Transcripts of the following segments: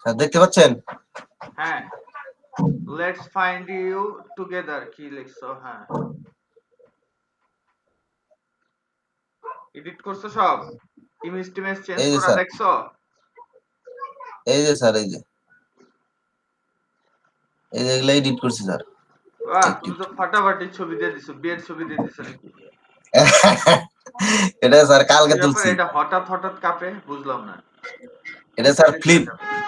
Sir দেখতে পাচ্ছেন? হ্যাঁ, লেটস ফাইন্ড ইউ টুগেদার কি লিখছো? হ্যাঁ, এডিট করছো সব? ইমেজ টিমেজ চেঞ্জ এই যে করা স্যার, দেখছো? এই যে স্যার, এই যে এগুলো এডিট করছি স্যার। বাহ, একটু তুমি তো একটু। ফাটাফাটি ছবি দিয়ে দিছো, বিয়ের ছবি দিয়ে দিছো নাকি? এটা স্যার কি কালকে ব্যাপার, তুলছি। এটা হঠাৎ হঠাৎ কাঁপে, বুঝলাম না। এটা স্যার কিসের এটা ফ্লিপ। কাঁপে?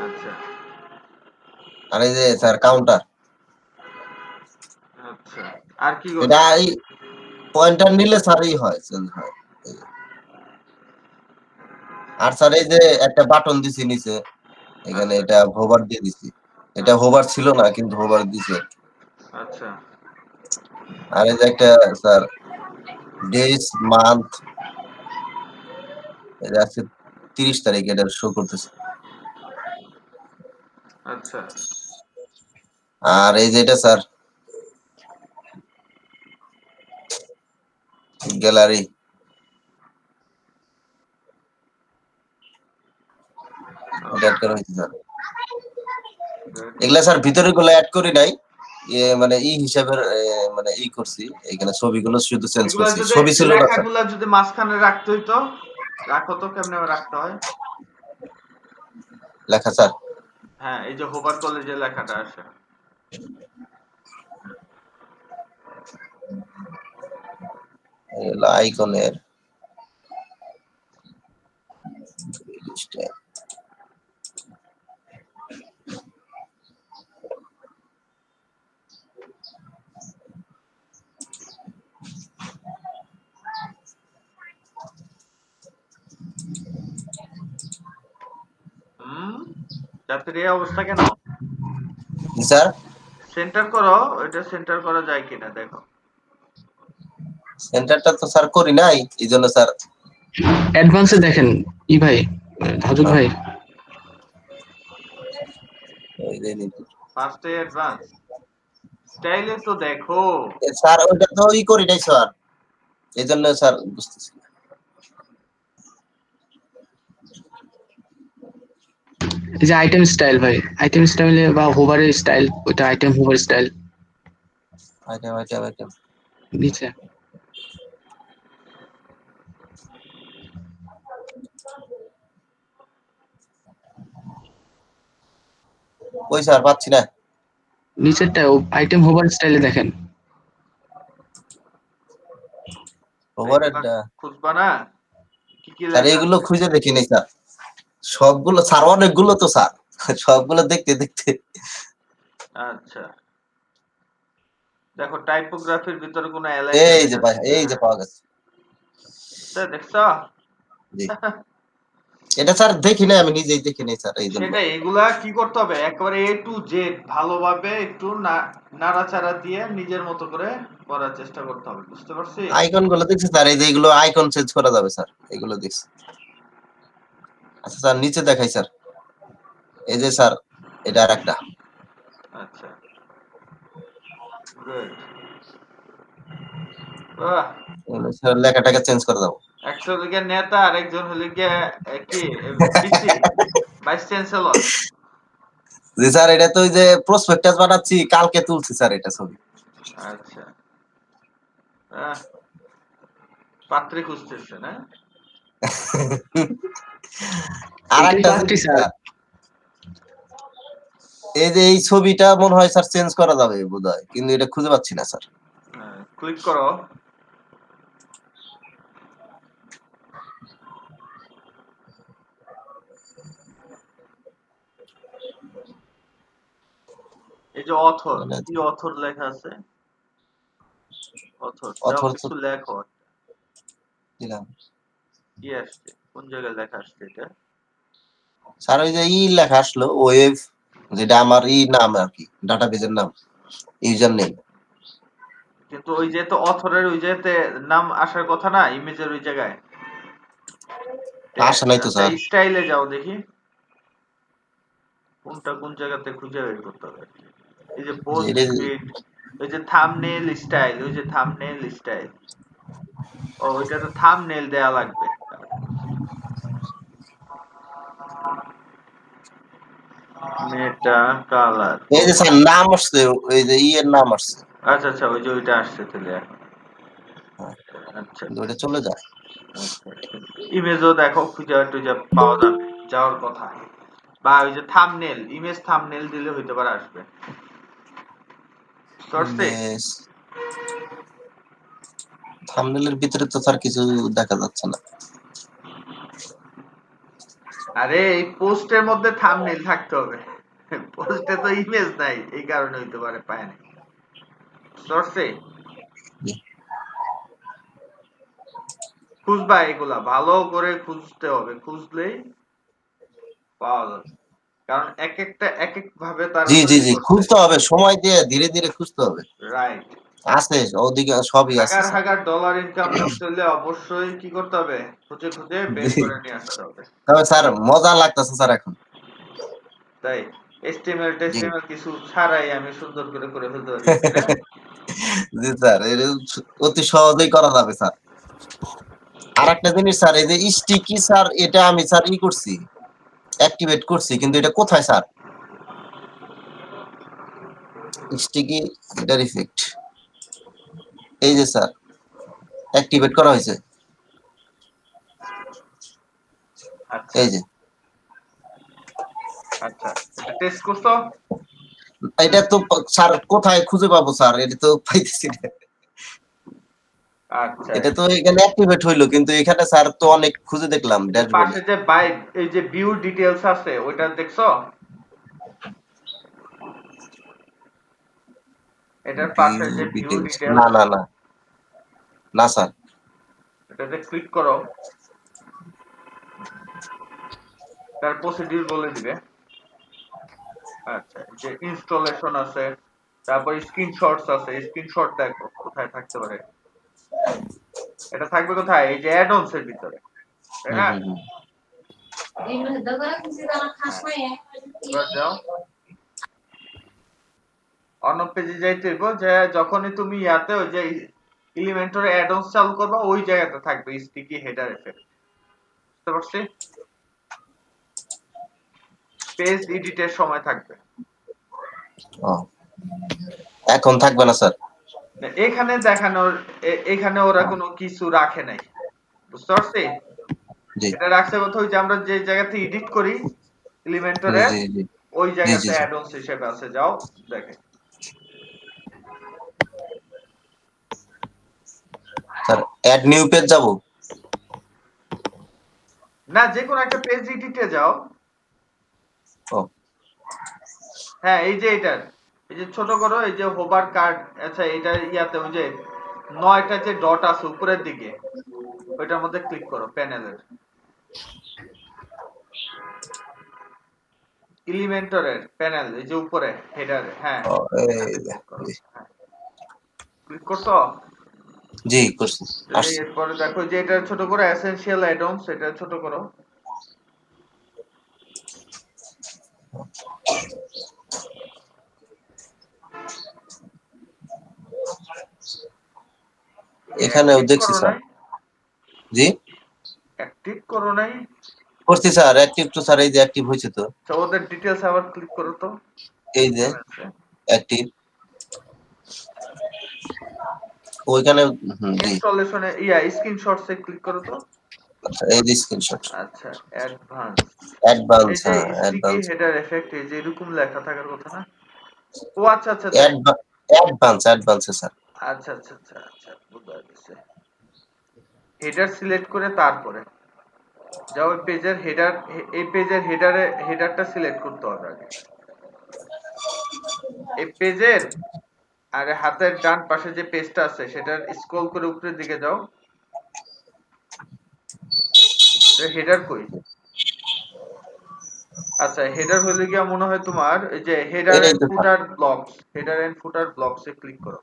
আচ্ছা আর এই যে স্যার কাউন্টার। আচ্ছা, আর কি এটা করছো? এই পয়েন্টার নিলে স্যারই হয়, চেঞ্জ হয়। এই যে। আর স্যার এই যে একটা বাটন দিছি নিচে, এখানে আচ্ছা এটা হোভার দিয়ে দিছি। এটা আচ্ছা হোভার ছিল না, কিন্তু হোভার দিছে। আচ্ছা আর এই যে একটা স্যার ডেজ মান্থ, এটা আছে 30 তারিখ, এটা শো করতেছে। আচ্ছা আর এই যে এটা স্যার গ্যালারি, এটা অ্যাড করা হয়েছে স্যার। এগুলা স্যার ভিতরে গুলো অ্যাড করি নাই, মানে হিসাবের মানে করছি। এখানে ছবিগুলো শুধু চেঞ্জ এগুলা করছি, যদি ছবি ছিল না স্যার। লেখাগুলা যদি মাঝখানে রাখতে হইতো, রাখো তো, কেমনে রাখতে হয়? লেখা স্যার হ্যাঁ, এই যে হোভার করলে যে লেখাটা আসে। আইকনের হুম, জাতির এই অবস্থা কেন? স্যার। সেন্টার করো, এটা সেন্টার করা যায় কিনা দেখো। সেন্টারটা তো স্যার করি নাই, এই জন্য স্যার। অ্যাডভান্সে দেখেন ভাই, ধাজুক ভাই। ফার্স্টে অ্যাডভান্স স্টাইলে তো দেখো। স্যার ওইটা তো করি নাই স্যার, এই জন্য স্যার বুঝতেছি। এই যে আইটেম স্টাইল ভাই, আইটেম স্টাইলে বা হোভারের স্টাইল, ওটা আইটেম হোভার স্টাইল আইটেম নিচে। ওই স্যার পাচ্ছি না। নিচেরটা আইটেম হোভার স্টাইলে দেখেন। ওভারহেডটা খুঁজবা না কি কি স্যার লেখা এইগুলো আছে? খুঁজে দেখি নাই স্যার, সবগুলো স্যার, অনেকগুলো তো স্যার, সবগুলো দেখতে দেখতে। আচ্ছা, দেখো টাইপোগ্রাফির ভিতরে কোনো এই অ্যালাইনমেন্ট যে ভাই, আছে এই কিনা। যে পাওয়া গেছে। দেখছো? জি, এটা স্যার দেখি নাই, আমি নিজেই দেখি নাই স্যার, এই জন্য। সেটা এগুলা কি করতে হবে, একেবারে এ টু জেড ভালোভাবে একটু নাড়াচাড়া দিয়ে নিজের মতো করে করার চেষ্টা করতে হবে, বুঝতে পারছি? আইকন গুলো দেখছি স্যার, এই যে এগুলো আইকন চেঞ্জ করা যাবে স্যার, এগুলো দেখছি। আচ্ছা স্যার, নিচে দেখাই স্যার, এই যে স্যার, এটা আর একটা। আচ্ছা, গুড। বাহ, স্যার লেখাটাকে চেঞ্জ করে দাও। একটা হলো গিয়ে নেতা আর একজন হলো গিয়ে কি ভিসি, ভাইস চ্যান্সেলর। জি স্যার, এটা তো ওই যে প্রসপেক্টাস বানাচ্ছি, কালকে তুলছি স্যার এটা ছবি। আচ্ছা, পাত্রে খুঁজতেছে না? আর এটাই একটা পাচ্ছি জিনিস স্যার। স্যার, এই যে এই ছবিটা মনে হয় স্যার চেঞ্জ করা যাবে বোধহয়, কিন্তু এটা খুঁজে পাচ্ছি না স্যার। ক্লিক করো। এই যে অথর, কি অথর লেখা আছে? অথর যাও, অথর কিছু লেখো। দিলাম কি আসছে, কোন জায়গায় লেখা আসছে এটা? স্যার, ওই যে লেখা আসলো ওয়েভ, যেটা আমার নাম আর কি, ডাটাবেজের নাম, ইউজার নেম। কিন্তু ওই যে তো অথরের ওই যেতে নাম আসার কথা না, ইমেজের ওই জায়গায়। আসে নাই তো আচ্ছা, স্যার। স্টাইলে যাও দেখি কোনটা কোন জায়গাতে খুঁজে বের করতে হবে। এই যে পোস্ট ফিড, ওই যে থাম্বনেল স্টাইল, ওই যে থাম্বনেল স্টাইল। ও, ওইটা তো থাম্বনেল দেয়া লাগবে। মেটা কালার। এই যে স্যার নাম আসছে, এই যে এর নাম আসছে, আচ্ছা আচ্ছা, ওই যে ওইটা আসছে তাহলে এখন। আচ্ছা কিন্তু ওটা চলে যায়। ইমেজও দেখো খুঁজে টুজে পাওয়া যাবে, যাওয়ার কথা। বা ওই যে থাম্বনেল, ইমেজ থাম্বনেল দিলে হইতে পারে আসবে। সরছে ইমেজ থাম্বনেলের ভিতরে তো স্যার কিছু দেখা যাচ্ছে না। আরে এই পোস্টের মধ্যে থাম্বনেল থাকতে হবে, পোস্টে তো ইমেজ নাই, এই কারণে হইতে পারে পায় না। সরছে খুঁজবা, এগুলা ভালো করে খুঁজতে হবে, খুঁজলেই পাওয়া যাবে। কারণ এক একটা এক এক ভাবে তারা জি জি তৈরি জি, করছে। খুঁজতে হবে, সময় দিয়ে ধীরে ধীরে খুঁজতে হবে। রাইট। আছে ওদিকে সবই আছে হাজার স্যার। হাজার ডলার ইনকাম করতে হলে অবশ্যই কি করতে হবে, খুঁজে খুঁজে বের জি। করে নিয়ে আসতে হবে। তবে স্যার মজা লাগতেছে স্যার এখন। তাই HTML জি টেস্টিমেল কিছু ছাড়াই আমি সুন্দর করে করে ফেলতে পারি, তাই না? জি স্যার, এটা অতি সহজেই করা যাবে স্যার। আর একটা জিনিস স্যার, এই যে স্টিকি স্যার, এটা আমি স্যার করছি, অ্যাক্টিভেট করছি, কিন্তু এটা কোথায় স্যার? স্টিকি এটার ইফেক্ট এই যে স্যার অ্যাক্টিভেট করা হয়েছে, আচ্ছা এই যে। আচ্ছা, এটা টেস্ট করছো? এটা তো স্যার কোথায় খুঁজে পাবো স্যার? এটা তো পাইতেছি না। আচ্ছা, এটা তো এখানে অ্যাক্টিভেট হইলো, কিন্তু এখানে স্যার তো অনেক খুঁজে দেখলাম এই যে ড্যাশবোর্ডে। পাশে যে এই যে ভিউ ডিটেইলস আছে, ওইটা দেখছো? এটার পাশে ভিউ যে ভিউ ডিটেইলস, না ডিটেইলস, না না না স্যার। এটাতে ক্লিক করো, তার প্রসিডিউর বলে দিবে। আচ্ছা, এই যে ইনস্টলেশন আছে, তারপর স্ক্রিনশটস আছে, স্ক্রিনশট দেখো কোথায় থাকতে পারে। এটা থাকবে কোথায়? এই যে অ্যাড-অনস এর ভিতরে, তাই হুম না? হুম হুম। হ্যাঁ, এবার যাও অন্য পেজে যাইতে হইব, যে যখনই তুমি ইয়াতে ওই যে এলিমেন্টরে অ্যাড-অনস চালু করবা, ওই জায়গাতে থাকবে স্টিকি হেডার এফেক্ট। বুঝতে পারছি? পেজ এডিটের সময় থাকবে। ও, এখন থাকবে না স্যার? এখানে দেখানোর এখানে ওরা ও, কোনো কিছু রাখে নাই, বুঝতে পারছি? জি এটা রাখছে কথা ওই যে আমরা যে জায়গাতে এডিট করি জি এলিমেন্টরে, জি জি ওই জি জি জায়গাতে জি। অ্যাড-অনস হিসেবে আছে, যাও দেখে। স্যার অ্যাড নিউ পেজ যাব? না, যে কোনো একটা পেজ এডিটে যাও। ও হ্যাঁ, এই যে এটার, এই যে ছোট করো, এই যে হোভার কার্ড, আচ্ছা এটা ইয়াতে ওই যে 9টা যে ডট আছে উপরের দিকে, ওইটার মধ্যে ক্লিক করো, প্যানেলের এলিমেন্টরের প্যানেল, এই যে উপরে হেডার, হ্যাঁ ও, এই এখানে যে, ক্লিক করো। জি হ্যাঁ, ক্লিক করছো? জি করছি, এই আসছে। এরপরে দেখো যে এটা ছোট করে এসেনশিয়াল অ্যাড-অনস, এটা ছোট করো। এখানেও অ্যাক্টিভ দেখছি করো স্যার। নাই? জি অ্যাক্টিভ করো নাই? করছি স্যার, অ্যাক্টিভ তো স্যার, এই যে অ্যাক্টিভ হয়েছে তো, আচ্ছা, ওদের ডিটেলস আবার ক্লিক করো তো, এই যে ডকুমেন্টসে অ্যাক্টিভ ওইখানে। হুম জি। ইনস্টলেশনে স্ক্রিনশটস এ ক্লিক করো তো। আচ্ছা এই যে স্ক্রিনশট, আচ্ছা, অ্যাডভান্স, অ্যাডভান্স, এই যে হ্যাঁ স্টিকি অ্যাডভান্স, হেডার এফেক্ট, এই যে এরকম লেখা থাকার কথা না? ও আচ্ছা আচ্ছা আচ্ছা অ্যাডভান্স অ্যাডভান্সে স্যার। আচ্ছা আচ্ছা আচ্ছা আচ্ছা, বুঝতে পারছি। হেডার সিলেক্ট করে তারপরে যাও ওই পেজের হেডার, এই পেজের হেডারটা সিলেক্ট করতে হবে আগে। এই পেজের আর হাতের ডান পাশে যে পেজটা আছে সেটার স্ক্রল করে উপরের দিকে যাও। হেডার কই? আচ্ছা, হেডার হইলে গিয়া মনে হয় তোমার এই যে হেডার এই এন্ড তো sir. Footer blocks, header and footer blocks এ ক্লিক করো।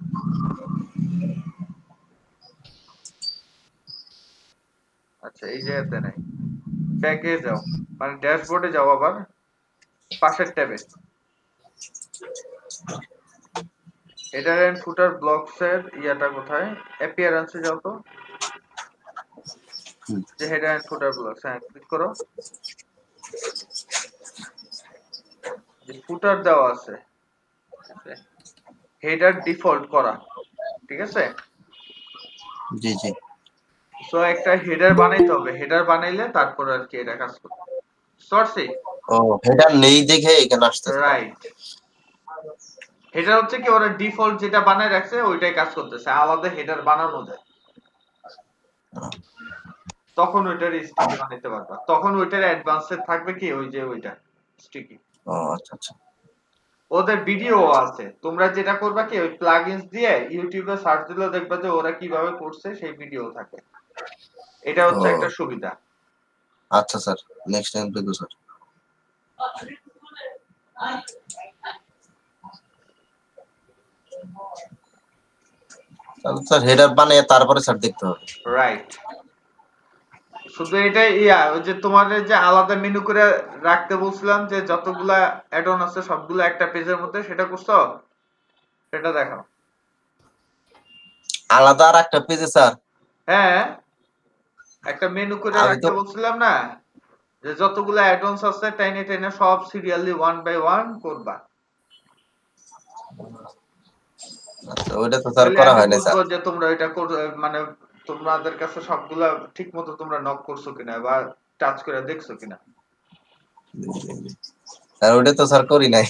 আচ্ছা, এই জায়গাতে নাই, ব্যাকে যাও, মানে ড্যাশবোর্ডে যাও, আবার পাশের ট্যাবে হেডার এন্ড ফুটার ব্লকস এর ইয়াটা কোথায়, অ্যাপিয়ারেন্সে যাও তো, হুম, যে হেডার এন্ড ফুটার ব্লকস, হ্যাঁ ক্লিক করো। ফুটার দেওয়া আছে, হেডার ডিফল্ট করা, ঠিক আছে। জি জি। সো একটা হেডার বানাইতে হবে, হেডার বানাইলে তারপর আর কি এটা কাজ করবে। সরছি ও হেডার নেই দেখে এখানে আসতেছে। রাইট, হেডার হচ্ছে কি ওরা ডিফল্ট যেটা বানায় রাখছে ওইটাই কাজ করতেছে, আলাদা হেডার বানানো যায়, তখন ওইটার স্টিকি বানাইতে পারবা, তখন ওইটার অ্যাডভান্সে থাকবে কি ওই যে ওইটা স্টিকি। ও আচ্ছা আচ্ছা। ওদের ভিডিও আছে, তোমরা যেটা করবা কি ওই প্লাগইনস দিয়ে ইউটিউবে সার্চ দিলে দেখবা যে ওরা কিভাবে করছে সেই ভিডিও থাকে, এটা হচ্ছে ও একটা সুবিধা। আচ্ছা স্যার, নেক্সট টাইম দেখবো স্যার। তাহলে স্যার হেডার বানিয়ে তারপরে স্যার দেখতে হবে। রাইট, শুধু এটাই ইয়া ওই যে তোমাদের যে আলাদা মেনু করে রাখতে বলছিলাম যে যতগুলা অ্যাড অন আছে সবগুলো একটা পেজের মধ্যে, সেটা করছো? সেটা দেখাও। আলাদা আর একটা পেজে স্যার? হ্যাঁ, একটা মেনু করে আমি তো রাখতে বলছিলাম না, যে যতগুলো অ্যাড অনস আছে টেনে টেনে সব সিরিয়ালি 1 বাই 1 করবা। আচ্ছা, ওইটা তো স্যার তাহলে করা আমি হয় না স্যার। বুঝবো যে তোমরা এটা মানে তোমাদের কাছে সবগুলা ঠিক মতো তোমরা নক করছো কিনা বা টাচ করে দেখছো কিনা। স্যার ওইটা তো স্যার করি নাই।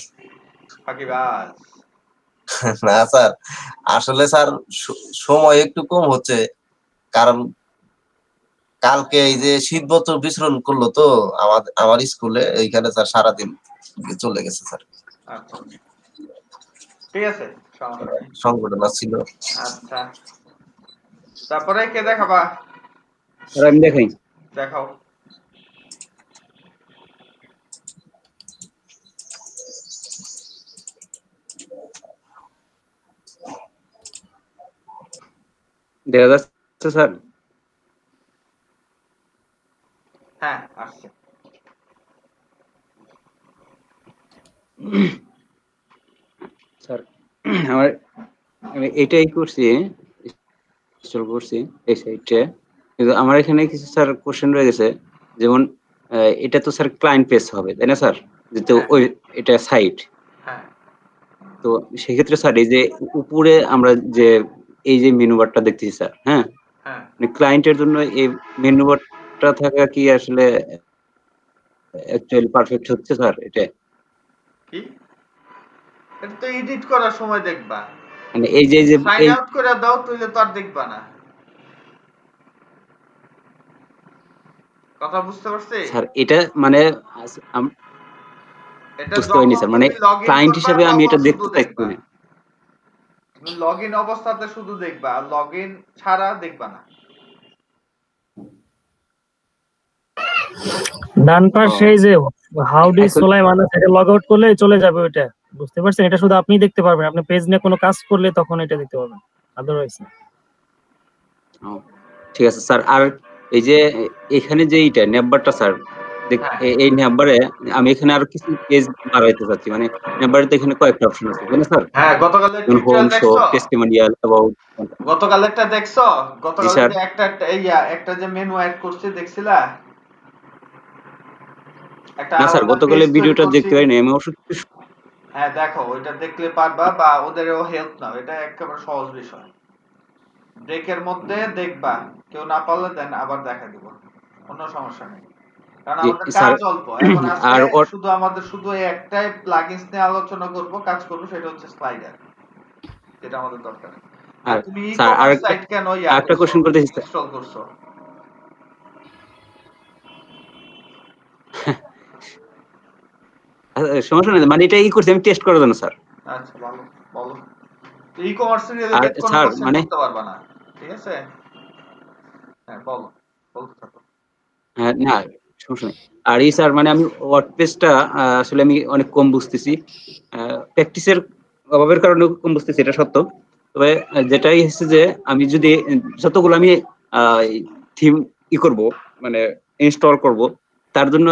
ফাঁকিবাজ। না স্যার, আসলে স্যার সময় একটু কম হচ্ছে, কারণ কালকে এই যে শীত বস্ত্র বিতরণ করলো তো আমার স্কুলে, এইখানে স্যার সারাদিন চলে গেছে স্যার। আচ্ছা ঠিক আছে, সমস্যা নেই। সংগঠন ছিল। আচ্ছা, তারপরে কে দেখাবা? স্যার আমি দেখাই। দেখাও। দেখা যাচ্ছে স্যার? হ্যাঁ আসছে। স্যার আমার আমি এটাই করছি, ইনস্টল করছি এই সাইটে, কিন্তু আমার এখানে কিছু স্যার কোশ্চেন রয়ে গেছে। যেমন এটা তো স্যার ক্লায়েন্ট পেজ হবে তাই না স্যার, যেহেতু হ্যাঁ ওই এটা সাইট। হ্যাঁ তো সেক্ষেত্রে স্যার এই যে উপরে আমরা যে এই যে মেনু বারটা দেখতেছি স্যার, হ্যাঁ, হ্যাঁ, ক্লায়েন্টের জন্য এই মেনু বারটা থাকা কি আসলে অ্যাকচুয়ালি পারফেক্ট হচ্ছে স্যার? এটা কি এটা তো এডিট করার সময় দেখবা, মানে এই যে সাইন এই আউট করে দাও তাহলে তো আর দেখবা না। কথা বুঝতে পারছি? স্যার এটা মানে এটা বুঝতে পারিনি যখন স্যার, মানে তুমি লগইন ক্লায়েন্ট করবা হিসেবে আমি তখন এটা শুধু দেখতে চাইছি দেখবা, না। তুমি লগইন অবস্থাতে শুধু দেখবা, আর লগইন ছাড়া দেখবা না। ডান পাশে এই যে হাউডি এখন সোলাইমান এটা লগ আউট করলে চলে যাবে ওইটা, বুঝতে পারছেন? এটা শুধু আপনি দেখতে পারবেন, আপনি পেজ নিয়ে কোনো কাজ করলে তখন এটা দেখতে পারবেন, আদারওয়াইজ না। ও, ঠিক আছে স্যার। আর এই যে এখানে যে এইটা নেম্বারটা স্যার, হ্যাঁ এই নেম্বারে আমি এখানে আরো কিছু পেজ বাড়াইতে চাচ্ছি, মানে নেম্বারে তো এখানে কয়েকটা অপশন আছে তাই না স্যার? হ্যাঁ, গতকালের যেমন হোম, টিউটোরিয়াল শো, দেখছো? Testimonial, about. গতকালেরটা দেখছো? জি গতকালে স্যার। যে একটা যে মেনু অ্যাড করছি দেখছিলা? একটা না স্যার, আলাদা পেজ গতকালের তৈরি ভিডিওটা করছি। দেখতে পারিনি আমি অবশ্য। হ্যাঁ দেখো, ওইটা দেখলে পারবা বা ওদেরও হেল্প নাও, এটা একেবারে সহজ বিষয়। ব্রেকের মধ্যে দেখবা, কেউ না পারলে দেন আবার দেখা দিব, কোনো সমস্যা নেই। কারণ জি আমাদের স্যার। কাজ অল্প এখন আজকে, আর শুধু এই একটাই প্লাগইনস নিয়ে আলোচনা করব, কাজ করব, সেটা হচ্ছে স্লাইডার, যেটা আমাদের দরকার। আর আর তুমি ই স্যার কমার্স আরেকটা সাইট কেন আরেকটা কোশ্চেন করতেছি স্যার। ইনস্টল করছো? সমস্যা নেই, মানে এটা করছি আমি টেস্ট করার জন্য স্যার। আচ্ছা ভালো, বলো। ই কমার্স আর রিলেটেড কোনো স্যার কোশ্চেন মানে করতে পারবা না, ঠিক আছে? হ্যাঁ বলো, বলতে থাকো। হ্যাঁ, না সমস্যা নেই। আর এই স্যার মানে আমি ওয়ার্ডপ্রেসটা আসলে আমি অনেক কম বুঝতেছি, প্র্যাকটিসের অভাবের কারণে কম বুঝতেছি, এটা সত্য। তবে যেটাই হচ্ছে যে আমি যদি যতগুলো আমি থিম করব, মানে ইনস্টল করব, তার জন্য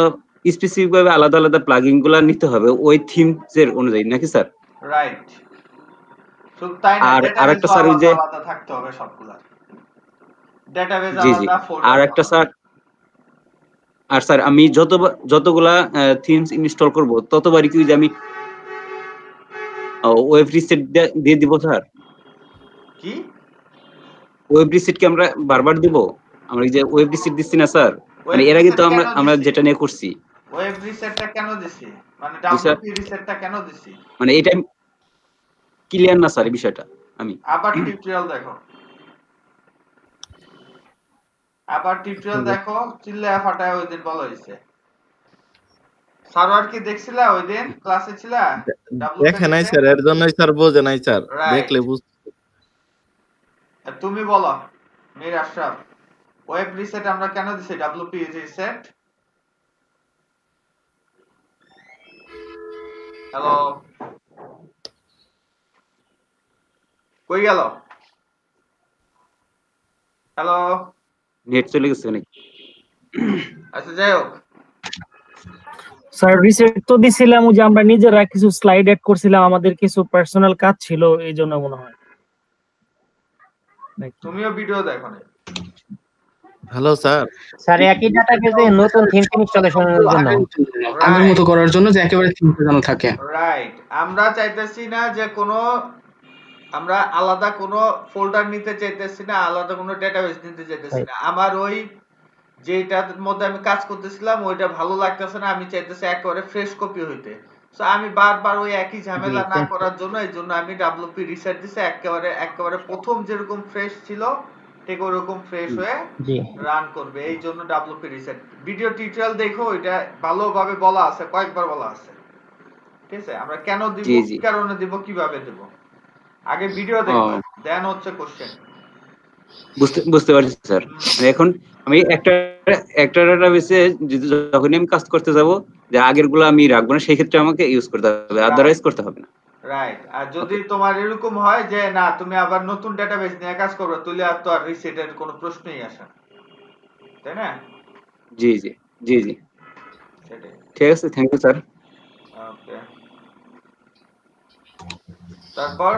স্পেসিফিক ভাবে আলাদা আলাদা প্লাগইন গুলা নিতে হবে ওই থিমস এর অনুযায়ী নাকি স্যার? রাইট, শুধু তাই না, আর আরেকটা ডেটাবেজও স্যার ওই আলাদা যে আলাদা থাকতে হবে সবগুলা, ডেটাবেজ জি জি, আলাদা, আর ফোল্ডার একটা আলাদা। স্যার, আর স্যার আমি যতগুলা থিমস ইনস্টল করব ততবারই কি যে আমি ওয়েব রিসেট দিয়ে দিব স্যার? কি ওয়েব রিসেট কি আমরা বারবার দিব? আমরা এই যে ওয়েব রিসেট দিচ্ছি না স্যার, মানে ওয়েব এর আগে তো রিসেট কেন আমরা দিছি? যেটা নিয়ে করছি। ওয়েব রিসেটটা কেন দিছি? মানে জি স্যার, WP রিসেটটা কেন দিছি? মানে এটা ক্লিয়ার না স্যার এই বিষয়টা। আমি আবার টিউটোরিয়াল দেখো, আবার টিউটোরিয়াল দেখো, চিল্লায়া ফাটায় ওই দিন বলা হয়েছে। সার্ভার কি দেখছিলা ওই দিন ক্লাসে ছিলা? দেখে নাই স্যার, এর জন্যই স্যার বোঝে নাই স্যার, Right. দেখলে বুঝ। তুমি বলো মীর আশরাফ, ওয়েব রিসেট আমরা কেন দিছি? WP reset. হ্যালো, কই গেল? হ্যালো, নেট চলে গেছে নাকি? আচ্ছা যাই হোক, স্যার রিসেট তো দিছিলাম, ওই যে আমরা নিজেরা কিছু স্লাইড এড করছিলাম, আমাদের কিছু পার্সোনাল কাজ ছিল এই জন্য মনে হয়। তুমিও ভিডিও দেখো না। হ্যালো স্যার, স্যার একই ডাটাবেজে নতুন থিম ইনস্টলেশনের জন্য আগের মতো করার জন্য যে একেবারে থিম সাজানো থাকে। রাইট, আমরা চাইতেছি না যে কোনো, আমরা আলাদা কোনো ফোল্ডার নিতে চাইতেছি না, আলাদা কোনো ডেটাবেস নিতে চাইতেছি না। আমার ওই যেটার মধ্যে আমি কাজ করতেছিলাম ওইটা ভালো লাগতেছে না, আমি চাইতেছি একেবারে ফ্রেশ কপি হইতে। সো আমি বারবার ওই একই ঝামেলা না করার জন্য এই জন্য আমি WP রিসেট দিছি, একেবারে প্রথম যেরকম ফ্রেশ ছিল ঠিক ওরকম ফ্রেশ হয়ে রান করবে, এই জন্য WP রিসেট। ভিডিও টিউটোরিয়াল দেখো, এটা ভালোভাবে বলা আছে, কয়েকবার বলা আছে। ঠিক আছে, আমরা কেন দিব, কি কারণে দিব, কিভাবে দিব, আগে ভিডিও দেখো, দেন হচ্ছে কোশ্চেন। বুঝতে পারছি স্যার। এখন আমি একটা ডাটাবেসে যখন আমি কাজ করতে যাব, যে আগের গুলো আমি রাখবো না, সেই ক্ষেত্রে আমাকে ইউজ করতে হবে, আদারওয়াইজ করতে হবে না। রাইট, আর যদি তোমার এরকম হয় যে না তুমি আবার নতুন ডেটাবেস নিয়ে কাজ করবে, তাহলে আর তো আর রিসেটের কোনো প্রশ্নই আসে না, তাই না? জি জি জি জি, সেটাই। ঠিক আছে, থ্যাংক ইউ স্যার। ওকে, তারপর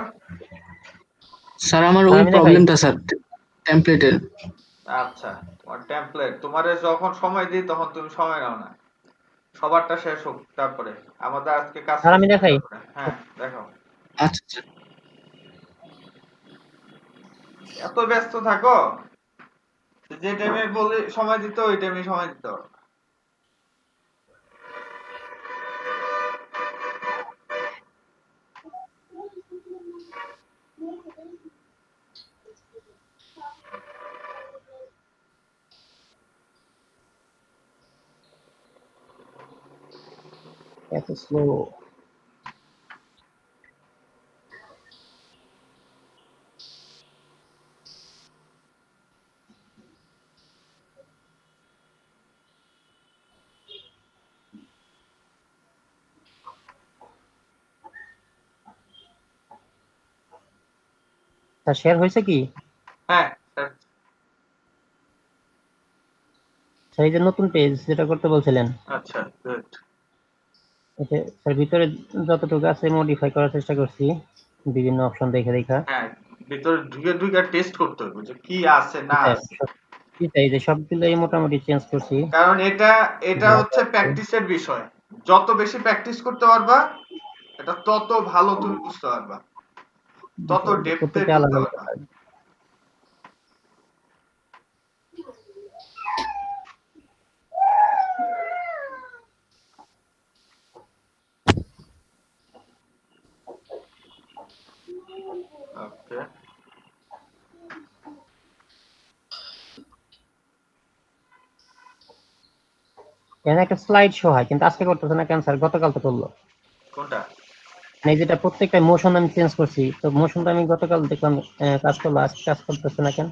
স্যার আমার ওই প্রবলেমটা স্যার টেমপ্লেটের। আচ্ছা, তোমার টেমপ্লেট, তোমারে যখন সময় দিই তখন তুমি সময় নাও না, সবারটা শেষ হোক তারপরে আমাদের আজকে কাজ। আমি দেখাই। হ্যাঁ দেখাও। আচ্ছা, এত ব্যস্ত থাকো যে টাইমে বলি সময় দিতে ওই টাইমে সময় দিতে হবে। এত স্লো। শেয়ার হয়েছে কি? হ্যাঁ, সেই যে নতুন পেজ যেটা করতে বলছিলেন। আচ্ছা গুড। এটা স্যার ভিতরে যতটুকু আছে মডিফাই করার চেষ্টা করছি বিভিন্ন অপশন দেখে দেখা। হ্যাঁ, ভিতরে ঢুকে টেস্ট করতে হবে যে কি আছে না আছে। এই যে সবগুলোই মোটামুটি চেঞ্জ করছি, কারণ এটা হচ্ছে প্র্যাকটিসের বিষয়, যত বেশি প্র্যাকটিস করতে পারবা এটা তত ভালো তুমি বুঝতে পারবা, তত ডেপথে ঢুকতে পারবা। ওকে, এখানে একটা স্লাইড শো হয় কিন্তু আজকে করতেছে না কেন স্যার? গতকাল তো করলো। কোনটা? এই যেটা প্রত্যেকটা মোশন আমি চেঞ্জ করছি, তো মোশনটা আমি গতকাল দেখলাম কাজ করলো, আজকে কাজ করতেছে না কেন?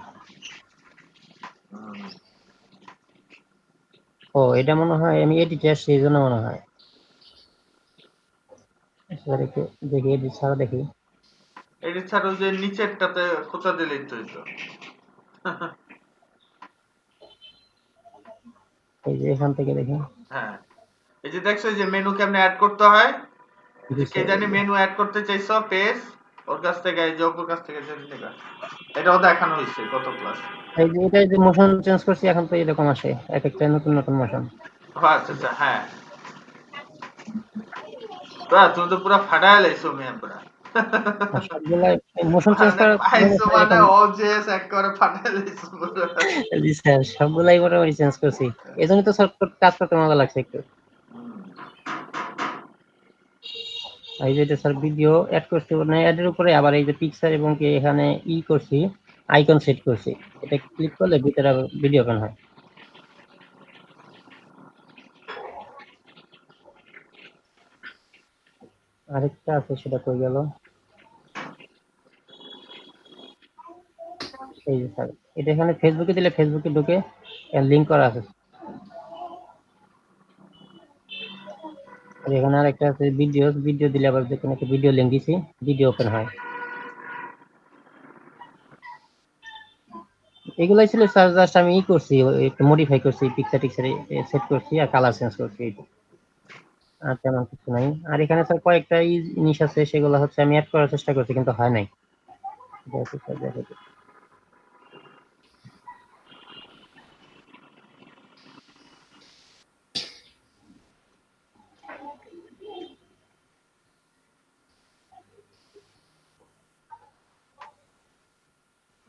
ও এটা মনে হয় আমি এডিটে আসছি এই জন্য মনে হয়। দেখি এডিট ছাড়া দেখি। এডিট ছাড়া যে নিচেরটাতে খোঁচা দিলেই তো হইতো। এই যে এখান থেকে দেখি। হ্যাঁ, এই যে দেখছো যে মেনু কেমনে অ্যাড করতে হয়, কে জানি মেনু অ্যাড করতে চাইছো পেজ, ওর কাছ থেকে এই যে ওর কাছ থেকে এটাও দেখানো হয়েছে গত ক্লাস। এই যে এটা যে মোশন চেঞ্জ করছি এখন তো এরকম আসে, এক একটা নতুন নতুন মোশন। আচ্ছা হ্যাঁ, তুমি তো পুরো ফাটায় লাইছো মেয়ে পুরা। আর সবগুলাই মোশন চেঞ্জ মানে করার পাইছো মানে এখন OJS একবারে ফাটাই দিছো পুরো। জি স্যার সবগুলাই মোটামুটি চেঞ্জ করছি। এজন্য তো স্যার কাজ করতে মজা লাগছে একটু। এই যে এটা স্যার ভিডিও অ্যাড করছি, মানে অ্যাডের উপরে আবার এই যে পিকচার এবং কি এখানে করছি, আইকন সেট করছি। এটা ক্লিক করলে ভিতরে আবার ভিডিও ওপেন হয়। আরেকটা আছে সেটা কই গেল? এই যে স্যার এটা এখানে ফেসবুকে দিলে ফেসবুকে ঢুকে লিংক করা আছে। আর এখানে আরেকটা আছে ভিডিও, ভিডিও দিলে আবার যেখানে একটা ভিডিও লিংক দিছি ভিডিও ওপেন হয়। এগুলাই ছিল স্যার, জাস্ট আমি করছি, একটু মডিফাই করছি, পিকচার টিকচার সেট করছি আর কালার চেঞ্জ করছি এইটা। আর তেমন কিছু নাই। আর এখানে স্যার কয়েকটা জিনিস আছে, সেগুলো হচ্ছে আমি অ্যাড করার চেষ্টা করছি কিন্তু হয় নাই। দেখো স্যার, দেখো তো।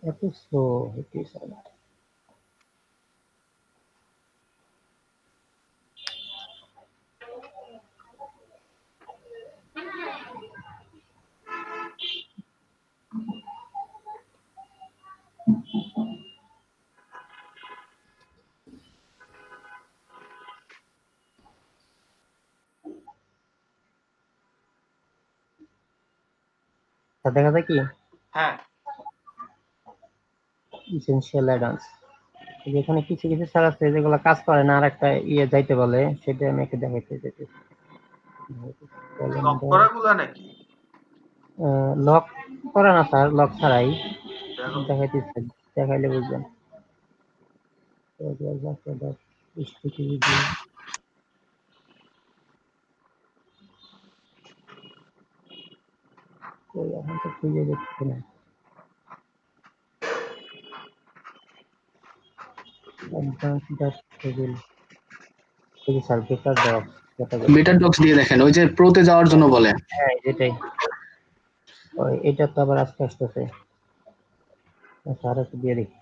এত স্লো হচ্ছে স্যার। স্যার দেখা যায় কি হ্যাঁ ইসেনশিয়াল অ্যাডভান্স, যেখানে কিছু কিছু স্যার আছে যেগুলো কাজ করে না, আর একটা যাইতে বলে, সেটা আমি একটু দেখাইতে যেতে। লক করা গুলা নাকি? লক করা না স্যার, লক ছাড়াই দেখো দেখাইতেছে, দেখাইলে বুঝবেন। এখন তো খুঁজে দেখছি না। অ্যাডভান্স ডট টেবিল, এই যে স্যার বেকার ডক ক্যাটাগরি। বেটার ডক্স দিয়ে দেখেন, ওই যে প্রোতে যাওয়ার জন্য বলে। হ্যাঁ এটাই। ওই এটা তো আবার আস্তে আসতেছে। স্যার একটু দিয়ে দেখি।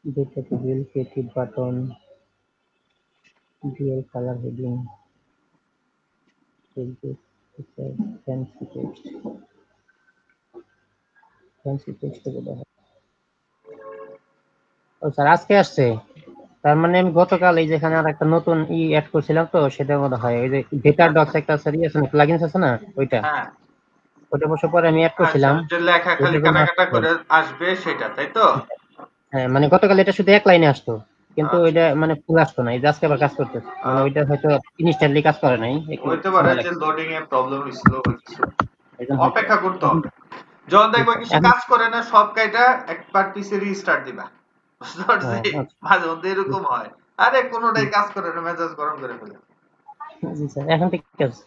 Data table, creative button, dual colour heading, fancy text, fancy text বলা হয়। ও স্যার আজকে আসছে। তার মানে আমি গতকাল এই যেখানে আর একটা নতুন অ্যাড করছিলাম, তো সেটার মধ্যে হয় ওই যে বেটার ডক্স একটা স্যার আছে না, প্লাগইনস আছে না ওইটা, হ্যাঁ ওটা বসে পরে আমি অ্যাড আচ্ছা, করছিলাম। যে লেখা খালি ওইটার জন্য কাটা কাটা আসছে। করে আসবে সেটা, তাই তো? হ্যাঁ মানে গতকাল এটা শুধু এক লাইনে আসতো, কিন্তু আচ্ছা ওইটা মানে ফুল আসতো না, এই যে আজকে আবার কাজ করতেছে, মানে ওইটা হয়তো ইনস্ট্যান্টলি কাজ করে নাই, একটু হইতে পারে সময় যে লাগছে। লোডিং এ প্রবলেম হইছিল বা কিছু, এই জন্য হয়তো অপেক্ষা করতে এখন হবে। যখন দেখবা কিছু এখন কাজ করে না, সব কাইটা একবার পিসে রিস্টার্ট দিবা, বুঝতে পারছি? আচ্ছা। মাঝে মধ্যে এরকম হয়, আরে কোনোটাই কাজ করে না, মেজাজ গরম করে ফেলে। জি স্যার এখন ঠিক আছে,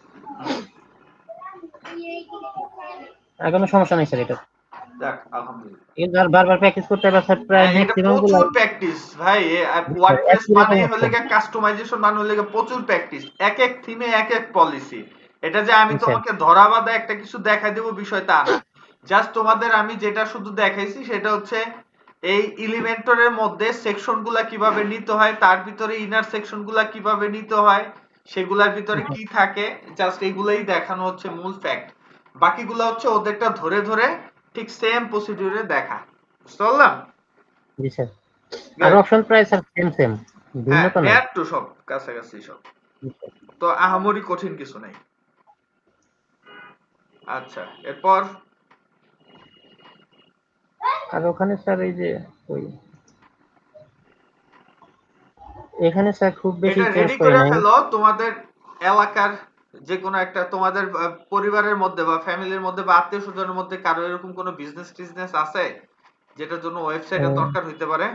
আর কোনো সমস্যা নেই স্যার। এটা যাক আলহামদুলিল্লাহ। এবার বারবার প্র্যাকটিস করতে হবে স্যার, প্রায় হ্যাঁ এটা ম্যাক্সিমাম গুলো প্রচুর প্র্যাকটিস ভাই। ওয়ার্ডপ্রেস একই মানে রকম হলে হচ্ছে। কাস্টমাইজেশন মানে হলে প্রচুর প্র্যাকটিস, এক এক থিমে এক এক পলিসি। এটা যে আমি জি স্যার। তোমাকে ধরা বাঁধা একটা কিছু দেখাই দেবো বিষয় তা না। জাস্ট তোমাদের আমি যেটা শুধু দেখাইছি সেটা হচ্ছে এই এলিমেন্টরের মধ্যে সেকশন গুলা কিভাবে নিতে হয়, তার ভিতরে ইনার সেকশন গুলা কিভাবে নিতে হয়, সেগুলার ভিতরে কি থাকে, জাস্ট এগুলাই দেখানো হচ্ছে মূল ফ্যাক্ট। বাকিগুলো হচ্ছে ওদেরটা ধরে ধরে ঠিক সেম প্রসিডিউরে দেখা। বুঝতে পারলাম? জি স্যার। আর Good. অপশন প্রায় স্যার সেম সেম, ভিন্ন হ্যাঁ তো নাই। নেয়ার টু সব কাছাকাছি সব, জি স্যার। তো আহামরি কঠিন কিছু নাই। আচ্ছা এরপর আর ওখানে স্যার এই যে ওই এখানে স্যার খুব বেশি এটা চেঞ্জ রেডি করে করে নাই। ফেলো তোমাদের এলাকার যে কোনো একটা, তোমাদের পরিবারের মধ্যে বা ফ্যামিলির মধ্যে বা আত্মীয় স্বজনের মধ্যে কারো এরকম কোনো বিজনেস টিজনেস আছে যেটার জন্য ওয়েবসাইটের আহ, দরকার হইতে পারে?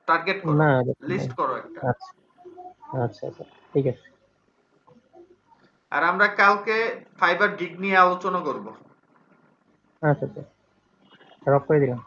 টার্গেট করো, না এরকম নাই। লিস্ট করো একটা। আচ্ছা আচ্ছা আচ্ছা ঠিক আছে। আর আমরা কালকে ফাইবার গিগ নিয়ে আলোচনা করব। আচ্ছা আচ্ছা রক করে দিলাম।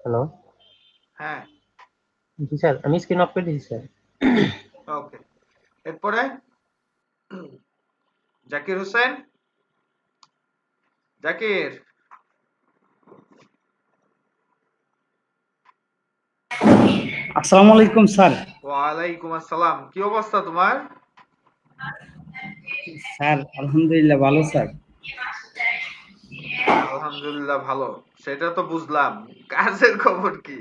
হ্যালো, হ্যাঁ, জি স্যার, আমি স্ক্রিন অফ করে দিয়েছি স্যার। ওকে। এরপরে জাকির হোসেন, জাকির। আসসালামু আলাইকুম স্যার। ওয়ালাইকুম আসসালাম। কি অবস্থা তোমার? স্যার আলহামদুলিল্লাহ ভালো স্যার। আলহামদুলিল্লাহ ভালো, সেটা তো বুঝলাম। কাজের খবর কি?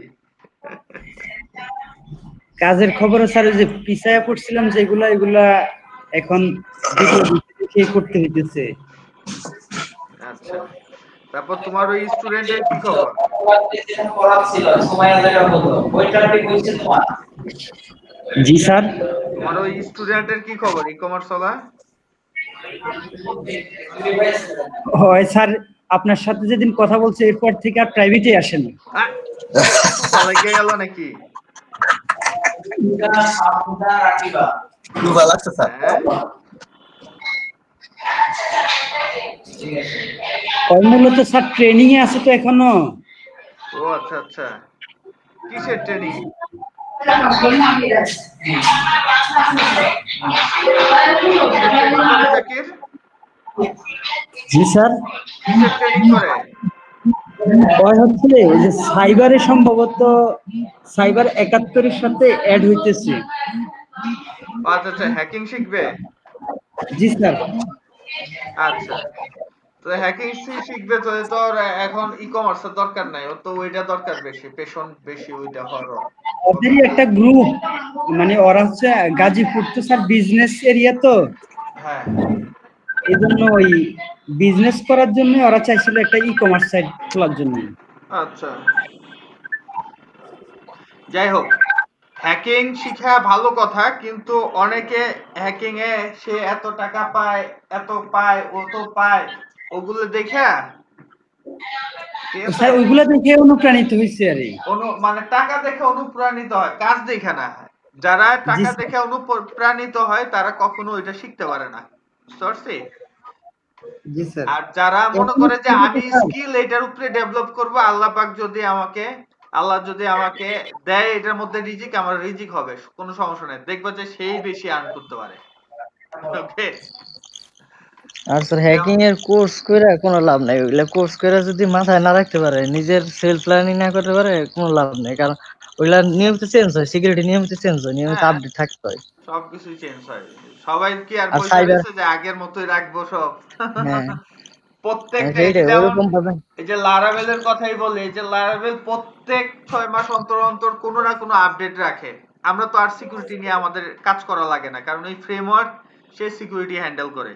কাজের খবরে স্যার ওই যে পিছায়া পড়ছিলাম যেগুলা এগুলা এখন ভিডিও দেখে করতে হইতেছে। আচ্ছা, তারপর তোমার ওই স্টুডেন্টের কি খবর? জি স্যার। তোমার ওই স্টুডেন্টের কি খবর, ই কমার্স ওয়ালা? হয় স্যার, আপনার সাথে যেদিন কথা বলছে এরপর থেকে আর প্রাইভেটে আসেন। লেগে গেল নাকি? খুব ভালো লাগছে স্যার। মূলত স্যার ট্রেনিং এ আছে তো এখনো। ও আচ্ছা আচ্ছা, কিসের ট্রেনিং? জি স্যার। কিসের ট্রেনিং করে? ওই হচ্ছে ওই যে সাইবারে সম্ভবত সাইবার ৭১ এর সাথে অ্যাড হইতেছে। আচ্ছা আচ্ছা, হ্যাকিং শিখবে? জি স্যার। আচ্ছা, তো হ্যাকিং শিখবে তো তোর এখন ই কমার্সের দরকার নাই, ওর তো ওইটা দরকার বেশি, পেশন বেশি ওইটা হওয়ার। ওদেরই একটা গ্রুপ, মানে ওরা হচ্ছে গাজীপুর তো স্যার বিজনেস এরিয়া তো। হ্যাঁ, এই জন্য ওই বিজনেস করার জন্য ওরা চাইছিল একটা ই কমার্স সাইট খোলার জন্য। আচ্ছা, যাই হোক, হ্যাকিং শিখা ভালো কথা, কিন্তু অনেকে হ্যাকিং এ সে এত টাকা পায়, এত পায়, ও তো পায়, ওগুলো দেখা স্যার ওইগুলা দেখে অনুপ্রাণিত হইছে আরে। মানে টাকা দেখে অনুপ্রাণিত হয়, কাজ দেখে না। যারা টাকা দেখে অনুপ্রাণিত হয় তারা কখনো ওইটা শিখতে পারে না, বুঝতে পারছি? জি স্যার। আর যারা মনে করে যে আমি স্কিল এটার উপরে ডেভেলপ করব, আল্লাহ পাক যদি আমাকে দেয় এটার মধ্যে রিজিক, আমার রিজিক হবে, কোনো সমস্যা নেই, দেখবো যে সেই বেশি আর্ন করতে পারে। ওকে, আর স্যার হ্যাকিং এর কোর্স কইরা কোনো লাভ নাই। ওইগুলা কোর্স কইরা যদি মাথায় না রাখতে পারে, নিজের সেলফ প্ল্যানিং না করতে পারে, কোনো লাভ নাই। কারণ ওইগুলা নিয়মিত চেঞ্জ হয়, সিকিউরিটি নিয়মিত চেঞ্জ হয়, নিয়মিত আপডেট থাকতে হয়। সবকিছু চেঞ্জ হয়, সবাই কি আর আর বসে সাইবার রয়েছে যে আগের মতোই রাখবো সব? হ্যাঁ প্রত্যেকটা সেইটাই যেমন ওরকম ভাবে। এই যে লারাভেলের কথাই বলি, এই যে লারাভেল প্রত্যেক 6 মাস অন্তর অন্তর কোনো না কোনো আপডেট রাখে। আমরা তো আর সিকিউরিটি নিয়ে আমাদের কাজ করা লাগে না, কারণ এই ফ্রেমওয়ার্ক সে সিকিউরিটি হ্যান্ডেল করে,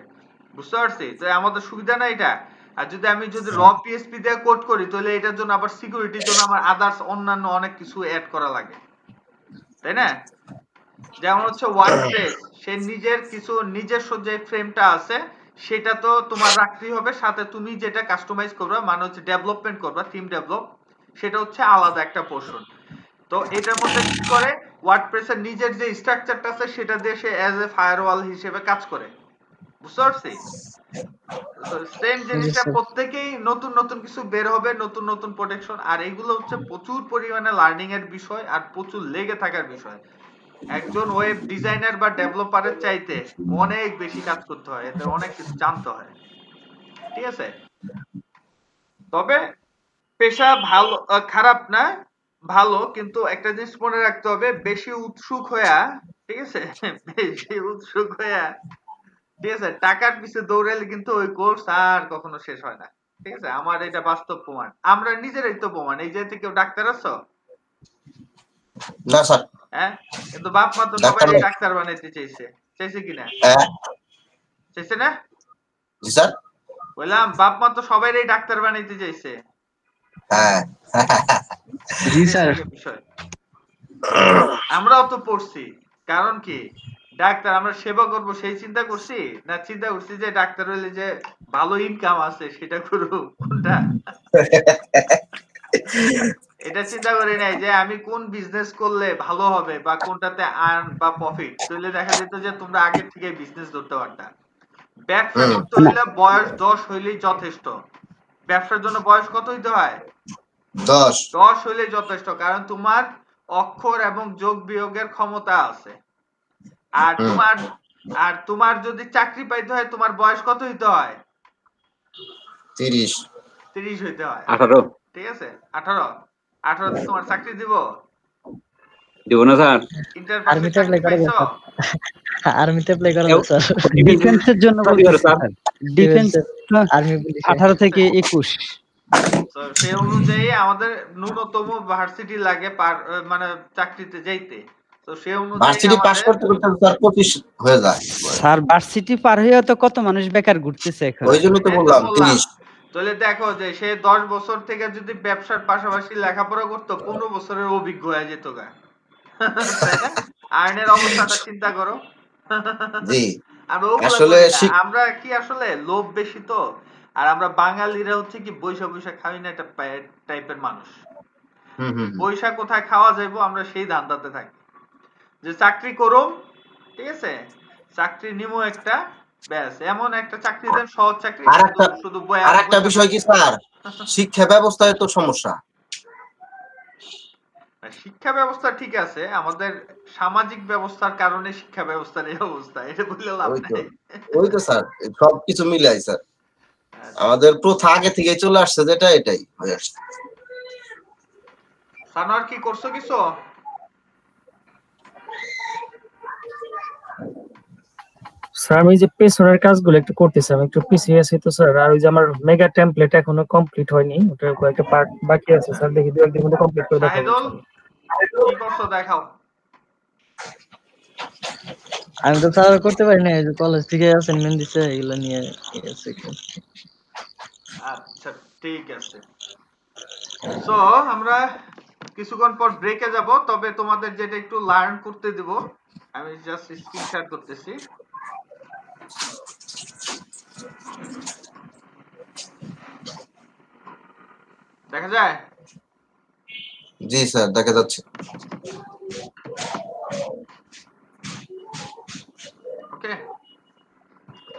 বুঝতে পারছি তো? আমাদের সুবিধা না এটা। আর আমি যদি র পিএসপি দিয়ে কোড করি, তাহলে এটার জন্য আবার সিকিউরিটির জন্য আমার আদার্স অন্যান্য অনেক কিছু অ্যাড করা লাগে, তাই না? যেমন হচ্ছে ওয়ার্ডপ্রেস, সে নিজস্ব যে ফ্রেমটা আছে সেটা তো তোমার রাখতেই হবে, সাথে তুমি যেটা কাস্টমাইজ করবা, মানে হচ্ছে ডেভেলপমেন্ট করবা, থিম ডেভেলপ, সেটা হচ্ছে আলাদা একটা পোর্শন। তো এটার মধ্যে কি করে, ওয়ার্ডপ্রেসের নিজের যে স্ট্রাকচারটা আছে সেটা দিয়ে সে অ্যাজ এ ফায়ারওয়াল হিসেবে কাজ করে, বুঝতে পারছি? তো সেম জিনিসটা প্রত্যেকেই নতুন নতুন কিছু বের হবে, নতুন নতুন প্রোটেকশন, আর এগুলো হচ্ছে প্রচুর পরিমাণে লার্নিং এর বিষয় আর প্রচুর লেগে থাকার বিষয়। একজন ওয়েব ডিজাইনার বা ডেভেলপারের চাইতে অনেক বেশি কাজ করতে হয়, এতে অনেক কিছু জানতে হয়, ঠিক আছে? তবে পেশা ভালো খারাপ না, ভালো, কিন্তু একটা জিনিস মনে রাখতে হবে, বেশি উৎসুক হইয়া, ঠিক আছে, বেশি উৎসুক হইয়া, ঠিক আছে, টাকার পিছে দৌড়াইলে কিন্তু ওই কোর্স আর কখনো শেষ হয় না, ঠিক আছে? আমার এটা বাস্তব প্রমাণ, আমরা নিজেরাই তো প্রমাণ। এই যে কেউ ডাক্তার আছো? না স্যার। হ্যাঁ, কিন্তু বাপ মা তো সবাই ডাক্তার বানাইতে চাইছে কিনা? চাইছে না? জি স্যার। বললাম বাপ মা তো সবাই ডাক্তার বানাইতে চাইছে। হ্যাঁ জি স্যার। আমরাও তো পড়ছি, কারণ কি ডাক্তার আমরা সেবা করব সেই চিন্তা করছি না, চিন্তা করছি যে ডাক্তার হইলে যে ভালো ইনকাম আছে সেটা করব, কোনটা? এটা চিন্তা করি নাই যে আমি কোন বিজনেস করলে ভালো হবে বা কোনটাতে আর্ন বা প্রফিট। তাহলে দেখা যেত যে তোমরা আগের থেকে বিজনেস ধরতে পারতা। ব্যবসা করতে হইলে বয়স 10 হইলেই যথেষ্ট। ব্যবসার জন্য বয়স কত হইতে হয়? 10 10 হইলে যথেষ্ট, কারণ তোমার অক্ষর এবং যোগ বিয়োগের ক্ষমতা আছে। আর তোমার যদি চাকরি পাইতে হয় তোমার বয়স কত হইতে হয়? 30 30 হইতে হয়। 18 ঠিক আছে, 18 তে তোমার চাকরি দিব? দিব না স্যার। ইন্টার পাসে আর্মিতে চাকরি অ্যাপ্লাই করা পাইছো? আর্মিতে অ্যাপ্লাই করা স্যার। ডিফেন্সের জন্য বলতেছি স্যার, ডিফেন্স আর্মি পুলিশ 18 থেকে 21। তো সেই অনুযায়ী আমাদের ন্যূনতম ভার্সিটি লাগে মানে চাকরিতে যাইতে। তো সেই অনুযায়ী ভার্সিটি পাস করতে করতে স্যার 25 হয়ে যায়। স্যার ভার্সিটি পার হয়েও তো কত মানুষ বেকার ঘুরতেছে এখন। ওই জন্য তো বললাম 30। তাহলে দেখো যে সে 10 বছর থেকে যদি ব্যবসার পাশাপাশি লেখাপড়া করতো 15 বছরের অভিজ্ঞ হয়ে যেত গা। তাই না? আইনের অবস্থাটা চিন্তা করো। জি আমরা ওগুলা আসলে করি না। আমরা কি আসলে লোভ বেশি তো, আর আমরা বাঙালিরা হচ্ছে কি বৈশা বৈশা খাই না একটা টাইপের মানুষ। বৈশা কোথায় খাওয়া যাইবো আমরা সেই ধান্দাতে থাকি, যে চাকরি করো, ঠিক আছে, চাকরি নিমো একটা, ব্যাস এমন একটা চাকরি দেন, সহজ চাকরি, শুধু আর একটা বিষয় কি স্যার, শিক্ষা ব্যবস্থায় তো সমস্যা। শিক্ষা ব্যবস্থা ঠিক আছে, আমাদের সামাজিক ব্যবস্থার কারণে শিক্ষা ব্যবস্থার এই অবস্থা, এটা বললে লাভ নাই। ওই তো স্যার সবকিছু মিলাই স্যার, আমাদের প্রথা আগে থেকে চলে আসছে যেটা এটাই হয়ে আসছে। সানোয়ার কি করছো কিছু? স্যার আমি যে পেছনের কাজগুলো একটু করতেছি, আমি একটু পিছিয়ে আছি তো স্যার। আর ওই যে আমার মেগা টেমপ্লেট এখনো কমপ্লিট হয়নি, ওটার কয়েকটা পার্ট বাকি আছে স্যার, দেখি 2-1 দিনের মধ্যে কমপ্লিট করে দেখাবো শাহিদুল ইনশাআল্লাহ। কি করছো দেখাও। আমি তো স্যার করতে পারি না, এই যে কলেজ থেকে অ্যাসাইনমেন্ট দিছে এগুলো নিয়ে আছে। আচ্ছা ঠিক আছে, সো আমরা কিছুক্ষণ পর ব্রেকে যাব, তবে তোমাদের যেটা একটু লার্ন করতে দিব, আমি জাস্ট স্ক্রিন শেয়ার করতেছি। দেখা যায়? জি স্যার দেখা যাচ্ছে। ওকে,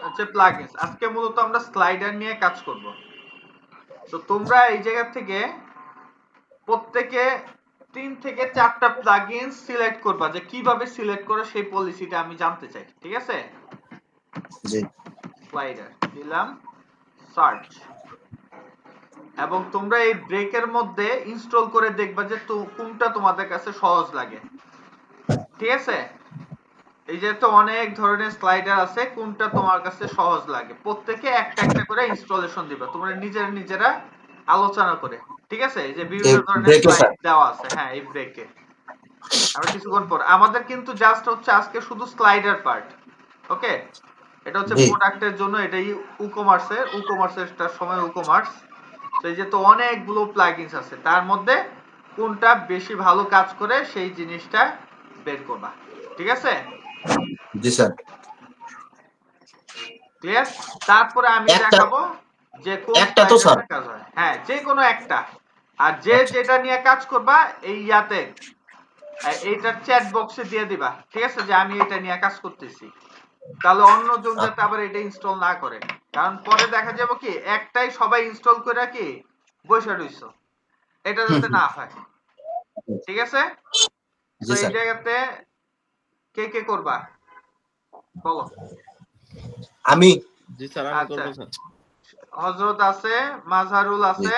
আচ্ছা প্লাগইনস, আজকে মূলত আমরা স্লাইডার নিয়ে কাজ করব। তো তোমরা এই জায়গা থেকে প্রত্যেকে 3 থেকে 4টা প্লাগইনস সিলেক্ট করবা, যে কিভাবে সিলেক্ট করো সেই পলিসিটা আমি জানতে চাই, ঠিক আছে? জি স্লাইডার দিলাম, সার্চ, এবং তোমরা এই ব্রেকের মধ্যে ইনস্টল করে দেখবা যে কোনটা তোমাদের কাছে সহজ লাগে, ঠিক আছে? এই যে তো অনেক ধরনের স্লাইডার আছে, কোনটা তোমার কাছে সহজ লাগে প্রত্যেকে একটা একটা করে ইনস্টলেশন দিবা তোমরা নিজেরা আলোচনা করে, ঠিক আছে? এই যে বিভিন্ন ধরনের স্লাইড দেওয়া আছে, হ্যাঁ এই ব্রেকে আমরা কিছুক্ষণ পর, আমাদের কিন্তু জাস্ট হচ্ছে আজকে শুধু স্লাইডার পার্ট, ওকে? এটা হচ্ছে প্রোডাক্টের জন্য, এটাই উকমার্সের সময় উকমার্স। তো এই যে তো অনেকগুলো প্লাগইনস আছে, তার মধ্যে কোনটা বেশি ভালো কাজ করে সেই জিনিসটা বের করবা, ঠিক আছে? জি স্যার ক্লিয়ার? তারপরে আমি দেখাবো যে কোন একটা তো স্যার কাজ হয়, হ্যাঁ যে কোনো একটা। আর যে যেটা নিয়ে কাজ করবা এই ইয়াতে এইটার চ্যাট বক্সে দিয়ে দিবা, ঠিক আছে, যে আমি এটা নিয়ে কাজ করতেছি, তাহলে অন্যজন যাতে আবার এটা ইনস্টল না করে, কারণ পরে দেখা যাবে কি একটাই সবাই ইনস্টল করে কি বসে রইছো, এটা যাতে না হয়, ঠিক আছে? তো এই জায়গাতে কে কে করবা বলো? আমি। জি স্যার আমি করব স্যার। হযরত আছে, মাজহারুল আছে,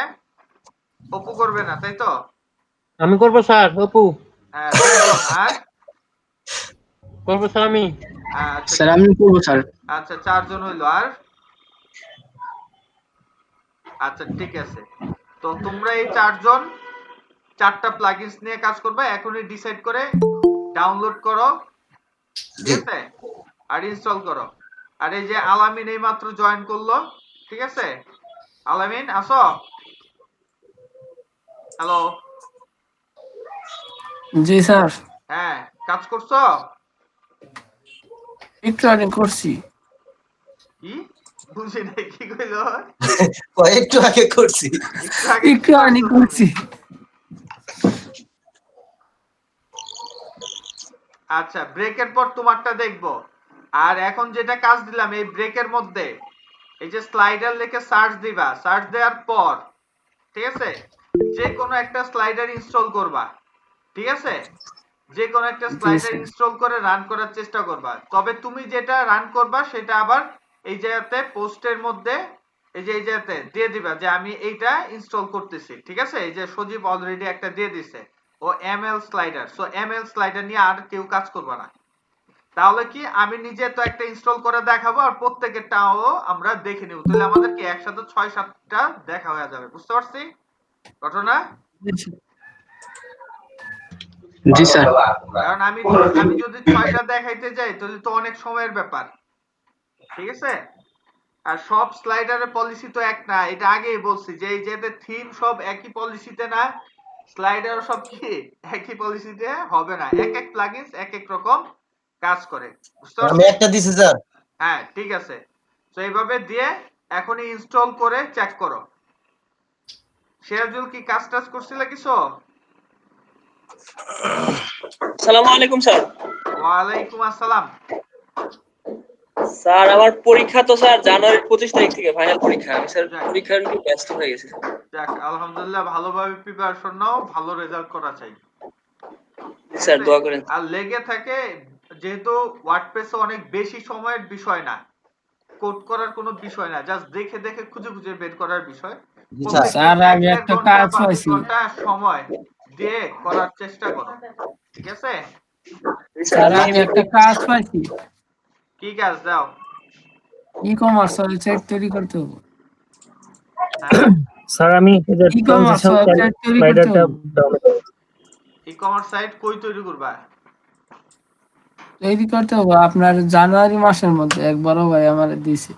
অপু করবে না তাই তো? আমি করব স্যার। অপু হ্যাঁ তিনজন, আর করব স্যার আমি। আচ্ছা স্যার আমি করব স্যার। আচ্ছা 4 জন হইলো, আর আচ্ছা ঠিক আছে। তো তোমরা এই 4 জন 4টা প্লাগইনস নিয়ে কাজ করবে, এখনই ডিসাইড করে ডাউনলোড করো, ঠিক আছে, আর ইনস্টল করো। আর এই যে আলামিন এই মাত্র জয়েন করলো, ঠিক আছে? আলামিন আসো, হ্যালো। জি স্যার। হ্যাঁ কাজ করছো? একটু আগে করছি। কি বুঝি নাই, কি কইলো? একটু আগে করছি। একটু আগে করছি। আচ্ছা ব্রেকের পর তোমারটা দেখবো। আর এখন যেটা কাজ দিলাম এই ব্রেকের মধ্যে এই যে স্লাইডার লিখে সার্চ দিবা, সার্চ দেওয়ার পর ঠিক আছে যে কোনো একটা স্লাইডার ইনস্টল করবা, ঠিক আছে? যে কোনো একটা জি স্লাইডার স্যার ইনস্টল করে রান করার চেষ্টা করবা। তবে তুমি যেটা রান করবা সেটা আবার এই জায়গাতে পোস্টের মধ্যে এই জায়গাতে দিয়ে দিবা যে আমি এইটা ইনস্টল করতেছি, ঠিক আছে? এই যে সজীব অলরেডি একটা দিয়ে দিছে, ও ML slider. So ML slider নিয়ে আর কেউ কাজ করবা না। তাহলে কি আমি নিজে তো একটা ইনস্টল করে দেখাবো আর প্রত্যেকেরটাও আমরা দেখে নিব, তাহলে আমাদের কি একসাথে 6-7টা দেখা হয়ে যাবে। বুঝতে পারছি ঘটনা? জি স্যার কারণ আমি যদি 6টা দেখাইতে যাই তাহলে তো অনেক সময়ের ব্যাপার, ঠিক আছে? আর সব স্লাইডারের পলিসি তো এক না, এটা আগেই বলছি যে এই যে থিম সব একই পলিসিতে না, স্লাইডার সব কি একই পলিসিতে হবে না, এক এক প্লাগইনস এক এক রকম কাজ করে। বুঝতে আমি পারছেন? একটা দিছি স্যার। হ্যাঁ ঠিক আছে। তো এইভাবে দিয়ে এখনই ইনস্টল করে চেক করো। সিরাজুল কি কাজ টাজ করছিল কিছু? আসসালামু আলাইকুম স্যার। ওয়ালাইকুম আসসালাম। স্যার আমার পরীক্ষা তো স্যার জানুয়ারির 25 তারিখ থেকে ফাইনাল পরীক্ষা। আমি স্যার পরীক্ষার নিয়ে ব্যস্ত হয়ে গেছি। যাক আলহামদুলিল্লাহ, ভালোভাবে প্রিপারেশন নাও, ভালো রেজাল্ট করা চাই। স্যার দোয়া করেন। আর লেগে থাকে, যেহেতু ওয়ার্ডপ্রেসে অনেক বেশি সময়ের বিষয় না, কোড করার কোনো বিষয় না, জাস্ট দেখে দেখে খুঁজে খুঁজে বের করার বিষয়। স্যার আমি একটা কাজ পাইছি। ঘন্টা সময় দিয়ে করার চেষ্টা করো, ঠিক আছে? স্যার আমি একটা কাজ পাইছি। কি কাজ দাও? ই-কমার্স ওয়েবসাইট তৈরি করতে হবে। স্যার আমি এই যে ই-কমার্স ট্রানজিশন ওয়েবসাইট তৈরি করতে স্লাইডারটা হবে। ডাউনলোড ই-কমার্স সাইট কই তৈরি করবা? তৈরি করতে হবে আপনার জানুয়ারি মাসের মধ্যে। এক বড় ভাই আমার দিয়েছে।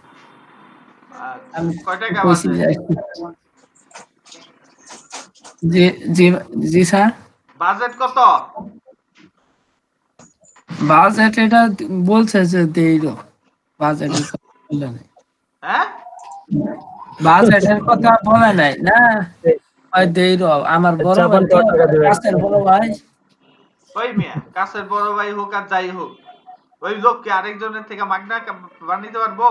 আমি কয় টাকা কইছি বাজে? যে জি জি জি স্যার। বাজেট কত? বাজেট এটা বলছে যে দেইরো। বাজেটের কথা বলে নাই। হ্যাঁ? বাজেটের কথা বলে নাই না। ওই দেইরো আমার বড় ভাই তো, কাছের বড় ভাই। ওই মিয়া কাছের বড় ভাই হোক আর যাই হোক, ওই লোক কি আরেকজনের থেকে মাগনা বানাইতে পারবো?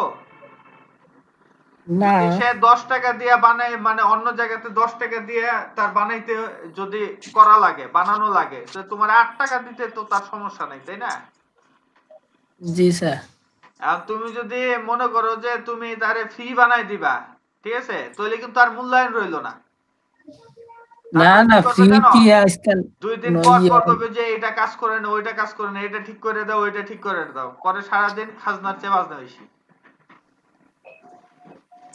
না যদি সে 10 টাকা দিয়ে বানায়, মানে অন্য জায়গাতে 10 টাকা দিয়ে তার বানাইতে যদি করা লাগে, বানানো লাগে, তো তোমার 8 টাকা দিতে তো তার সমস্যা নাই, তাই না? জি স্যার। আর তুমি যদি মনে করো যে তুমি তারে ফ্রি বানাই দিবা, ঠিক আছে, তাহলে কিন্তু আর মূল্যায়ন রইলো না। না না ফ্রি কি আজকাল 2 দিন পর পর কইবে যে এটা কাজ করে না, ওইটা কাজ করে না, এটা ঠিক করে দাও, ওইটা ঠিক করে দাও, পরে সারা দিন খাজনার চেয়ে বাজনা বেশি,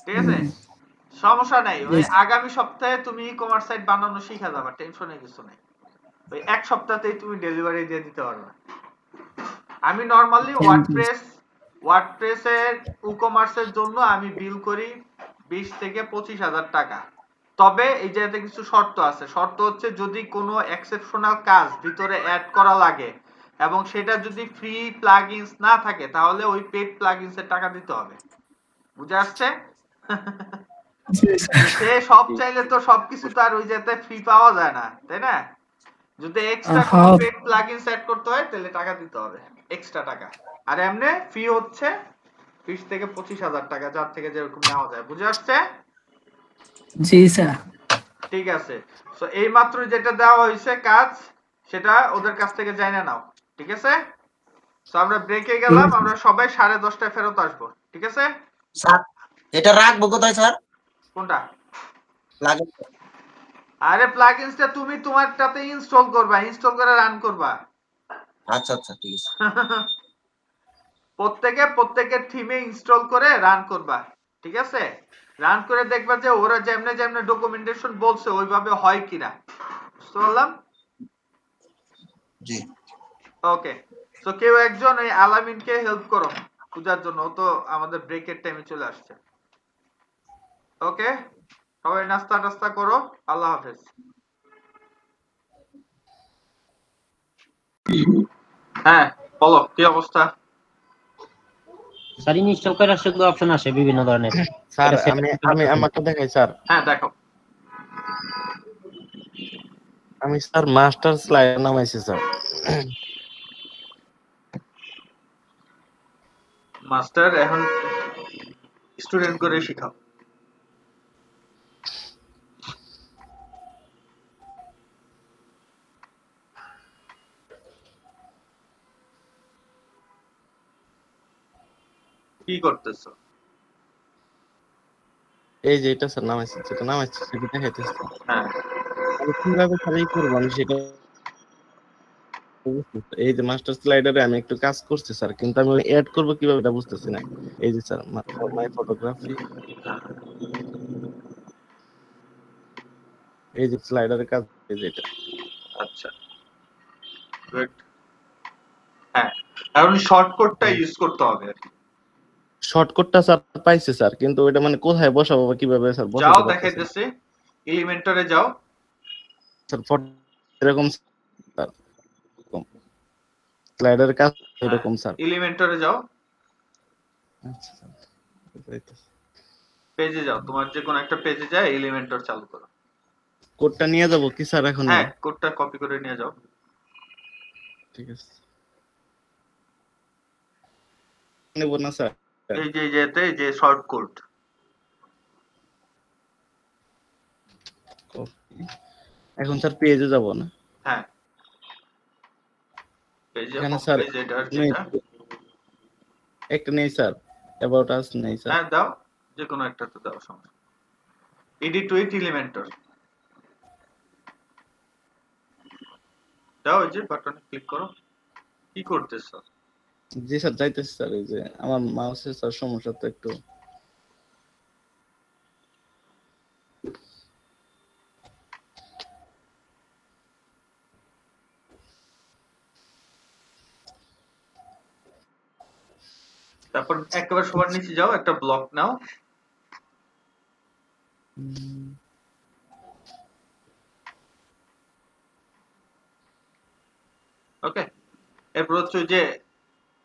ঠিক আছে? সমস্যা নাই, ওই আগামী সপ্তাহে তুমি ই-কমার্স সাইট বানানো শিখে যাবা, টেনশনের কিছু নাই। ওই এক সপ্তাহতেই তুমি ডেলিভারি দিয়ে দিতে পারবে। আমি নরমালি ওয়ার্ডপ্রেসের ই-কমার্সের জন্য আমি বিল করি 20 থেকে 25,000 টাকা। তবে এই জায়গাতে কিছু শর্ত আছে। শর্ত হচ্ছে যদি কোনো এক্সেপশনাল কাজ ভিতরে অ্যাড করা লাগে এবং সেটা যদি ফ্রি প্লাগইনস না থাকে তাহলে ওই পেড প্লাগইনস এর টাকা দিতে হবে। বুঝে আসছে? সে সব চাইলে তো সবকিছু তো আর ওই জায়গাতে ফ্রি পাওয়া যায় না, তাই না? যদি এক্সট্রা কোনো পেড প্লাগইন সেট করতে হয় তাহলে টাকা দিতে হবে, এক্সট্রা টাকা। আর এমনি ফি হচ্ছে 20 থেকে 25,000 টাকা, যার থেকে যেরকম নেওয়া যায়। বুঝে আসছে? জি স্যার। ঠিক আছে। সো এই মাত্র যেটা দেওয়া হয়েছে কাজ, সেটা ওদের কাছ থেকে জানা নাও, ঠিক আছে? সো আমরা ব্রেকে গেলাম, আমরা সবাই 10:30টায় ফেরত আসবো, ঠিক আছে? স্যার এটা রাখবো কোথায় স্যার? কোনটা? প্লাগইন। আরে প্লাগইনসটা তুমি তোমারটাতে ইনস্টল করবা, ইনস্টল করে রান করবা। আচ্ছা আচ্ছা ঠিক আছে। প্রত্যেকের থিমে ইনস্টল করে রান করবা, ঠিক আছে? রান করে দেখবা যে ওরা যেমনে যেমনে ডকুমেন্টেশন বলছে ওইভাবে হয় কিনা। বুঝতে পারলাম? জি ওকে। সো কেউ একজন ওই আলামিনকে হেল্প করো খোঁজার জন্য, ও তো আমাদের ব্রেকের টাইমে চলে আসছে। ওকে, সবাই নাস্তা টাস্তা করো। আল্লাহ হাফেজ। হ্যাঁ বলো, কি অবস্থা? স্যার ইনস্টল করার সেগুলো অপশন আসে বিভিন্ন ধরনের। স্যার আমি আমাকে দেখাই স্যার। হ্যাঁ দেখো। আমি স্যার মাস্টার স্লাইড নামাইছি স্যার। মাস্টার এখন স্টুডেন্ট করে শেখাও। কি করতেছো? এই যে এটা স্যার নামাইছে, যেটা নামাইছে সেটা দেখাইতেছে। হ্যাঁ আমি কিভাবে খালি করবো আমি সেটা বুঝতেছি। এই যে মাস্টার স্লাইডারে আমি একটু কাজ করছি স্যার, কিন্তু আমি অ্যাড করবো কিভাবে এটা বুঝতেছি না। এই যে স্যার মাই ফটোগ্রাফি, এই যে স্লাইডারের কাজ, এই যে এটা। আচ্ছা গুড। হ্যাঁ এখন শর্টকাটটা ইউজ করতে হবে আর কি। শর্টকাটটা স্যার পাইছে স্যার, কিন্তু ওইটা মানে কোথায় বসাবো বা কিভাবে স্যার যাও বসাতে পারতেছি না। দেখাইতেছে এলিমেন্টরে যাও। স্যার এরকম স্যার, স্লাইডারের কাজ এরকম স্যার। এলিমেন্টরে যাও, আচ্ছা স্যার, যাইতেছি। পেজে যাও, তোমার যে কোনো একটা পেজে যায় এলিমেন্টর চালু করো। কোডটা নিয়ে যাব কি স্যার এখন? হ্যাঁ কোডটা কপি করে নিয়ে যাও। ঠিক আছে, নেব না স্যার। এই যে যেতে যে শর্ট কোড, এখন স্যার পেজে যাব না? হ্যাঁ পেজে এখানে স্যার পেজ এটার যেটা একটা নেই স্যার, অ্যাবাউট আস নেই স্যার। হ্যাঁ দাও, যে কোনো একটাতে দাও, সমস্যা। এডিট উইথ এলিমেন্টর দাও, এই যে বাটনে ক্লিক করো। কি করতেছো? জি স্যার যাইতেছি স্যার। এই যে আমার মাউসের স্যার সমস্যা তো একটু। তারপর একেবারে সবার নিচে যাও, একটা ব্লক নাও। ওকে, এরপর হচ্ছে যে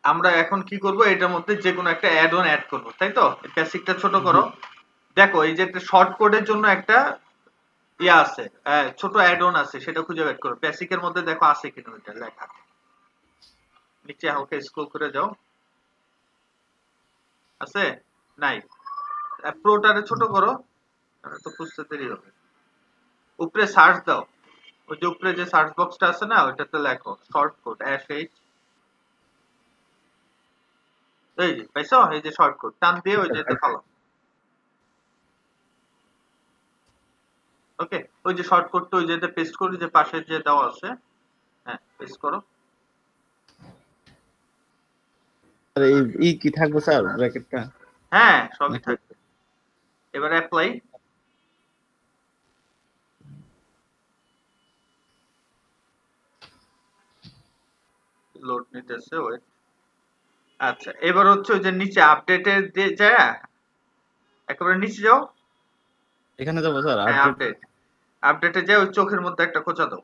আমরা এখন কি করব, এটার মধ্যে যে কোনো একটা অ্যাড অন অ্যাড করব, তাই তো? বেসিকটা ছোট করো। দেখো এই যে একটা শর্ট কোডের জন্য একটা ইয়া আছে, ছোট অ্যাড অন আছে, সেটা খুঁজে বের করো। বেসিকের মধ্যে দেখো আছে কিনা ওইটা লেখা। নিচে হালকা স্ক্রল করে যাও, আছে? নাই। প্রোটারে ছোট করো, তো খুঁজতে দেরি হবে। উপরে সার্চ দাও, ওই যে উপরে যে সার্চ বক্সটা আছে না, ওইটাতে লেখো শর্ট কোড SH। এই যে পাইছো, এই যে শর্ট কোড টান দিয়ে ওই যেতে ফলো। ওকে, ওই যে শর্ট কোডটা ওই যেতে পেস্ট করি, যে পাশে যে দেওয়া আছে, হ্যাঁ পেস্ট করো। আর এই কি থাকবে স্যার ব্র্যাকেটটা? হ্যাঁ সবই থাকবে। এবার অ্যাপ্লাই। লোড নিতেছে, ওয়েট। আচ্ছা এবার হচ্ছে ওই যে নিচে আপডেটের দিয়ে যায়, একেবারে নিচে যাও। এখানে যাবো স্যার? আপডেট, আপডেটে যায়, ওই চোখের মধ্যে একটা খোঁচা দাও।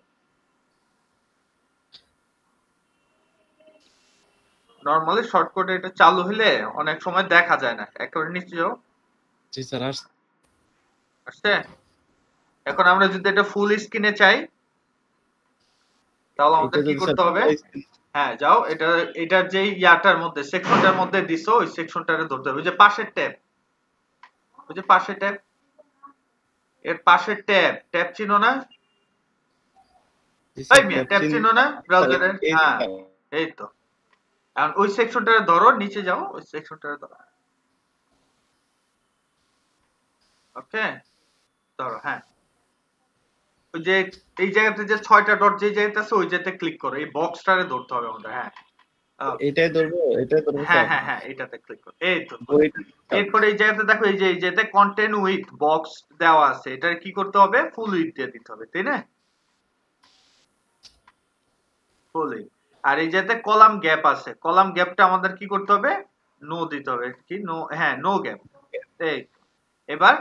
নরমালি শর্টকাটে এটা চালু হলে অনেক সময় দেখা যায় না। একেবারে নিচে যাও। জি স্যার আসছে। এখন আমরা যদি এটা ফুল স্ক্রিনে চাই, তাহলে আমাদের কি করতে হবে? হ্যাঁ যাও, এটার যে ইয়াটার মধ্যে সেকশনটার মধ্যে দিছো, ওই সেকশনটারে ধরতে হবে। ওই যে পাশের ট্যাব, ওই যে পাশের ট্যাব, এর পাশের ট্যাব চিনো না? এই মিয়া ট্যাব চিনো না ব্রাউজারের? হ্যাঁ এই তো। এখন ওই সেকশনটারে ধরো, নিচে যাও, ওই সেকশনটারে ধরো। ওকে ধরো, হ্যাঁ ওই যে এই জায়গাতে যে 6টা ডট যে জায়গাতে আছে, ওই জায়গাতে ক্লিক করো। এই বক্সটারে ধরতে হবে আমাদের। হ্যাঁ এটাই ধরবো, এটাই ধরবো হ্যাঁ স্যার? হ্যাঁ হ্যাঁ এটাতে ক্লিক করো। এই তো। এরপরে এই জায়গাতে দেখো, এই যে এই জায়গাতে কন্টেন্ট উইথ বক্স দেওয়া আছে, এটা কি করতে হবে? ফুল উইথ দিয়ে দিতে হবে, তাই না? ফুল উইথ। আর এই জায়গাতে কলাম গ্যাপ আছে, কলাম গ্যাপটা আমাদের কি করতে হবে? নো দিতে হবে। কি নো? হ্যাঁ নো গ্যাপ। এই এবার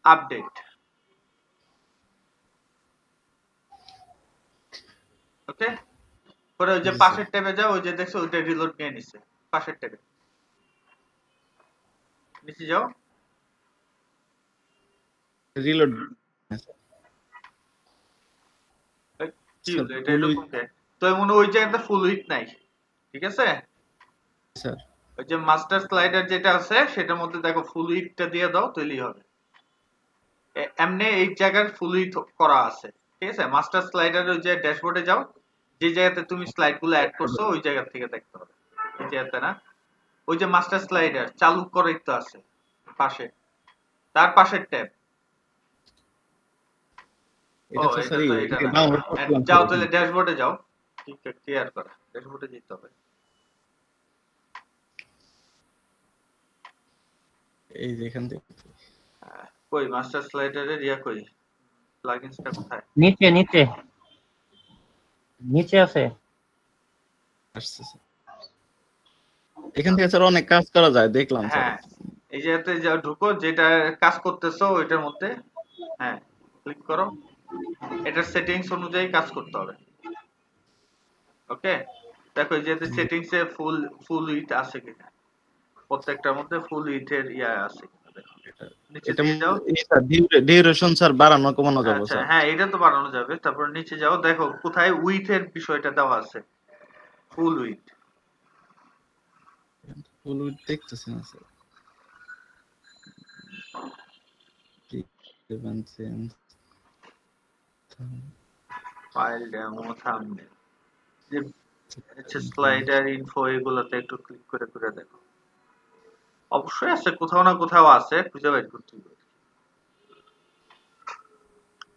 আপডেট। ওকে, পরে ওই যে পাশের ট্যাবে যাও, ওই যে দেখছো ওইটা রিলোড নিয়ে নিছে। পাশের ট্যাবে নিচে যাও, রিলোড। কি হলো এটা এরকম কে? তো মনে ওই জায়গাতে ফুল উইথ নাই, ঠিক আছে স্যার? ওই যে মাস্টার স্লাইডার যেটা আছে, সেটার মধ্যে দেখো ফুল উইথটা দিয়ে দাও, তৈরি হবে। এমনি এই জায়গার ফুল উইথ করা আছে, ঠিক আছে? মাস্টার স্লাইডারের ওই যে ড্যাশবোর্ডে যাও, যে জায়গাতে তুমি স্লাইড গুলো অ্যাড করছো, ওই জায়গা থেকে দেখতে হবে। এই জায়গাতে না, ওই যে মাস্টার স্লাইডার চালু করে তো আছে পাশে, তার পাশের ট্যাব। ও এটা তো এটা স্যার তো এটা না। ডাউনলোড করলাম যাও তাহলে ড্যাশবোর্ডে যাও, ক্লিয়ার করা, ড্যাশবোর্ডে যেতে হবে। এই যে এখান থেকে কই মাস্টার স্লাইডারের ইয়া কই, প্লাগইনসটা কোথায়? নিচে নিচে নিচে আছে। আসছে স্যার। এখান থেকে স্যার অনেক কাজ করা যায় দেখলাম স্যার। হ্যাঁ এই যে এতে যা ঢুকো, যেটা কাজ করতেছো ওইটার মধ্যে হ্যাঁ ক্লিক করো, এটার সেটিংস অনুযায়ী কাজ করতে হবে। ওকে দেখো এই যে সেটিংস এ ফুল উইথ আছে কিনা, প্রত্যেকটার মধ্যে ফুল উইথের ইয়া আছে কিনা দেখো। নিচে এটা দিয়ে যাও। এই স্যার ডিউরেশন স্যার বাড়ানো কমানো যাবে আচ্ছা স্যার। হ্যাঁ এটা তো বাড়ানো যাবে। তারপর নিচে যাও, দেখো কোথায় উইথের বিষয়টা দেওয়া আছে, ফুল উইথ। ফুল উইথ দেখতেছি না স্যার। ফাইল ডেমো থাম্বনেল যে স্লাইডার ইনফো এগুলোতে একটু ক্লিক করে করে দেখো, অবশ্যই আছে কোথাও না কোথাও আছে, খুঁজে বের করতে হবে।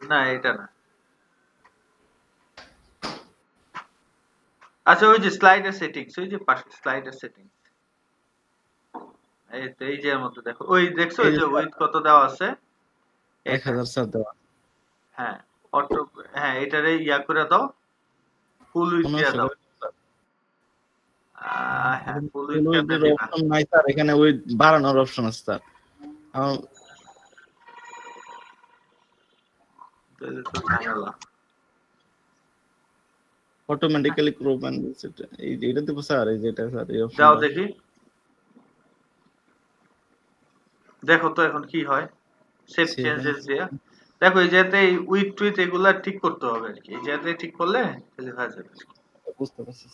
না এটা না। আচ্ছা ওই যে স্লাইডার সেটিংস, ওই যে পাশে স্লাইডার সেটিংস, এই তো এই যে এর মধ্যে দেখো, ওই দেখছো ওই যে উইথ কত দেওয়া আছে 1000 স্যার দেওয়া। হ্যাঁ অটো, হ্যাঁ এটারে ইয়া করে দাও, ফুল উইথ দিয়ে দাও। হ্যাঁ ফুল উইথ কেমনে দিবা? অপশন নাই স্যার, এখানে উইথ বাড়ানোর অপশন আছে স্যার। তাহলে তো ঝামেলা। অটোমেটিক্যালি ক্রপ এন্ড সেট এই এটা দেব স্যার, এই যেটা স্যার এই অপশন যাও দেখি, দেখো তো এখন কি হয়। সেভ চেঞ্জেস দিয়া দেখো, এই যাতে উইথ টুইথ এগুলা ঠিক করতে হবে আর কি, এই যাতে ঠিক করলে তাহলে হয়ে যাবে। বুঝতে পারছি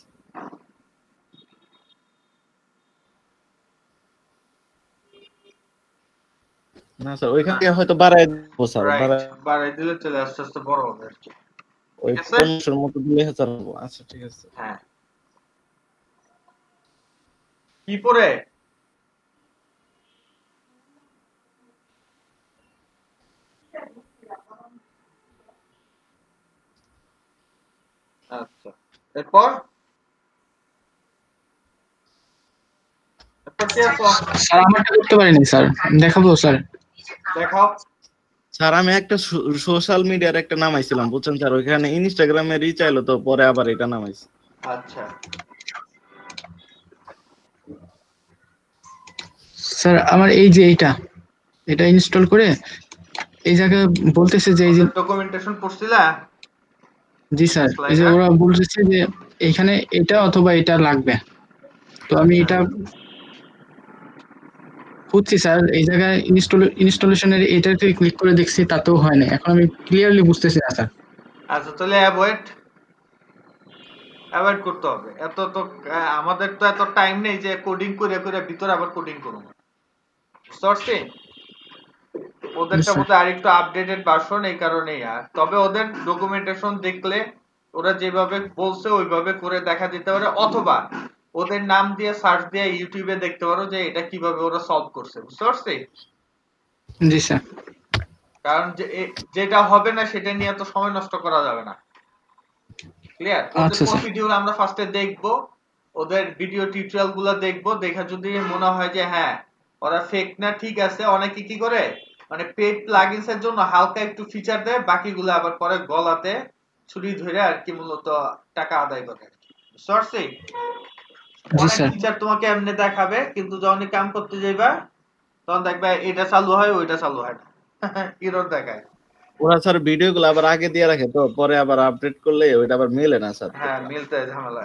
না স্যার, ওইখান থেকে হয়তো বাড়ায় দেব স্যার, বাড়াই দিলে চলে আস্তে আস্তে বড় হবে আর কি। ওই কনসের মতো দিলে স্যার। আচ্ছা ঠিক আছে। হ্যাঁ কি পরে আচ্ছা এরপর স্যার আমারটা করতে পারিনি স্যার, দেখাবো স্যার। দেখাও স্যার আমি একটা সোশ্যাল মিডিয়ার একটা নামাইছিলাম বুঝছেন স্যার, ওইখানে ইনস্টাগ্রামে রিচ আইলো তো পরে আবার এটা নামাইছি। আচ্ছা স্যার আমার এই যে এটা ইনস্টল করে এই জায়গায় বলতেছে যে এই যে ডকুমেন্টেশন পড়ছিলা। জি স্যার, এই যে ওরা বলতেছে যে এখানে এটা অথবা এটা লাগবে, তো আমি এটা খুঁজছি স্যার। এই জায়গায় ইনস্টলেশনের এটাতে ক্লিক করে দেখছি, তাতেও হয় না। এখন আমি ক্লিয়ারলি বুঝতেছি না স্যার। আচ্ছা তাহলে অ্যাভয়েড করতে হবে। এত তো আমাদের তো এত টাইম নেই যে কোডিং করে করে ভিতরে আবার কোডিং করব। সর্সিং ওদেরটা মধ্যে আরেকটু আপডেটেড ভার্সন, এই কারণেই। আর তবে ওদের ডকুমেন্টেশন দেখলে ওরা যেভাবে বলছে ওইভাবে করে দেখা দিতে পারে, অথবা ওদের নাম দিয়ে সার্চ দিয়ে ইউটিউবে দেখতে পারো যে এটা কিভাবে ওরা সলভ করছে। বুঝতে পারছি? জি স্যার। কারণ যেটা হবে না সেটা নিয়ে তো সময় নষ্ট করা যাবে না। ক্লিয়ার? ওদের প্রসিডিউর আমরা ফার্স্টে দেখব, ওদের ভিডিও টিউটোরিয়াল গুলো দেখবো, দেখা যদি মনে হয় যে হ্যাঁ ওরা ফেক না ঠিক আছে, অনেকে কি করে মানে পেড প্লাগইনস এর জন্য হালকা একটু ফিচার দেয়, বাকিগুলো আবার পরে গলাতে ছুরি ধরে আর কি মূলত টাকা আদায় করে। বুঝতে পারছি? অনেক ফিচার তোমাকে এমনি দেখাবে, কিন্তু যখন কাম করতে যাইবা তখন দেখবে এটা চালু হয় ওইটা চালু হয় না। এরর দেখায়। ওরা স্যার ভিডিওগুলো আবার আগে দিয়ে রাখে, তো পরে আবার আপডেট করলে ওইটা আবার মেলে না স্যার। হ্যাঁ মিলতে ঝামেলা।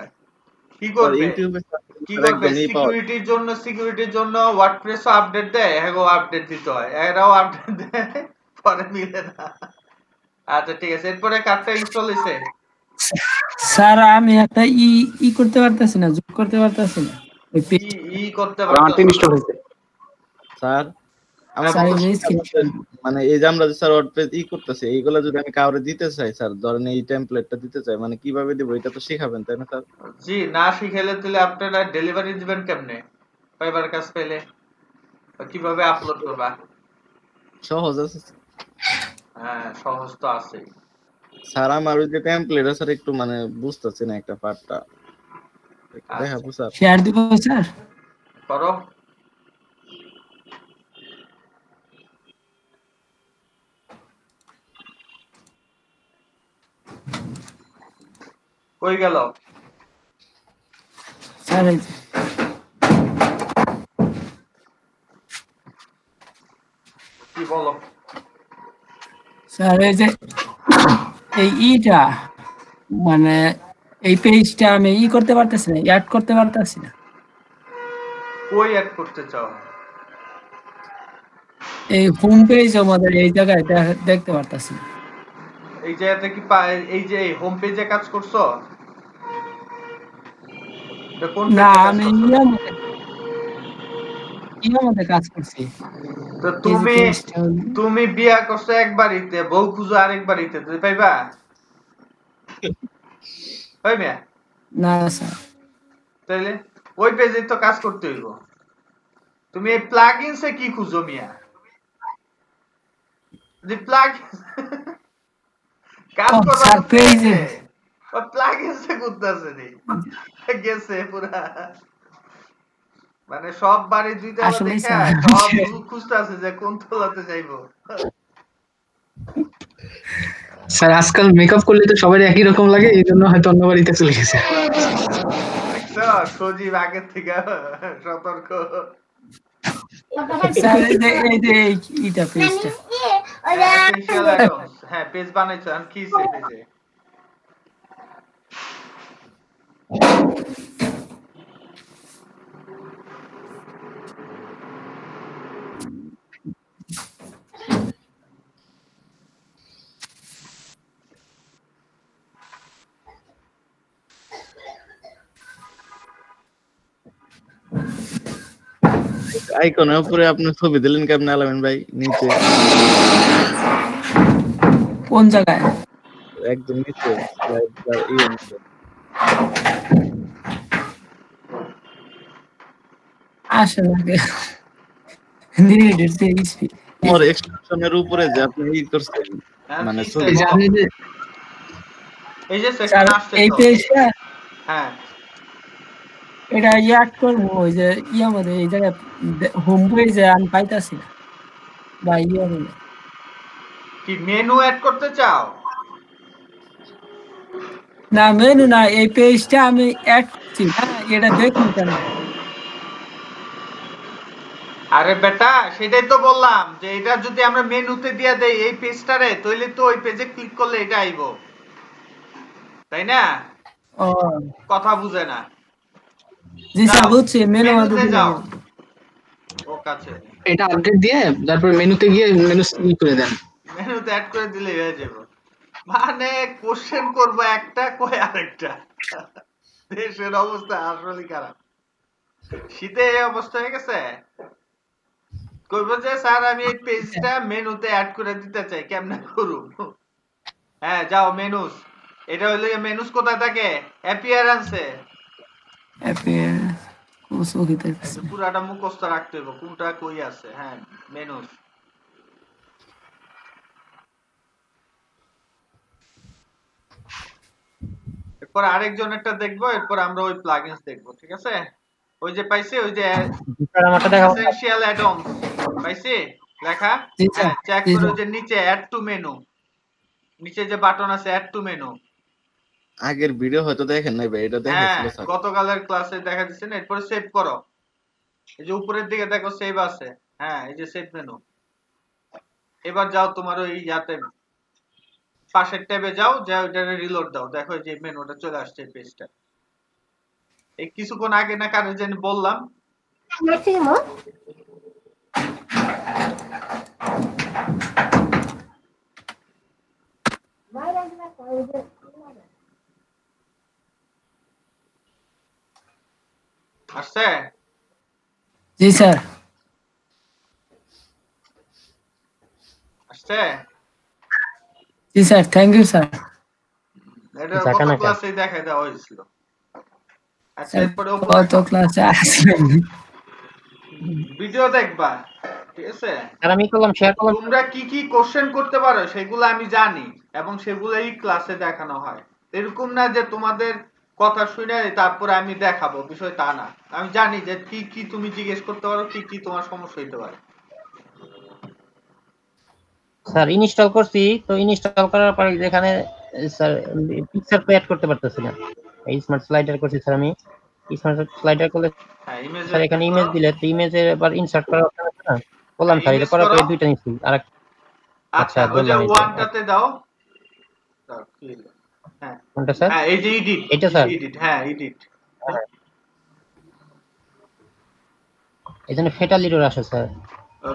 কি করবে ইউটিউবে কি করবে সিকিউরিটির জন্য ওয়ার্ডপ্রেসও আপডেট দেয়, এগো আপডেট দিতে হয়, এরাও আপডেট দেয়, পরে মিলে না। আচ্ছা ঠিক আছে, এরপরে কার্ডটা ইনস্টল হইছে স্যার? আমি একটা ই করতে পারতেছি না, যোগ করতে পারতেছি না। ই করতে পারতেছি ইনস্টল হইছে স্যার। মানে এই যে আমরা স্যার ওয়ার্ডপ্রেস করতেছি, এইগুলা যদি আমি কাউরে দিতে চাই স্যার, ধরেন এই টেমপ্লেটটা দিতে চাই, মানে কিভাবে দিব এটা তো শিখাবেন তাই না স্যার? জি না শিখাইলে তাহলে আপনারা ডেলিভারি দিবেন কেমনে? ফাইবার কাজ পেলে কিভাবে আপলোড করবা? সহজ আছে হ্যাঁ সহজ তো আছে স্যার। আমার ওই যে টেমপ্লেট স্যার একটু মানে বুঝতেছি না একটা পার্টটা, দেখাবো স্যার। শেয়ার দিব স্যার, করো। কই গেল স্যার? কি বলো স্যার এই যে এই ইটা মানে এই পেজটা আমি করতে পারতেছি না, অ্যাড করতে পারতেছি না। কই অ্যাড করতে চাও? এই হোম পেজ আমাদের এই জায়গায় দেখতে পারতেছি না। এই জায়গাতে কি এই যে হোম পেজে কাজ করছো? না আমি ইয়ামতে কাজ করছি। তো তুমি বিয়া করছো এক বাড়িতে, বউ খুঁজো আরেক বাড়িতে, তুই পাইবা? হয় মিয়া? না স্যার। তাইলে ওই পেজে তো কাজ করতে হইব। তুমি এই প্লাগইনসে কি খুঁজো মিয়া? যে কাজ করবা স্যার পেজে ও প্লাগইনসে খুঁজতাছে রে, গেছে পুরা মানে সব বাড়ি দুইটা দেখা সব খুঁজতাছে যে কোন তোলাতে যাইবো। স্যার আজকাল মেকআপ করলে তো সবাই একই রকম লাগে, এই জন্য হয়তো অন্য বাড়িতে চলে গেছে। সজীব আগের থেকে সতর্ক। স্যার এই যে এইটা পেজটা হ্যাঁ পেজ বানাইছো, আমি কি পেজে আইকনের উপরে আপনি ছবি দিলেন কেমনে আলামিন ভাই? নিচে কোন জায়গায়? একদম নিচে আসলে মোর এক্সটেনশনের উপরে যে আপনি ই করছেন মানে ছবি এই যে সেকশন আসছে এই পেজটা হ্যাঁ এটা অ্যাড করব ওই যে আমাদের এই জায়গায় হোম পেজে আমি পাইতাছি না বা কি মেনু অ্যাড করতে চাও? না মেনু না, এই পেজটা আমি অ্যাড করছি না, এটা দেখুন কেন? আরে বেটা সেটাই তো বললাম যে এটা যদি আমরা মেনুতে দিয়ে দেই এই পেজটারে, তাহলে তো ওই পেজে ক্লিক করলে এটা আইবো, তাই না? ও কথা বুঝে না। জি স্যার বুঝছি, মেনুতে যাও ও কাছে এটা আপডেট দিয়ে তারপর মেনুতে গিয়ে মেনু ই করে দেন, মেনুতে অ্যাড করে দিলে হয়ে যাবে। মানে কোশ্চেন করব একটা কই আরেকটা। দেশের অবস্থা আসলে খারাপ, শীতে এই অবস্থা হয়ে গেছে। কইবো যে স্যার আমি এই পেজটা মেনুতে অ্যাড করে দিতে চাই, কেমনে করব? হ্যাঁ যাও মেনুস, এটা হইলো মেনুস কোথায় থাকে? অ্যাপিয়ারেন্সে। পুরাটা মুখস্থ রাখতে হবে কোনটা কই আছে। হ্যাঁ মেনুস, এরপর আরেকজনেরটা দেখবো, এরপর আমরা ওই প্লাগইনস দেখবো, ঠিক আছে? ওই যে পাইছি ওই যে এসেনশিয়াল অ্যাড-অনস পাইছি লেখা, হ্যাঁ চেক করো যে নিচে অ্যাড টু মেনু, নিচে যে বাটন আছে অ্যাড টু মেনু। আগের ভিডিও হয়তো দেখেন নাই ভাই, এটা দেখাইছিল স্যার গতকালের ক্লাসে দেখা দিছে না। এরপর সেভ করো, এই যে উপরের দিকে দেখো সেভ আছে, হ্যাঁ এই যে সেভ মেনু। এবার যাও তোমার ওই ইয়াতে পাশের ট্যাবে যাও, যা ওইটারে রিলোড দাও, দেখো যে মেনুটা চলে আসছে পেজটা। এই কিছুক্ষণ আগে না কারে জানি বললাম আসছে? জি স্যার আসছে। জি স্যার, থ্যাংক ইউ স্যার। এটা কত ক্লাসে দেখাই দেওয়া হয়েছিল। আচ্ছা এরপরে কত ক্লাসে আসলেন? ভিডিও দেখবা, ঠিক আছে? আর আমি করলাম শেয়ার করলাম। তোমরা কি কি কোশ্চেন করতে পারো সেগুলো আমি জানি এবং সেগুলোই ক্লাসে দেখানো হয়। এরকম না যে তোমাদের কথা শুনে তারপরে আমি দেখাবো, বিষয় তা না। আমি জানি যে কি কি তুমি জিজ্ঞেস করতে পারো, কি কি তোমার সমস্যা হইতে পারে। স্যার ইনস্টল করছি, তো ইনস্টল করার পরে যেখানে স্যার পিকচার তো অ্যাড করতে পারতেছি না। এই স্মার্ট স্লাইডার করছি স্যার আমি। স্মার্ট স্লাইডার করলে স্যার এখানে ইমেজ দিলে তো ইমেজের আবার ইনসার্ট করা অপশন আছে না, বললাম স্যার এটা করার পরে দুইটা নিচ্ছি আরেক। আচ্ছা ওই যে ওয়ানটাতে দাও। হ্যাঁ কোনটা স্যার? হ্যাঁ এই যে এডিট, এটা স্যার এডিট, হ্যাঁ এডিট। এখানে ফেটাল এরর আসে স্যার।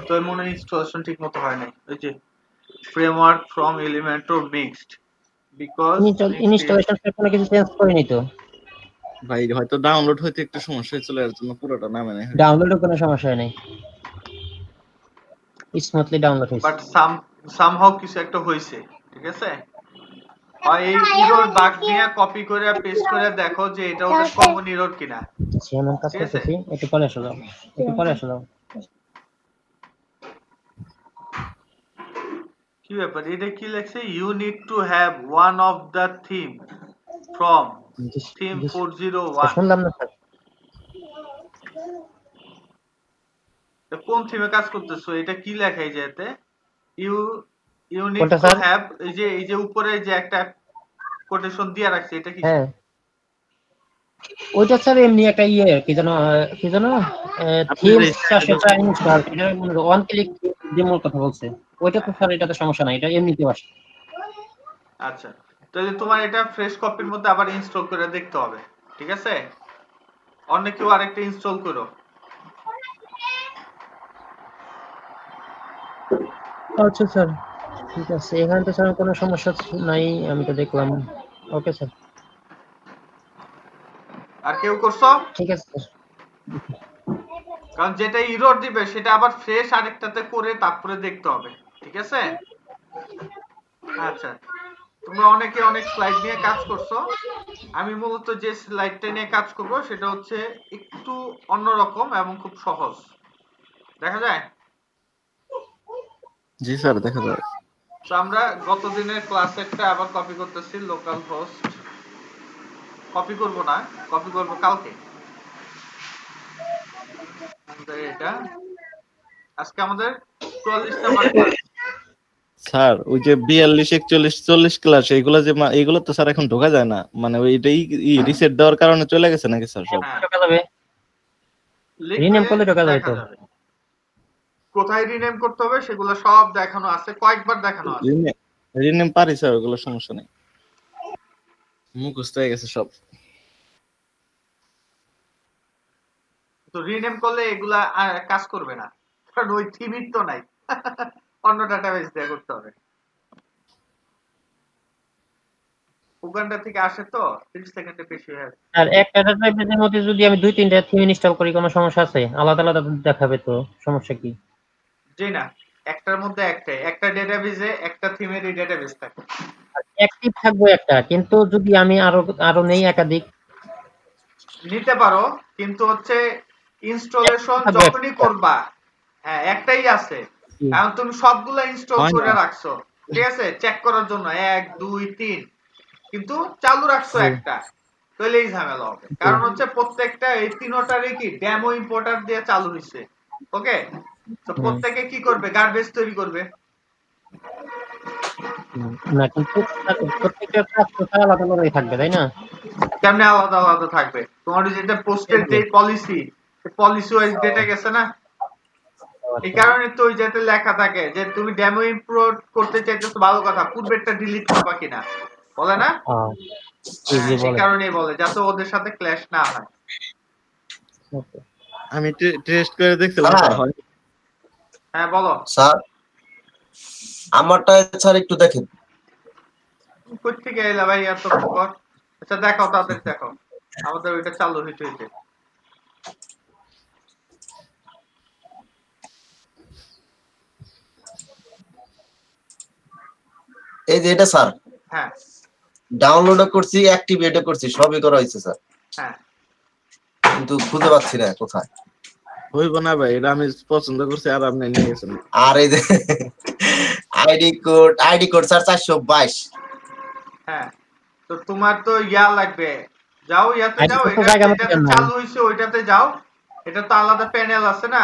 তো মনে ইনস্টলেশন ঠিকমতো হয় নাই। ওই যে framework from Elementor mixed because installation কোনো কিছু চেঞ্জ করিনি তো ভাই, হয়তো ডাউনলোড হইতে একটু সমস্যা হয়েছিল, এর জন্য পুরোটা নামে নাই। ডাউনলোডের কোনো সমস্যা নেই, স্মুথলি ডাউনলোড হইছে। বাট সামহাউ কিছু একটা হইছে, ঠিক আছে? আর এই এরর বাগ নিয়ে কপি করে পেস্ট করে দেখো যে এটা ওদের কমন এরর কিনা। আমি কাজ করতেছি, একটু পরে আসো যাও, একটু পরে আসো যাও। কি ব্যাপার, এটা কি লেখছে? You need to have one of the theme from theme 401। শুনলাম না স্যার। কোন থিমে কাজ করতেছো? এটা কি লেখা এই যে এতে? ইউ নিড টু হ্যাভ, এই যে উপরে যে একটা কোটেশন দিয়ে রাখছে, এটা কি? হ্যাঁ ওইটা স্যার এমনি একটা কি জানো থিম 404 ইনস্টল, এটা ওয়ান ক্লিক ডেমোর কথা বলছে। ওইটা তো স্যার এটাতে সমস্যা নাই, এটা এমনিতে আসে। আচ্ছা তাহলে তোমার এটা ফ্রেশ কপির মধ্যে আবার ইনস্টল করে দেখতে হবে, ঠিক আছে? অন্য কেউ আরেকটা ইনস্টল করো। আচ্ছা স্যার ঠিক আছে, এখানে তো স্যার কোনো সমস্যা নাই, আমি তো দেখলাম। Okay sir. আর কেউ করছো? ঠিক আছে স্যার। কারণ যেটা এরর দিবে সেটা আবার ফ্রেশ আরেকটাতে করে তারপরে দেখতে হবে, ঠিক আছে? আচ্ছা তোমরা অনেকে অনেক স্লাইড নিয়ে কাজ করছো। আমি মূলত যে স্লাইডটা নিয়ে কাজ করব সেটা হচ্ছে একটু অন্যরকম এবং খুব সহজ। দেখা যায়? জি স্যার দেখা যায়। তো আমরা গত দিনের ক্লাসেরটা আবার কপি করতেছি, লোকাল হোস্ট। কপি করব না, কপি করব কালকে। এটা আজকে আমাদের 44 নাম্বার ক্লাস। স্যার ওই যে 42 41 40 ক্লাস এইগুলা যে এইগুলো তো স্যার এখন ঢোকা যায় না, মানে ওইটাই রিসেট দেওয়ার কারণে চলে গেছে নাকি স্যার? সব ঢোকা যাবে, রিনেম করলে ঢোকা যাবে তো। কোথায় রিনেম করতে হবে সেগুলো সব দেখানো আছে, কয়েকবার দেখানো আছে। রিনেম পারি স্যার, ওগুলো সমস্যা নেই, মুখস্থ হয়ে গেছে সব। তো রিনেম করলে এগুলা কাজ করবে না, কারণ ওই থিমই তো নাই, অন্য ডাটাবেস দিয়ে করতে হবে। উগান্ডা থেকে আসে তো 30 সেকেন্ডে বেশি হয়ে যাবে। আর একটা ডাটাবেসের মধ্যে যদি আমি 2-3টা থিম ইনস্টল করি কোনো সমস্যা আছে? আলাদা আলাদা দেখাবে তো, সমস্যা কি? জি না, একটার মধ্যে একটাই, একটা ডেটাবেসে একটা থিমেরই ডেটাবেস থাকে। অ্যাক্টিভ থাকবে একটা, কিন্তু যদি আমি আরো নেই একাধিক নিতে পারো, কিন্তু হচ্ছে ইনস্টলেশন যখনই করবা, হ্যাঁ একটাই আছে, এখন তুমি সবগুলা ইনস্টল করে রাখছো, ঠিক আছে, চেক করার জন্য 1 2 3, কিন্তু চালু রাখছো একটা, তাহলে এই ঝামেলা হবে। কারণ হচ্ছে প্রত্যেকটা এই তিনটারই কি ডেমো ইম্পোর্টার দিয়ে চালু হইছে। ওকে, তো প্রত্যেকে কি করবে? গার্বেজ তৈরি করবে না, কিন্তু প্রত্যেকটা কাজ তো আলাদা আলাদাই থাকবে, তাই না? কেমনে আলাদা আলাদা থাকবে? তোমার যেটা পোস্টের যে পলিসি ওয়াইজ ডেটা গেছে না, এই কারণে তো ওই যেতে লেখা থাকে যে তুমি ডেমো ইম্পোর্ট করতে চাইতেছো, ভালো কথা, পূর্বেরটা ডিলিট করবা কিনা, বলে না? সেই কারণেই বলে, যাতে ওদের সাথে ক্ল্যাশ না হয়। আমি টেস্ট করে দেখছিলাম স্যার। হ্যাঁ বলো স্যার, আমারটা স্যার একটু দেখেন। কই থেকে এলা ভাই এত পর? আচ্ছা দেখাও, তাড়াতাড়ি দেখাও, আমাদের ওইটা চালু হইতে হইতে। এই যে এটা স্যার, হ্যাঁ ডাউনলোড করছি, অ্যাক্টিভেট করছি, সবই করা হয়েছে স্যার। হ্যাঁ কিন্তু খুঁজে পাচ্ছি না কোথায়। হইব না ভাই, এটা আমি পছন্দ করছি আর আপনি নিয়ে গেছেন। আর এই যে আইডি কোড স্যার 422। হ্যাঁ, তো তোমার তো ইয়া লাগবে, যাও ইয়াতে আইডি যাও, কোড তো জায়গা মতো এটা দেন নাই। চালু হইছে ওইটাতে যাও, এটা তো আলাদা প্যানেল আছে না,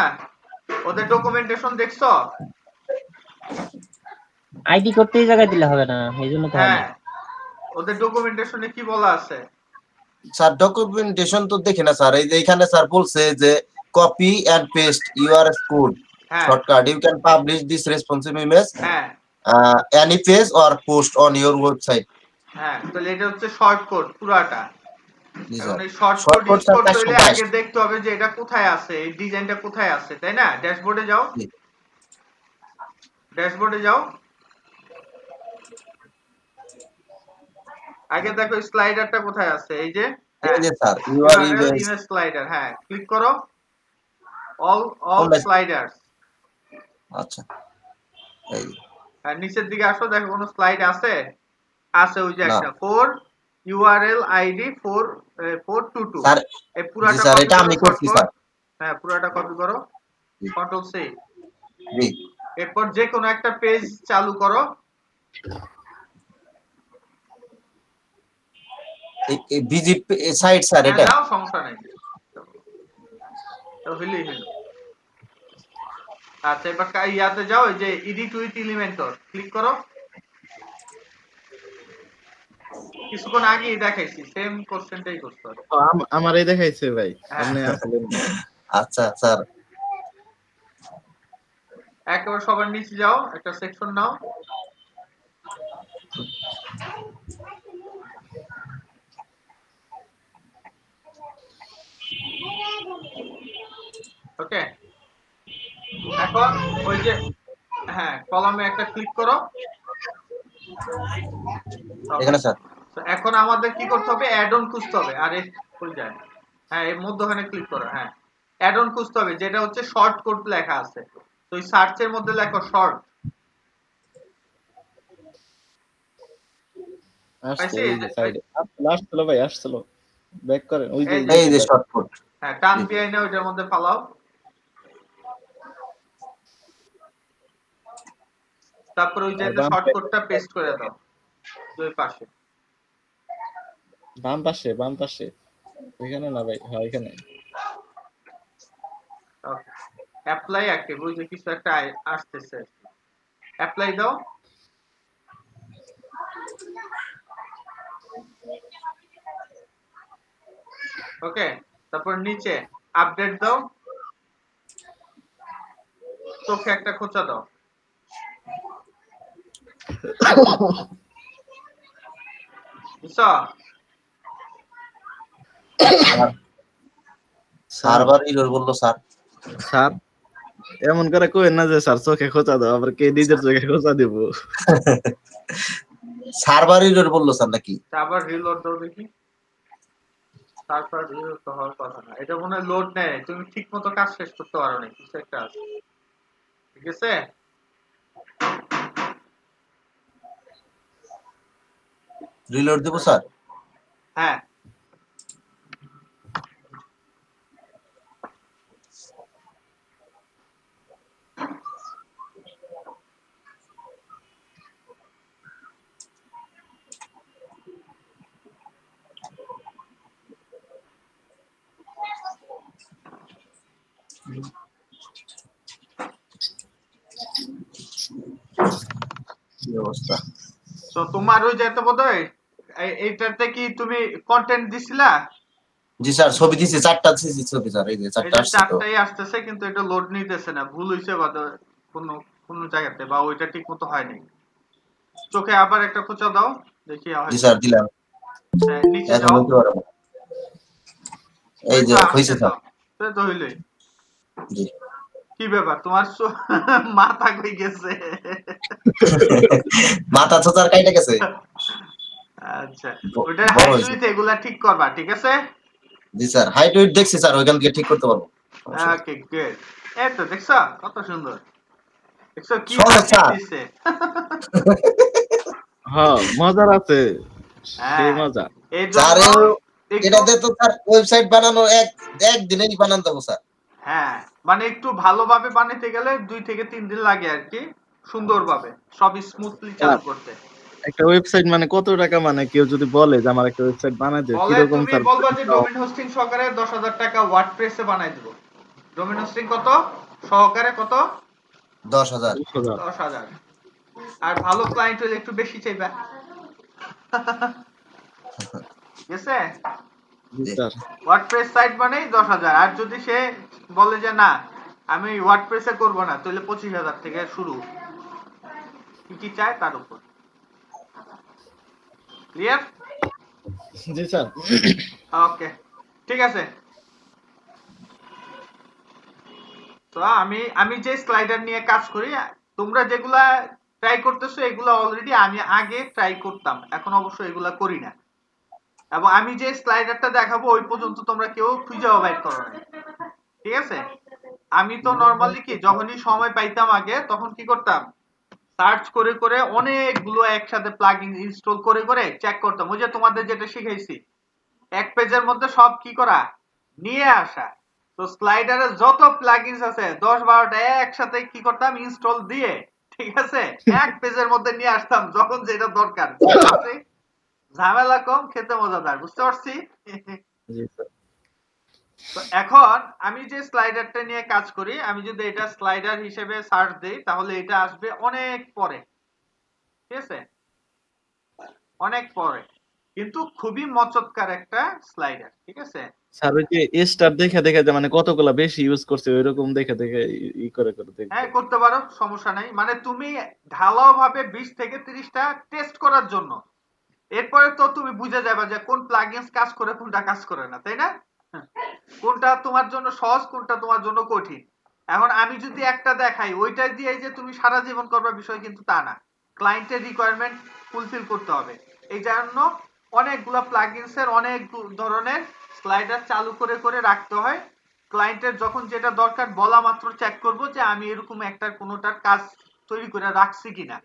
ওদের ডকুমেন্টেশন দেখছো? আইডি করতে এই জায়গায় দিলে হবে না, এই জন্য তো হয় না। হ্যাঁ, ওদের ডকুমেন্টেশনে কি বলা আছে? স্যার ডকুমেন্টেশন তো দেখি না স্যার, এই যে এখানে স্যার বলছে যে copy and paste your code হ্যাঁ shortcut, you can publish this responsive image হ্যাঁ any page or post on your website। হ্যাঁ, তাহলে এটা হচ্ছে শর্ট কোড পুরাটা। জি এখন স্যার, এই short short code code use sir করতে হলে 422। আগে দেখতে হবে যে এটা কোথায় আছে, এই ডিজাইনটা কোথায় আছে, তাই না? ড্যাশবোর্ডে যাও, জি। ড্যাশবোর্ডে যাও, আগে দেখো স্লাইডারটা কোথায় আছে, এই যে এই যে sir your URL image image slider, হ্যাঁ ক্লিক করো, অল কোনটা? স্লাইডার্স। আচ্ছা, এই আর নিচের দিকে আসো, দেখো কোনো স্লাইড আছে? আছে, ওই যে না একটা 4 URL ID 422। স্যার। এই জি পুরাটা স্যার, কপি এটা করো আমি করছি শর্টকাট। স্যার। হ্যাঁ, পুরাটা কপি করো, জি। Control C. জি, এরপর যে কোনো একটা পেজ চালু করো, এই ভিজিট সাইট স্যার হ্যাঁ এটা। যাও, সমস্যা নেই, তো হইলেই হলো। আচ্ছা, এবার ইয়াতে যাও, এই যে এডিট উইথ এলিমেন্টর ক্লিক করো। কিছুক্ষণ আগেই দেখাইছি, সেম কোশ্চেনটাই করতে হবে। আমার এই দেখাইছে ভাই, হ্যাঁ। আপনি আসলেন। আচ্ছা স্যার, একেবারে সবার নিচে যাও, একটা সেকশন নাও, ওকে। এখন ওই যে হ্যাঁ কলামে একটা ক্লিক করো। এখানে স্যার। তো এখন আমাদের কি করতে হবে? অ্যাড অন খুঁজতে হবে। আরে কই যায়? হ্যাঁ, এই মধ্যখানে ক্লিক করো। হ্যাঁ, অ্যাড অন খুঁজতে হবে, যেটা হচ্ছে শর্ট কোড লেখা আছে। তো এই সার্চের মধ্যে লেখো শর্ট। আসছে এই যে সাইডে আসছিল ভাই, আসছিল ব্যাক করেন, ওই যে এই যে শর্ট কোড। হ্যাঁ, টান দিয়ে এনে ওইটার মধ্যে ফালাও। তারপর ওই যে শর্ট কোডটা পেস্ট করে দাও দুই পাশে। বাম পাশে, বাম পাশে, এখানে না ভাই, হ্যাঁ এখানে। ওকে, অ্যাপ্লাই অ্যাক্টিভ, ওই যে কিছু একটা আসতেছে, অ্যাপ্লাই দাও। ওকে, তারপর নিচে আপডেট দাও, চোখে একটা খোঁচা দাও। বুঝছো? সার্ভার এরর বললো স্যার। স্যার এমন করে কইেন না যে স্যার চোখে খোঁচা দাও, আবার কে নিজের চোখে খোঁচা দিব। সার্ভার এরর বললো স্যার নাকি? আবার রিলোড দাও দেখি। তারপর রিলোড তো হওয়ার কথা না, এটা মনে হয় লোড নেয়, তুমি ঠিক মতো কাজ শেষ করতে পারো না, কিছু একটা আছে। ঠিক আছে, রিলোড দেব স্যার? হ্যাঁ। কি অবস্থা? তো তোমার ওই যেতে বোধহয় এইটাতে কি তুমি কন্টেন্ট দিছিলা? জি স্যার, ছবি দিছি, 4টা দিছি ছবি স্যার, এই যে 4টা আসছে তো। 4টাই আসতেছে, কিন্তু এটা লোড নিতেছে না, ভুল হইছে বা কোন জায়গাতে, বা ওইটা ঠিকমতো হয়নি। চোখে আবার একটা খোঁচা দাও দেখি হয়। জি স্যার, দিলাম। নিচে এখন যাও, নিতে পারবো। এই যে হইছে স্যার। তো হইলই। জি। কি ব্যাপার, তোমার মাথা কই গেছে? মাথা ছোটার কাইটা গেছে। আচ্ছা, ওটা হাইট উইথ এগুলা ঠিক করবা, ঠিক আছে? জি স্যার, হাইট উইথ দেখছি স্যার, ওইখান থেকে ঠিক করতে পারবো। ওকে, গুড। এই তো দেখছো কত সুন্দর, দেখছো কি দিছে? হ্যাঁ, মজার আছে, সেই মজা। স্যার এটাতে তো স্যার ওয়েবসাইট বানানো এক দিনেই বানান দেবো স্যার। হ্যাঁ মানে একটু ভালোভাবে বানাইতে গেলে 2 থেকে 3 দিন লাগে আর কি, সুন্দরভাবে সব স্মুথলি চালু করতে। একটা ওয়েবসাইট মানে কত টাকা, মানে কেউ যদি বলে যে আমার একটা ওয়েবসাইট বানায় দে, বলে কিরকম তুমি স্যার? বলবা যে ডোমেইন হোস্টিং সহকারে 10,000 টাকা ওয়ার্ডপ্রেসে বানাই দেব। ডোমেইন হোস্টিং কত সহকারে কত? 10,000। 10,000। আর ভালো ক্লায়েন্ট হলে একটু বেশি চাইবা। গেছে? জি স্যার। ওয়ার্ডপ্রেস সাইট বানাই 10,000, আর যদি সে বলে যে না আমি ওয়ার্ডপ্রেসে করব না, তাহলে 25,000 থেকে শুরু। কি কি চায় তার উপর। ক্লিয়ার? জি স্যার। ওকে ঠিক আছে। তো আমি যে স্লাইডার নিয়ে কাজ করি, তোমরা যেগুলা ট্রাই করতেছো এগুলা অলরেডি আমি আগে ট্রাই করতাম, এখন অবশ্য এগুলা করি না। এবং আমি যে স্লাইডারটা দেখাবো ওই পর্যন্ত তোমরা কেউ খুঁজেও বাইর করো না, ঠিক আছে? আমি তো নরমালি কি যখনই সময় পাইতাম আগে তখন কি করতাম, সার্চ করে করে অনেকগুলো একসাথে প্লাগইন ইনস্টল করে করে চেক করতাম। ওই যে তোমাদের যেটা শিখাইছি, এক পেজের মধ্যে সব কি করা নিয়ে আসা। তো স্লাইডারে যত প্লাগইনস আছে 10-12টা একসাথে কি করতাম ইনস্টল দিয়ে, ঠিক আছে, এক পেজের মধ্যে নিয়ে আসতাম যখন যেটা দরকার। ঝামেলা কম, খেতে মজাদার, বুঝতে পারছি? তো এখন আমি যে স্লাইডারটা নিয়ে কাজ করি, আমি যদি এটা স্লাইডার হিসেবে সার্চ দেই তাহলে এটা আসবে অনেক পরে, ঠিক আছে, অনেক পরে, কিন্তু খুবই মচৎকার একটা স্লাইডার, ঠিক আছে। স্যার ওই যে স্টার দেখে দেখে যে মানে কতগুলা বেশি ইউজ করছে ওইরকম দেখে দেখে ই করে করে দেখে। হ্যাঁ করতে পারো, সমস্যা নাই। মানে তুমি ঢালাও ভাবে 20 থেকে 30টা টেস্ট করার জন্য, এরপরে তো তুমি বুঝে যাবে যে কোন প্লাগইনস কাজ করে কোনটা কাজ করে না, তাই না? কোনটা তোমার জন্য সহজ কোনটা তোমার জন্য কঠিন। এখন আমি যদি একটা দেখাই ওইটা দিয়ে যে তুমি সারা জীবন করবে বিষয় কিন্তু তা না, ক্লায়েন্টের রিকোয়ারমেন্ট ফুলফিল করতে হবে। এই জন্য অনেকগুলো প্লাগইনস এর অনেক ধরনের স্লাইডার চালু করে করে রাখতে হয়। ক্লায়েন্টের যখন যেটা দরকার বলা মাত্র চেক করব যে আমি এরকম একটা কোনোটার কাজ তৈরি করে রাখছি কিনা,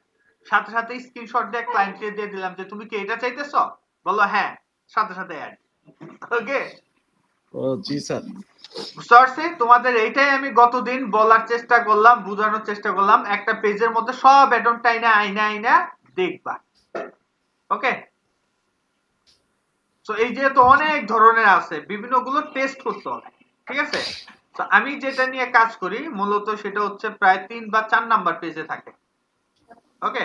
সাথে সাথে স্ক্রিনশট দিয়ে ক্লায়েন্টকে দিয়ে দিলাম যে তুমি কি এটা চাইতেছো, বলো হ্যাঁ, সাথে সাথে অ্যাড। ওকে, ও জি স্যার। বুঝতে পারছি। তোমাদের এইটাই আমি গতদিন বলার চেষ্টা করলাম, বোঝানোর চেষ্টা করলাম। একটা পেজের মধ্যে সব অ্যাডন টাইনা আইনা আইনা দেখবা। ওকে, তো এই যেহেতু অনেক ধরনের আছে, বিভিন্ন গুলো টেস্ট করতে হবে, ঠিক আছে। তো আমি যেটা নিয়ে কাজ করি মূলত সেটা হচ্ছে প্রায় 3 বা 4 নাম্বার পেজে থাকে। ওকে,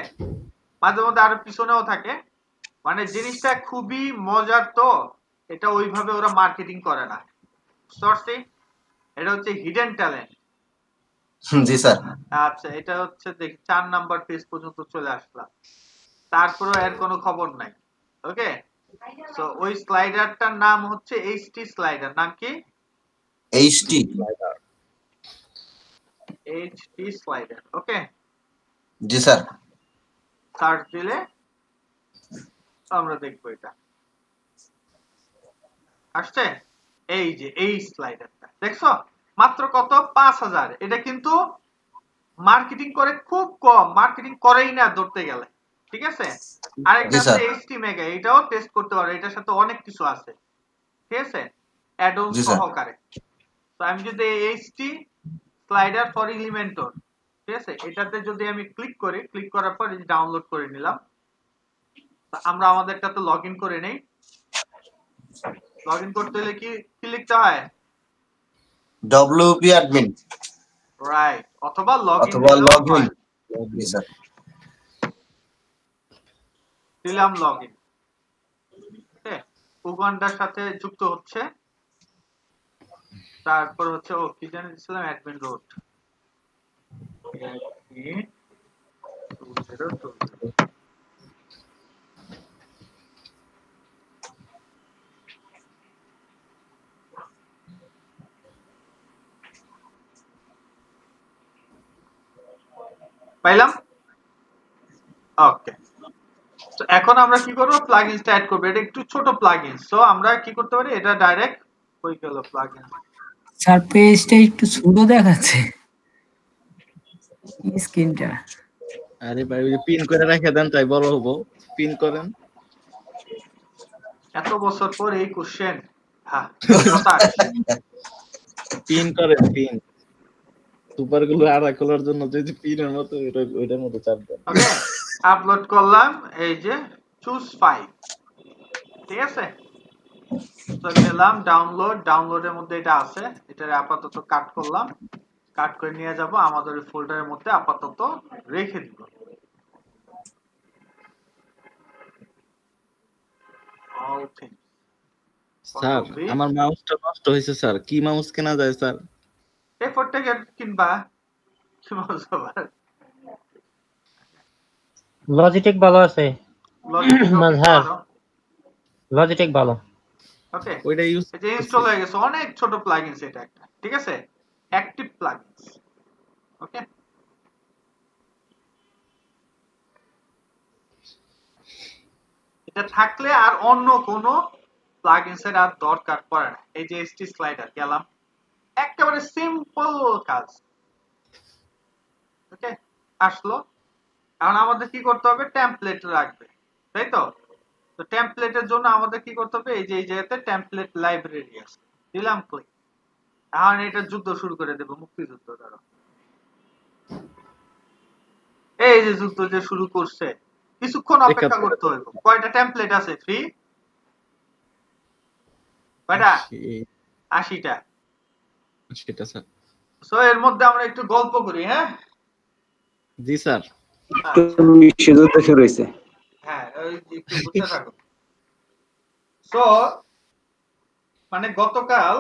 মাঝে মধ্যে আরো পিছনেও থাকে। মানে জিনিসটা খুবই মজার, তো এটা ওইভাবে ওরা মার্কেটিং করে না, বুঝতে পারছি। এটা হচ্ছে হিডেন ট্যালেন্ট। জি স্যার। আচ্ছা, এটা হচ্ছে দেখি 4 নাম্বার পেজ পর্যন্ত চলে আসলাম, তারপরে এর কোনো খবর নাই। ওকে, সো ওই স্লাইডারটার নাম হচ্ছে এইচটি স্লাইডার। নাম কি? HT slider. ওকে, জি স্যার। সার্চ দিলে আমরা দেখবো এটা আসছে। এই যে এই স্লাইডারটা দেখছো, মাত্র কত 5,000। এটা কিন্তু মার্কেটিং করে খুব কম, মার্কেটিং করেই না ধরতে গেলে, ঠিক আছে। আরেকটা আছে এইচটি মেগা, এটাও টেস্ট করতে পারো, এটার সাথে অনেক কিছু আছে, ঠিক আছে, অ্যাড-অন সহকারে। তো আমি যদি এইচটি স্লাইডার ফর এলিমেন্টর, ঠিক আছে, এটাতে যদি আমি ক্লিক করি, ক্লিক করার পর এই ডাউনলোড করে নিলাম। আমরা আমাদেরটাতে লগইন করে নেই। লগইন করতে হলে কি কি লিখতে হয়? ডব্লিউপি অ্যাডমিন, রাইট, অথবা লগইন জি স্যার। দিলাম লগইন। ওকে, উগান্ডার সাথে যুক্ত হচ্ছে। তারপর হচ্ছে ও কি জানি দিছিলাম, অ্যাডমিন রুট। পাইলাম। ওকে, তো এখন আমরা কি করব, প্লাগইনসটা অ্যাড করব। এটা একটু ছোট প্লাগইন, সো আমরা কি করতে পারি, এটা ডাইরেক্ট কই গেল প্লাগইন। স্যার পেজটা একটু ছোট দেখাচ্ছে স্ক্রিনটা। আরে ভাই ওই পিন করে রেখে দেন, তাই বড় হবো। পিন করেন। এত বছর পর এই কোশ্চেন। হ্যাঁ, পিন করে পিন সুপার গুলো আড়া খোলার জন্য যে পিনের মতো ওইটার মতো চাপ দেন। ওকে, আপলোড করলাম, এই যে চুজ ফাইল, ঠিক আছে। তো গেলাম ডাউনলোডের মধ্যে এটা আছে, এটা আপাতত কাট করলাম, কাট করে নিয়ে যাব আমাদের ফোল্ডারের মধ্যে আপাতত রেখে দিব। ওকে স্যার আমার মাউসটা নষ্ট হয়েছে স্যার, কি মাউস কেনা যায় স্যার? এফোর্ট থেকে কিনবা, কি মাউস আবার? লজিটেক ভালো আছে, মাঝহার লজিটেক ভালো। ওকে, ওইটা ইউজ এটা ইনস্টল হয়ে গেছে, অনেক ছোট প্লাগইনস এটা একটা, ঠিক আছে, অ্যাক্টিভ প্লাগইনস। ওকে, এটা থাকলে আর অন্য কোনো প্লাগইনস এর আর দরকার পড়ে না। এই যে এসটি স্লাইডার গেলাম, একেবারে সিম্পল কাজ। ওকে, আসলো। এখন আমাদের কি করতে হবে, টেমপ্লেট রাখবে, তাই তো? তো টেমপ্লেটের জন্য আমাদের কি করতে হবে, এই যে এই জায়গাতে টেমপ্লেট লাইব্রেরি আছে, দিলাম ক্লিক। এখন এটা যুদ্ধ শুরু করে দেব, মুক্তিযুদ্ধ। ধরো এই যে যুদ্ধ যে শুরু করছে, কিছুক্ষণ অপেক্ষা করতে হইব। কয়টা টেমপ্লেট আছে? 3 কয়টা? 80টা। সেটা স্যার। সো এর মধ্যে আমরা একটু গল্প করি, হ্যাঁ? জি স্যার। যুদ্ধ শুরু হয়েছে। হ্যাঁ, ওই একটু বুঝতে থাকো। সো মানে গতকাল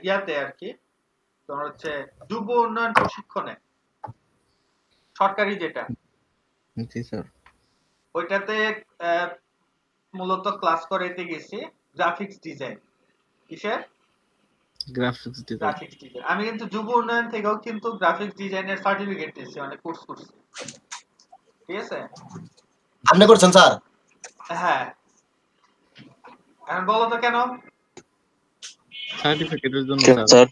ইয়াতে আর কি তোমার হচ্ছে যুব উন্নয়ন প্রশিক্ষণে সরকারি যেটা, জি স্যার, ওইটাতে মূলত ক্লাস করাইতে গেছি গ্রাফিক্স ডিজাইন। কিসের? Graphics design. Graphics design. আমি কিন্তু যুব উন্নয়ন থেকেও কিন্তু গ্রাফিক্স ডিজাইনের সার্টিফিকেট দিয়েছি, মানে কোর্স করছি, ঠিক আছে? আপনি করছেন স্যার? হ্যাঁ। এখন বলো তো কেন? সার্টিফিকেটের জন্য স্যার।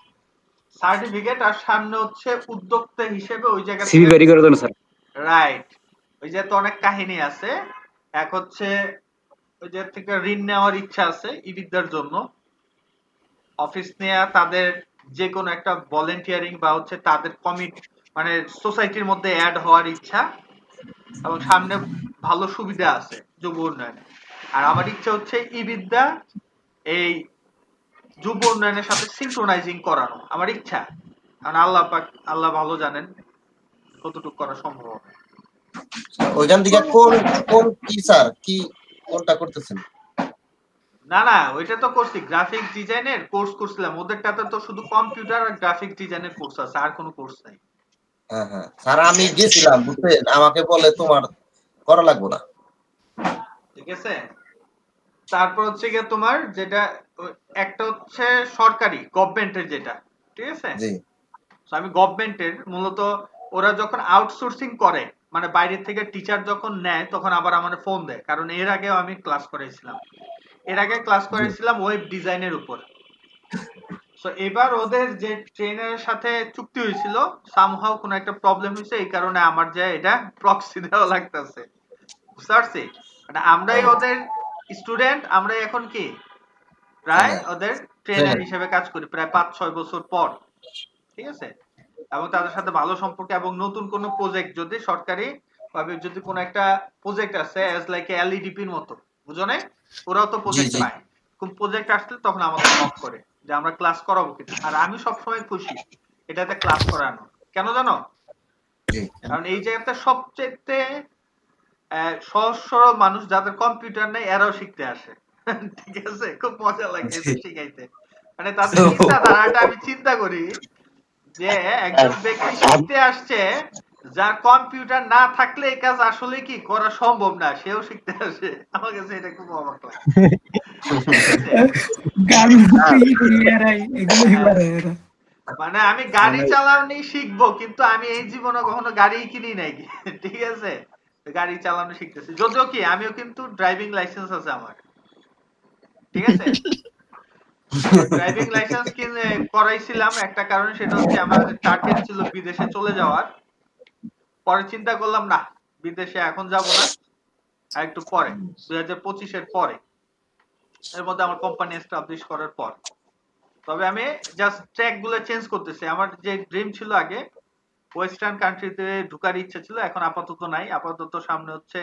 সার্টিফিকেট আর সামনে হচ্ছে উদ্যোক্তা হিসেবে ওই জায়গা সিভি ভেরি করার জন্য স্যার। রাইট। ওই যে তো অনেক কাহিনী আছে। এক হচ্ছে ওই যে থেকে ঋণ নেওয়ার ইচ্ছা আছে ই-বিদ্যার জন্য, অফিস নেয়া, তাদের যে কোনো একটা ভলেন্টিয়ারিং বা হচ্ছে তাদের কমিট মানে সোসাইটির মধ্যে অ্যাড হওয়ার ইচ্ছা, এবং সামনে ভালো সুবিধা আছে যুব উন্নয়নে। আর আমার ইচ্ছা হচ্ছে ই-বিদ্যা এই যুব উন্নয়নের সাথে সিনক্রোনাইজিং করানো, আমার ইচ্ছা। কারণ আল্লাহ ভালো জানেন কতটুকু করা সম্ভব হবে। ওইখান থেকে কোন কি স্যার, কি কোনটা করতেছেন? না ওইটা তো করছি, গ্রাফিক্স ডিজাইনের কোর্স করছিলাম। ওদেরটাতে তো শুধু কম্পিউটার আর গ্রাফিক্স ডিজাইনের কোর্স আছে, আর কোনো কোর্স নাই। হ্যাঁ স্যার, আমি গেছিলাম বুঝছেন, আমাকে বলে তোমার করা লাগবে না, ঠিক আছে। তারপর হচ্ছে গিয়ে তোমার যেটা একটা হচ্ছে সরকারি গভর্নমেন্টের যেটা, ঠিক আছে। জি। তো আমি গভর্নমেন্টের মূলত ওরা যখন আউটসোর্সিং করে, মানে বাইরে থেকে টিচার যখন নেয়, তখন আবার আমার ফোন দেয়। কারণ এর আগেও আমি ক্লাস করেছিলাম, ওয়েব ডিজাইনের উপর। সো এবার ওদের যে ট্রেনারের সাথে চুক্তি হয়েছিল, সামহাউ কোনো একটা প্রবলেম হয়েছে, এই কারণে আমার যে এটা প্রক্সি দেওয়া লাগতেছে, বুঝতে পারছি? মানে আমরাই ওদের স্টুডেন্ট, আমরাই এখন কি প্রায় ওদের ট্রেনার হিসেবে কাজ করি প্রায় 5-6 বছর পর, ঠিক আছে। এবং তাদের সাথে ভালো সম্পর্ক, এবং নতুন কোনো প্রজেক্ট যদি সরকারি ভাবে যদি কোনো একটা প্রজেক্ট আছে অ্যাজ লাইক এলইডিপির মতো, বুঝো নাই? ওরাও তো প্রজেক্ট পায়, কোন প্রজেক্ট আসলে তখন আমাদের নক করে যে আমরা ক্লাস করাবো কিনা। আর আমি সবসময় খুশি এটাতে ক্লাস করানো। কেন জানো? কারণ এই জায়গাতে সবচেয়ে সহজ সরল মানুষ যাদের কম্পিউটার নেই, এরাও শিখতে আসে, ঠিক আছে। খুব মজা লাগে শিখাইতে, মানে তাদের চিন্তাধারাটা আমি চিন্তা করি যে একজন ব্যক্তি শিখতে আসছে যার কম্পিউটার না থাকলে এই কাজ আসলে কি করা সম্ভব না, সেও শিখতে আসে। আমার কাছে এটা খুব অবাক লাগে। মানে আমি গাড়ি চালানো শিখবো, কিন্তু আমি এই জীবনে কখনো গাড়ি কিনি নাই, ঠিক আছে। গাড়ি চালানো শিখতেছি, যদিও কি আমিও কিন্তু ড্রাইভিং লাইসেন্স আছে আমার, ঠিক আছে। ড্রাইভিং লাইসেন্স কিনে করাইছিলাম একটা কারণে, সেটা হচ্ছে আমার টার্গেট ছিল বিদেশে চলে যাওয়ার। পরে চিন্তা করলাম না, বিদেশে এখন যাব না, আর একটু পরে 2025 এর পরে, এর মধ্যে আমার কোম্পানি এস্টাবলিশ করার পর। তবে আমি জাস্ট ট্র্যাক গুলো চেঞ্জ করতেছি। আমার যে ড্রিম ছিল আগে ওয়েস্টার্ন কান্ট্রিতে ঢোকার ইচ্ছা ছিল, এখন আপাতত নাই। আপাতত সামনে হচ্ছে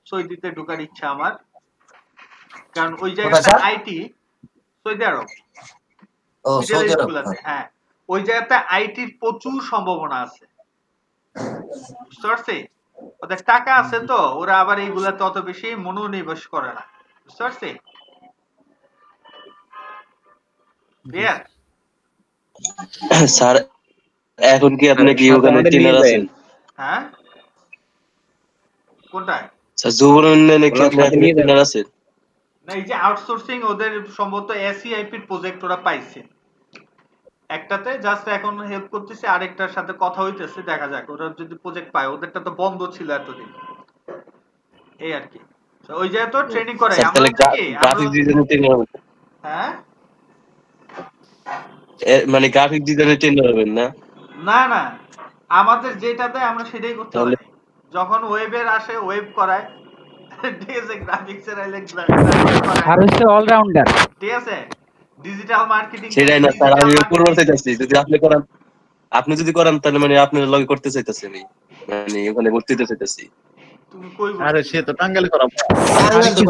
সৌদিতে ঢোকার ইচ্ছা আমার, কারণ ওই কোথায় জায়গাটা স্যার? আইটি, সৌদি আরব, ও মিডল সৌদি ইস্ট আরব। গুলাতে। হ্যাঁ, ওই জায়গাতে আইটির প্রচুর সম্ভাবনা আছে, বুঝতে পারছি? ওদের টাকা আছে তো, ওরা আবার এইগুলাতে অত বেশি মনোনিবেশ করে না, বুঝতে পারছি? ক্লিয়ার? স্যার এখন কি আপনি কি সাথে ওখানে আমাদের ট্রেনার নিয়ে আছেন? যাবেন, হ্যাঁ, কোনটায়? স্যার যুবন উন্নয়নে কি বললাম আপনি সাথে এখন নিয়ে যাবেন। ট্রেনার আছেন? না, এই যে আউটসোর্সিং ওদের সম্ভবত এসিআইপির প্রজেক্ট ওরা পাইছে একটাতে, জাস্ট এখন হেল্প করতেছে, আরেকটার সাথে কথা হইতেছে, দেখা যাক ওরা যদি প্রজেক্ট পায়। ওদেরটা তো বন্ধ ছিল এতদিন, এই আর কি। তো ওই জায়গায় তো ট্রেনিং করাই স্যার আমরা, তাহলে হচ্ছে কি আমরা, গ্রাফিক ডিজাইনের ট্রেনার হবেন? হ্যাঁ, মানে গ্রাফিক ডিজাইনের ট্রেনার হবেন না? না না, আমাদের যেটা দেয় আমরা সেটাই করতে তাহলে পারি। যখন ওয়েবের আসে ওয়েব করায়, ঠিক আছে, গ্রাফিক্সের আইলে গ্রাফিক্স করায়, আর হচ্ছে অলরাউন্ডার। ঠিক আছে, ডিজিটাল মার্কেটিং সেটাই না স্যার, ডিজিটাল আমি করবার মার্কেটিং। চাইতেছি যদি আপনি করান, আপনি যদি করান তাহলে মানে আপনার লগে করতে চাইতেছি আমি, মানে ওখানে ভর্তি হতে চাইতেছি। তুমি কই আরে সে তো টাঙ্গাইলে করাবো। আর কি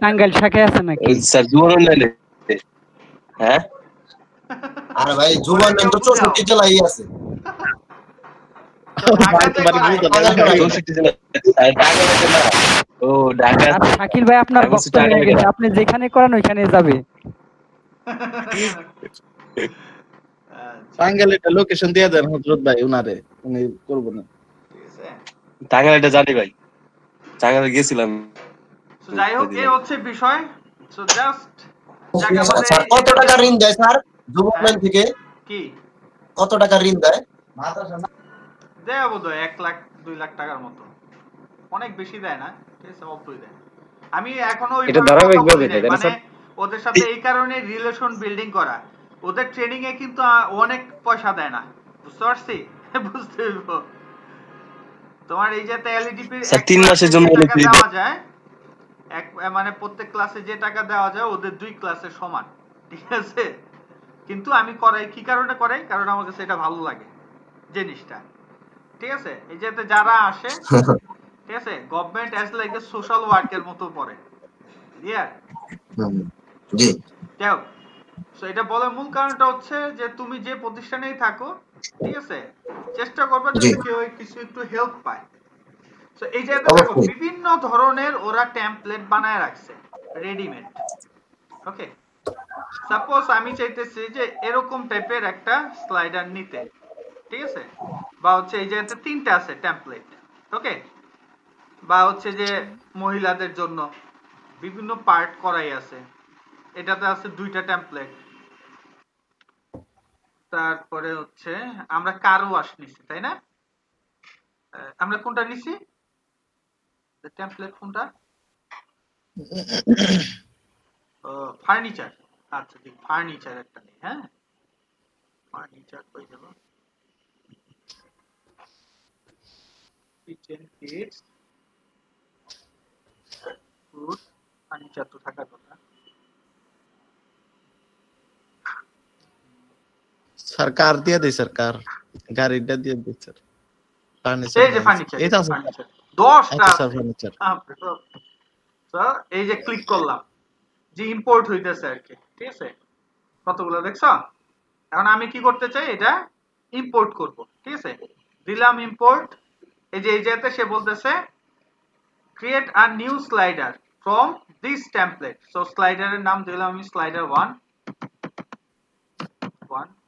টাঙ্গাইল শাখায় আছে নাকি? স্যার যুবন উন্নয়নে। হ্যাঁ, আরে ভাই যুবন তো 64 জেলায় আছে। ও ঢাকা। আর শাকিল ভাই আপনার বক্তব্য হয়ে গেছে, আপনি যেখানে করান ওইখানে যাবে। টাঙ্গাইলে একটা লোকেশন দিয়ে দেন হযরত ভাই, উনারে উনি করব না। টাঙ্গাইল এটা জানি ভাই, টাঙ্গাইলে গেছিলাম। যাই হোক, এই হচ্ছে বিষয়। সো জাস্ট স্যার কত টাকা ঋণ দেয় স্যার যুবন থেকে? কি কত টাকা ঋণ দেয়? দেয় বোধহয় 1 লাখ 2 লাখ টাকার মতো, অনেক বেশি দেয় না, ঠিক আছে, অল্পই দেয়। আমি এখনো এটা ওইভাবে ধারাবাহিকভাবে দেয়, তাই না মানে স্যার? ওদের সাথে এই কারণে রিলেশন বিল্ডিং করা। ওদের ট্রেনিং এ কিন্তু অনেক পয়সা দেয় না, বুঝতে পারছি? বুঝতে হইব তোমার এই যে এলইডিপি স্যার 3 মাসের জন্য টাকা দেওয়া যায়, এক মানে প্রত্যেক ক্লাসে যে টাকা দেওয়া যায় ওদের 2 ক্লাসের সমান, ঠিক আছে? কিন্তু আমি করাই কি কারণে করাই, কারণ আমার কাছে এটা ভালো লাগে জিনিসটা, ঠিক আছে? এই যে যারা আসে, ঠিক আছে, government as like a social ওয়ার্কের মতো পড়ে, ক্লিয়ার? জি। যাও, সো এটা বলার মূল কারণটা হচ্ছে যে তুমি যে প্রতিষ্ঠানেই থাকো, ঠিক আছে, চেষ্টা করবে যাতে কেউ কিছু একটু হেল্প পায়। সো এই জায়গাতে দেখো বিভিন্ন ধরনের ওরা টেমপ্লেট বানায় রাখছে রেডিমেড, ওকে? সাপোজ আমি চাইতেছি যে এরকম টাইপের একটা স্লাইডার নিতে, ঠিক আছে, বা হচ্ছে এই জায়গাতে 3টা আছে টেমপ্লেট, ওকে, বা হচ্ছে যে মহিলাদের জন্য বিভিন্ন পার্ট করাই আছে, এটাতে আছে 2টা টেমপ্লেট। তারপরে হচ্ছে আমরা কার ওয়াশ নিছি, তাই না? আমরা কোনটা নিছি, টেমপ্লেট কোনটা? ফার্নিচার। আচ্ছা ঠিক, ফার্নিচার একটা নেই। হ্যাঁ, ফার্নিচার কই গেল? কিচেন কিটস, ফুড, ফার্নিচার তো থাকার কথা। স্যার কার দিয়ে দেই, স্যার কার গাড়িটা দিয়ে দেই স্যার। ফার্নিচার এই যে ফার্নিচার, এটা আছে ফার্নিচার 10টা স্যার আছে। ফার্নিচার। তো এই যে ক্লিক করলাম, যে ইম্পোর্ট হইতেছে আর কি, ঠিক আছে? কতগুলো দেখছো? এখন আমি কি করতে চাই, এটা ইম্পোর্ট করব, ঠিক আছে? দিলাম ইম্পোর্ট। এই যে এই জায়গাতে সে বলতেছে create a new slider from this template. So স্লাইডারের নাম দিলাম আমি slider 1,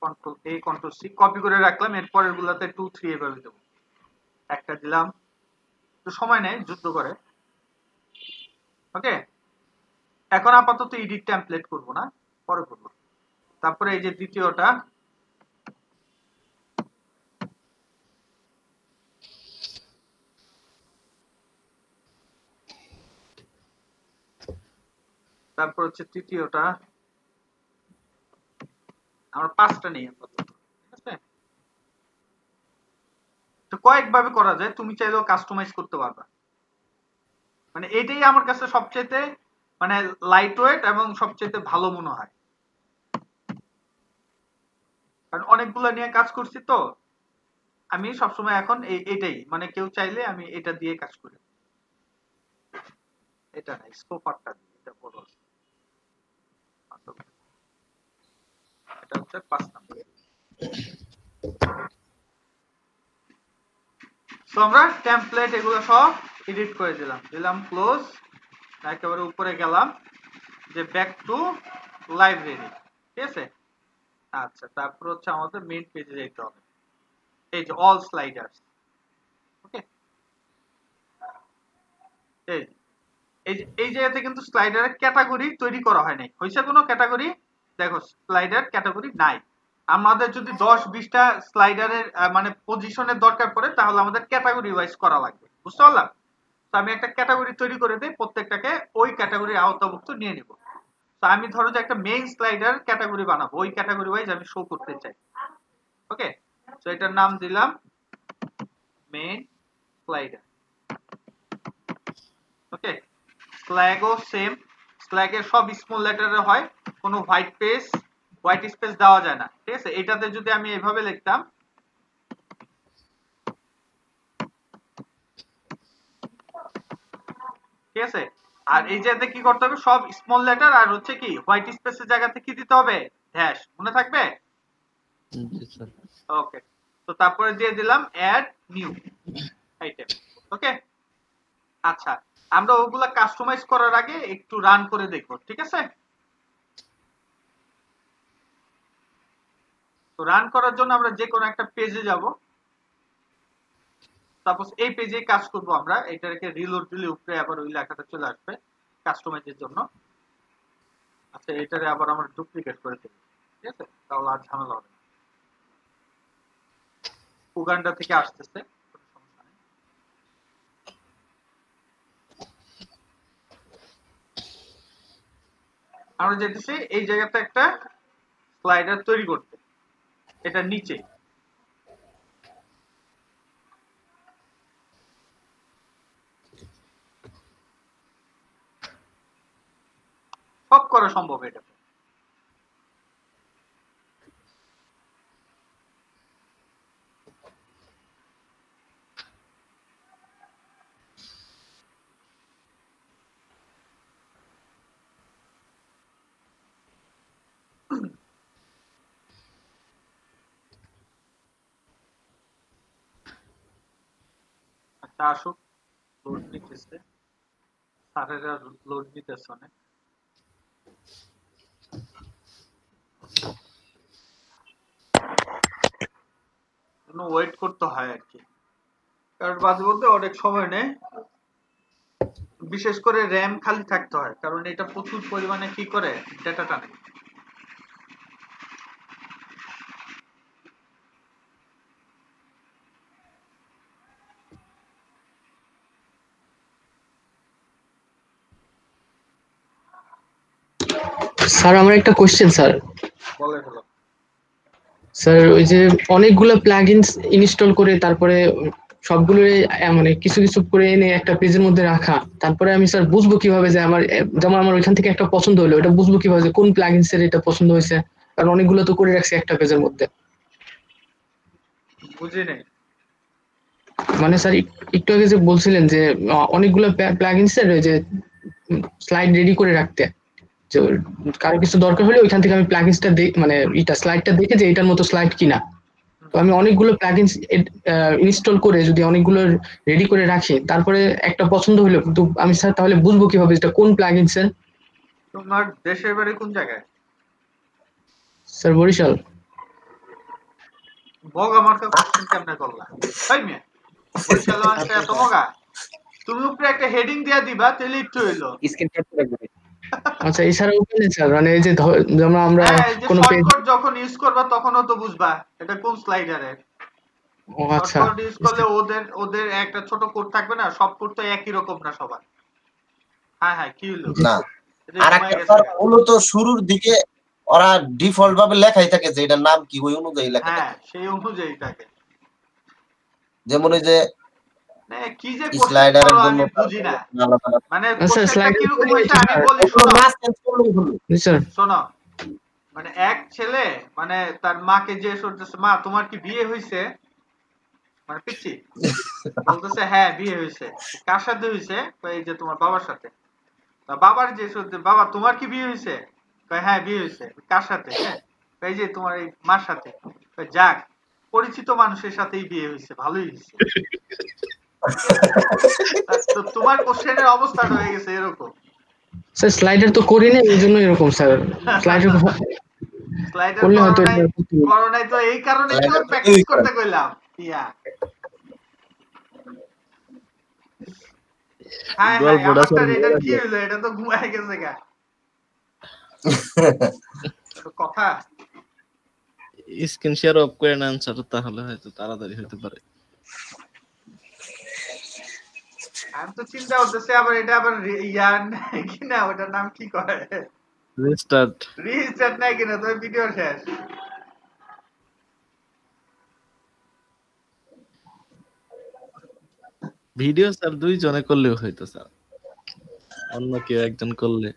control A control C copy করে রাখলাম। এরপরের গুলাতে 2 3 এভাবে দেব। একটা দিলাম, তো সময় নেই, যুদ্ধ করে, ওকে? এখন আপাতত এডিট টেমপ্লেট করব না, পরে করব। তারপরে এই যে দ্বিতীয়টা, তারপর হচ্ছে তৃতীয়টা, আমরা 5টা নেই আপাতত, ঠিক আছে? তো কয়েকভাবে করা যায়, তুমি চাইলেও কাস্টমাইজ করতে পারবা। মানে এটাই আমার কাছে সবচেয়ে মানে লাইট ওয়েট এবং সবচেয়ে ভালো মনে হয়। কারণ অনেকগুলো নিয়ে কাজ করছি তো, আমি সবসময় এখন এইটাই মানে কেউ চাইলে আমি এটা দিয়ে কাজ করি। এটা না, স্কোপারটা দিয়ে, এটা বড় আছে। এটা হচ্ছে 5 নাম্বার। তো আমরা টেমপ্লেট এগুলো সব এডিট করে দিলাম ক্লোজ, একেবারে উপরে গেলাম যে ব্যাক টু লাইব্রেরি, ঠিক আছে। আচ্ছা, তারপর হচ্ছে আমাদের মেইন পেজে যেতে হবে, এই যে অল স্লাইডার্স। ওকে, এই জায়গাতে কিন্তু স্লাইডারের ক্যাটাগরি তৈরি করা হয় নাই। হয়েছে কোনো ক্যাটাগরি? দেখো স্লাইডার ক্যাটাগরি নাই। আমাদের যদি 10-20টা স্লাইডারের মানে পজিশনের দরকার পড়ে তাহলে আমাদের ক্যাটাগরি ওয়াইজ করা লাগবে, বুঝতে পারলাম? তো আমি একটা ক্যাটাগরি তৈরি করে দিই, প্রত্যেকটাকে ওই ক্যাটাগরির আওতাভুক্ত নিয়ে নিব। তো আমি ধরো যে একটা মেইন স্লাইডার ক্যাটাগরি বানাবো, ওই ক্যাটাগরি ওয়াইজ আমি শো করতে চাই। ওকে, তো এটার নাম দিলাম মেইন স্লাইডার। ওকে, স্ল্যাগও সেম, স্ল্যাগের সব স্মল লেটারে হয়, কোনো হোয়াইট স্পেস দেওয়া যায় না, ঠিক আছে। এটাতে যদি আমি এভাবে লিখতাম, ঠিক আছে। আর এই জায়গাতে কি করতে হবে, সব স্মল লেটার, আর হচ্ছে কি হোয়াইট স্পেসের জায়গাতে কি দিতে হবে, ড্যাশ, মনে থাকবে? ওকে, তো তারপরে দিয়ে দিলাম অ্যাড নিউ আইটেম। ওকে, আচ্ছা, আমরা ওগুলা কাস্টমাইজ করার আগে একটু রান করে দেখব, ঠিক আছে। তো রান করার জন্য আমরা যে কোনো একটা পেজে যাব, সাপোজ এই পেজে কাজ করব আমরা, এটাকে রিলোড দিলে উপরে আবার ওই লেখাটা চলে আসবে কাস্টমাইজের জন্য। আচ্ছা, এটারে আবার আমরা ডুপ্লিকেট করে দেব, ঠিক আছে, তাহলে আর ঝামেলা হবে না। উগান্ডা থেকে আসতেছে, আমরা যেতেছি এই জায়গাতে একটা স্লাইডার তৈরি করতে, এটা নিচে। সব করা সম্ভব এটা। আচ্ছা, আসুক, লোড নিতেছে, স্যারেরা লোড নিতেছে অনেক। ওয়েট করতে হয় আর কি, কারণ মাঝে মধ্যে অনেক সময় নেই, বিশেষ করে র্যাম খালি থাকতে হয়, কারণ এটা প্রচুর পরিমাণে কি করে, ডেটা টানে। স্যার আমার একটা কোশ্চেন স্যার। বলে ফেলো। স্যার ওই যে অনেকগুলো প্লাগইনস ইনস্টল করে তারপরে সবগুলো মানে কিছু কিছু করে এনে একটা পেজের মধ্যে রাখা, তারপরে আমি স্যার বুঝবো কিভাবে যে আমার, যেমন আমার ওইখান থেকে একটা পছন্দ হলো, এটা বুঝবো কিভাবে যে কোন প্লাগইনস এর এটা পছন্দ হয়েছে, কারণ অনেকগুলো তো করে রাখছি একটা পেজের মধ্যে। বুঝি নাই মানে স্যার একটু আগে যে বলছিলেন যে অনেকগুলো প্লাগইনস এর যে স্লাইড রেডি করে রাখতে, যে কারো কিছু দরকার হলে ওইখান থেকে আমি প্লাগইনসটা মানে এটা স্লাইডটা দেখে যে এটার মতো স্লাইড কিনা। তো আমি অনেকগুলো প্লাগইনস ইনস্টল করে যদি অনেকগুলো রেডি করে রাখি, তারপরে একটা পছন্দ হলো, কিন্তু আমি স্যার তাহলে বুঝবো কিভাবে এটা কোন প্লাগইন স্যার? তোমার দেশের বাড়ি কোন জায়গায়? স্যার বরিশাল। বগা মার্কা কোশ্চেন কেমনে করলা ভাই মিয়া? বরিশাল মার্কা এত বগা? তুমি উপরে একটা হেডিং দিয়া দিবা, তাহলে একটু হইলো। স্ক্রিনশট রাখবে। আচ্ছা, এছাড়াও বলেন স্যার, মানে এই যে যেমন আমরা কোন পেজ শর্টকাট যখন ইউজ করবা তখনও তো বুঝবা এটা কোন স্লাইডারের। ও আচ্ছা, শর্টকাট ইউজ করলে ওদের একটা ছোট কোড থাকবে না, সব কোড তো একই রকম না সবার। হ্যাঁ হ্যাঁ, কি হলো না, আরেকটা স্যার মূলত শুরুর দিকে ওরা ডিফল্ট ভাবে লেখাই থাকে যে এটার নাম কি, ওই অনুযায়ী লেখা থাকে। হ্যাঁ, সেই অনুযায়ী থাকে। যেমন এই যে কি যে স্লাইডারের জন্য বুঝি না, মানে আচ্ছা কোশ্চেনটা স্লাইড কি রকম হইছে আমি বলি, শোনো। স্যার শোনো, মানে এক ছেলে মানে তার মাকে যে শুনতেছে মা তোমার কি বিয়ে হয়েছে, মানে পিচ্ছি বলতেছে হ্যাঁ বিয়ে হয়েছে। কার সাথে হয়েছে? এই যে তোমার বাবার সাথে। বাবার যে শুনতে বাবা তোমার কি বিয়ে হয়েছে? হ্যাঁ বিয়ে হয়েছে। কার সাথে? হ্যাঁ এই যে তোমার এই মার সাথে। যাক পরিচিত মানুষের সাথেই বিয়ে হয়েছে, ভালোই হয়েছে। তো তোমার কোশ্চেনের অবস্থাটা হয়ে গেছে এরকম। স্যার স্লাইডার তো করি না, এই জন্য এরকম স্যার। স্লাইডার স্লাইডার করলে হয়তো করোনায় তো এই কারণেই তো প্র্যাকটিস করতে কইলাম। ইয়া হ্যাঁ হ্যাঁ আমারটা এটা কি হইলো? এটা তো ঘুমায় গেছে গা। কথা স্ক্রিন শেয়ার অফ করে নেন স্যার, তাহলে হয়তো তাড়াতাড়ি হতে পারে। আমি তো চিন্তা করতেছি আবার এটা আবার ইয়ার কিনা, ওটার নাম কি করে? রিস্টার্ট নাই কিনা, তো ভিডিও শেষ। ভিডিও স্যার দুইজনে করলেও হয়তো স্যার, অন্য কেউ একজন করলে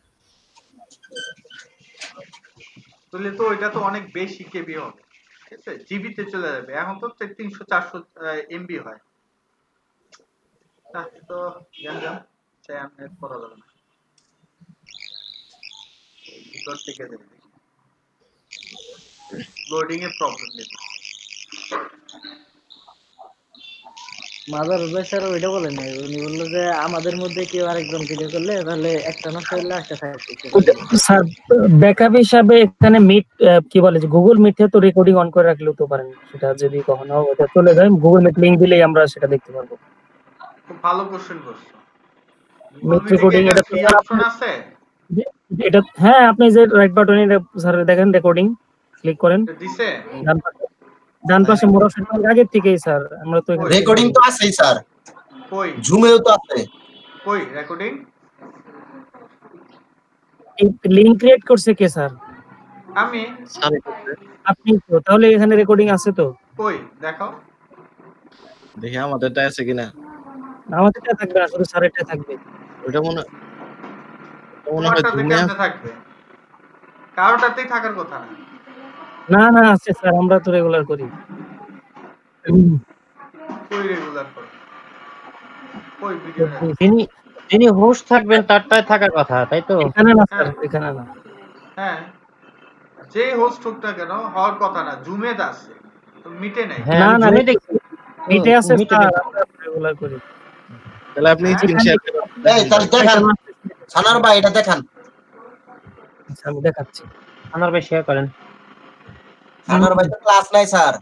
তাহলে তো ওইটা তো অনেক বেশি কেবি হবে, ঠিক আছে? জিবিতে চলে যাবে। এখন তো 300-400 এমবি হয়। তো জানলাম চাই আমি করা যাবে না, ভিতর থেকে দেবে লোডিং এর প্রবলেম নেই। মাদার স্যার ওইটা বলেন নাই, উনি বললো যে আমাদের মধ্যে কেউ আরেকজন ভিডিও করলে তাহলে একটা নষ্ট হলে একটা থাকছে। স্যার ব্যাকআপ হিসাবে এখানে মিট কি বলে যে গুগল মিটে তো রেকর্ডিং অন করে রাখলেও তো পারেন, সেটা যদি কখনো ওটা চলে যায় গুগল মিট লিংক দিলেই আমরা সেটা দেখতে পারবো। খুব ভালো কোশ্চেন করছো। মিট রেকর্ডিং এটা কি অপশন আছে? এটা হ্যাঁ, আপনি যে রাইট বাটনে স্যার দেখেন রেকর্ডিং ক্লিক করেন, দিছে ডান পাশে মোর অপশন আগে থেকেই স্যার আমরা তো রেকর্ডিং তো আছেই স্যার, কই জুমেও তো আছে। কই রেকর্ডিং? এই লিংক ক্রিয়েট করছে কে স্যার? আমি। আপনি তো, তাহলে এখানে রেকর্ডিং আছে তো? কই দেখাও দেখি আমাদেরটা আছে কিনা। আমাদেরটা থাকবে না, শুধু স্যারেরটা থাকবে। ওটা মনে হয় জুমে থাকবে, কারোটাতেই থাকার কথা না। না না আছে স্যার, আমরা তো রেগুলার করি। কই রেগুলার করো? কই ভিডিও? যিনি হোস্ট থাকবেন তারটায় থাকার কথা, তাই তো? এখানে না স্যার, এখানে না। হ্যাঁ যে হোস্ট হোক না কেন হওয়ার কথা না, জুমে আছে তো মিটে নাই। না না মিটে আছে স্যার, আমরা রেগুলার করি। তাহলে আপনি স্ক্রিন শেয়ার করুন। এই তাহলে দেখান সানার ভাই, এটা দেখান। আচ্ছা আমি দেখাচ্ছি। সানার ভাই শেয়ার করেন। সানার ভাই তো ক্লাস নাই স্যার।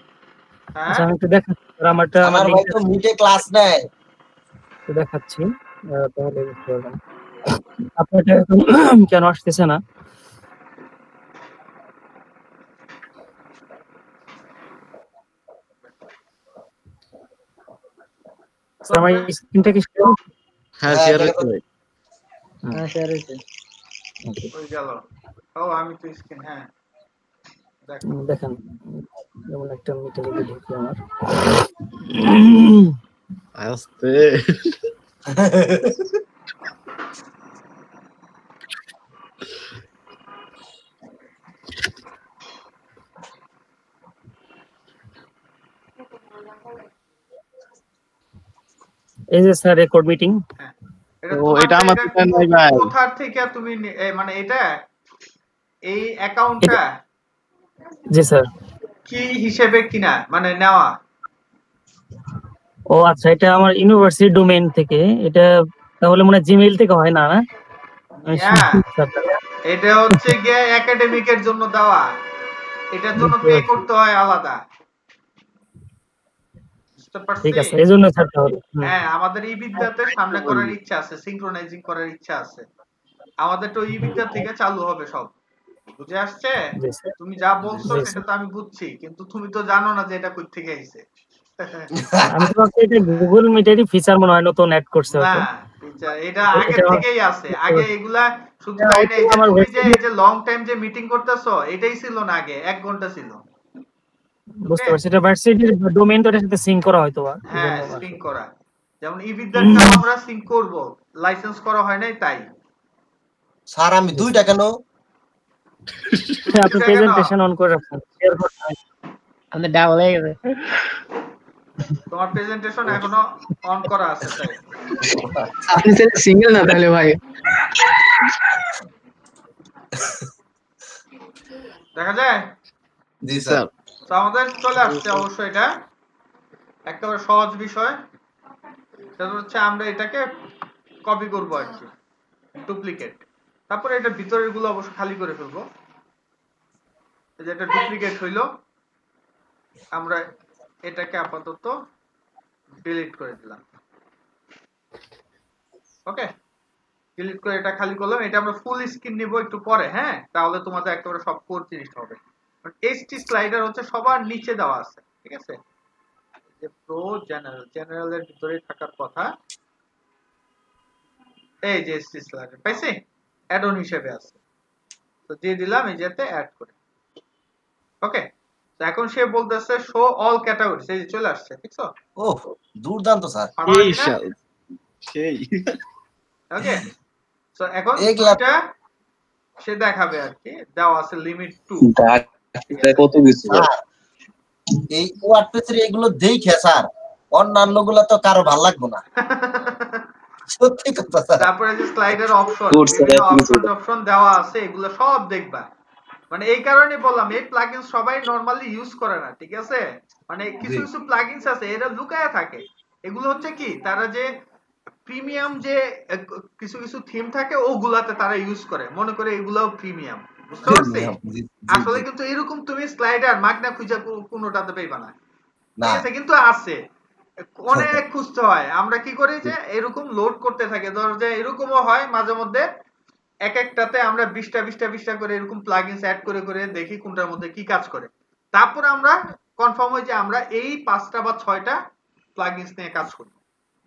আচ্ছা আমি একটু দেখাচ্ছি স্যার, আমারটা সানার ভাই তো মিটে ক্লাস নেয়। একটু দেখাচ্ছি তাহলে বুঝতে পারবেন। আপনারটা কেন আসতেছে না? স্যার আমার স্ক্রিনটা কি শেয়ার? হ্যাঁ শেয়ার হচ্ছে। হ্যাঁ শেয়ার হইছে। কই গেল? ও আমি তো স্ক্রিন। হ্যাঁ দেখেন যেমন একটা মিটারে ঢুকি আমার আস্তে এই যে স্যার রেকর্ড মিটিং। ও এটা আমার তো নাই ভাই। কোথা থেকে তুমি মানে এটা এই অ্যাকাউন্টটা? জি স্যার। কি হিসেবে কিনা মানে নেওয়া? ও আচ্ছা, এটা আমার ইউনিভার্সিটি ডোমেইন থেকে, এটা তাহলে মনে জিমেইল থেকে হয় না? না এটা হচ্ছে গিয়ে একাডেমিকের জন্য দেওয়া, এটার জন্য পে করতে হয় আলাদা। ঠিক আছে, এইজন্য স্যার তাহলে হ্যাঁ আমাদের এই বিদ্যাতে সামনে করার ইচ্ছা আছে, সিনক্রোনাইজিং করার ইচ্ছা আছে আমাদের। তো এই বিদ্যা থেকে চালু হবে সব, বুঝে আসছে? তুমি যা বলছো সেটা তো আমি বুঝছি, কিন্তু তুমি তো জানো না যে এটা কই থেকে আইছে। আমি তো ভাবছি এটা গুগল মিটেরই ফিচার মনে হয় নতুন অ্যাড করছে হয়তো। না ফিচার এটা আগে থেকেই আছে। আগে এগুলা শুধু তাই না, এই যে তুমি যে এই যে লং টাইম যে মিটিং করতেছো এটাই ছিল না, আগে 1 ঘন্টা ছিল। বুঝতে পারছি, এটা ভার্সিটির ডোমেইন তো এর সাথে সিঙ্ক করা হয়তো। হ্যাঁ সিঙ্ক করা, যেমন ই-বিদ্যাটা আমরা সিঙ্ক করব, লাইসেন্স করা হয় নাই তাই। স্যার আমি দুইটা কেন? আপনি প্রেজেন্টেশন অন করে রাখছেন, শেয়ার করতে হয়। আমাদের ডাবল হয়ে গেছে। তোমার প্রেজেন্টেশন এখনো অন করা আছে তাই। আপনি সিঙ্গেল না তাহলে ভাই? দেখা যায়? জি স্যার। তো আমাদের চলে আসছে অবশ্য এটা একেবারে সহজ বিষয়। সেটা হচ্ছে আমরা এটাকে কপি করব আর কি, ডুপ্লিকেট। তারপরে এটা ভিতরের গুলো অবশ্য খালি করে ফেলবো। এই যে এটা ডুপ্লিকেট হইলো, আমরা এটাকে আপাতত ডিলিট করে দিলাম। ওকে, ডিলিট করে এটা খালি করলাম। এটা আমরা ফুল স্ক্রিন নিব একটু পরে, হ্যাঁ? তাহলে তোমাদের একেবারে সব কোর জিনিসটা হবে। এইচটি স্লাইডার হচ্ছে সবার নিচে দেওয়া আছে, ঠিক আছে? যে প্রো জেনারেলের ভিতরে থাকার কথা। এই যে এইচটি স্লাইডার পাইছি, অ্যাড অন হিসেবে আছে, তো দিয়ে দিলাম এই যেতে অ্যাড করে। ওকে, তো এখন সে বলতেছে শো অল ক্যাটাগরিজ, এই যে চলে আসছে, দেখছো? ওহ দুর্দান্ত স্যার। এই শাল সেই ওকে, সো এখন এগুলা এটা সে দেখাবে আর কি, দেওয়া আছে লিমিট 2। কত কিছু এই ওয়ার্ডপ্রেসের এগুলো দেখে স্যার অন্যান্য গুলা তো কারো ভালো লাগবে না। সত্যি কথা স্যার। তারপরে যে স্লাইডার অপশন, Good, sir, বিভিন্ন absolutely. অপশন দেওয়া আছে, এগুলো সব দেখবা। মানে এই কারণে বললাম এই প্লাগইন সবাই নরমালি ইউজ করে না, ঠিক আছে? মানে কিছু কিছু প্লাগইনস আছে এরা লুকায়া থাকে। এগুলো হচ্ছে কি, তারা যে প্রিমিয়াম যে কিছু কিছু থিম থাকে ওগুলাতে তারা ইউজ করে, মনে করে এগুলাও প্রিমিয়াম। বুঝতে পারছি? আসলে কিন্তু এরকম তুমি স্লাইডার মাগনা খুঁজে কোনোটাতে পাইবা না, ঠিক আছে? কিন্তু আছে, অনেক খুঁজতে হয়। আমরা কি করি যে এরকম লোড করতে থাকি, ধর যে এরকমও হয় মাঝে মধ্যে এক একটাতে আমরা 20টা করে এরকম প্লাগইনস অ্যাড করে করে দেখি কোনটার মধ্যে কি কাজ করে। তারপর আমরা কনফার্ম হই যে আমরা এই 5টা বা 6টা প্লাগইনস নিয়ে কাজ করি।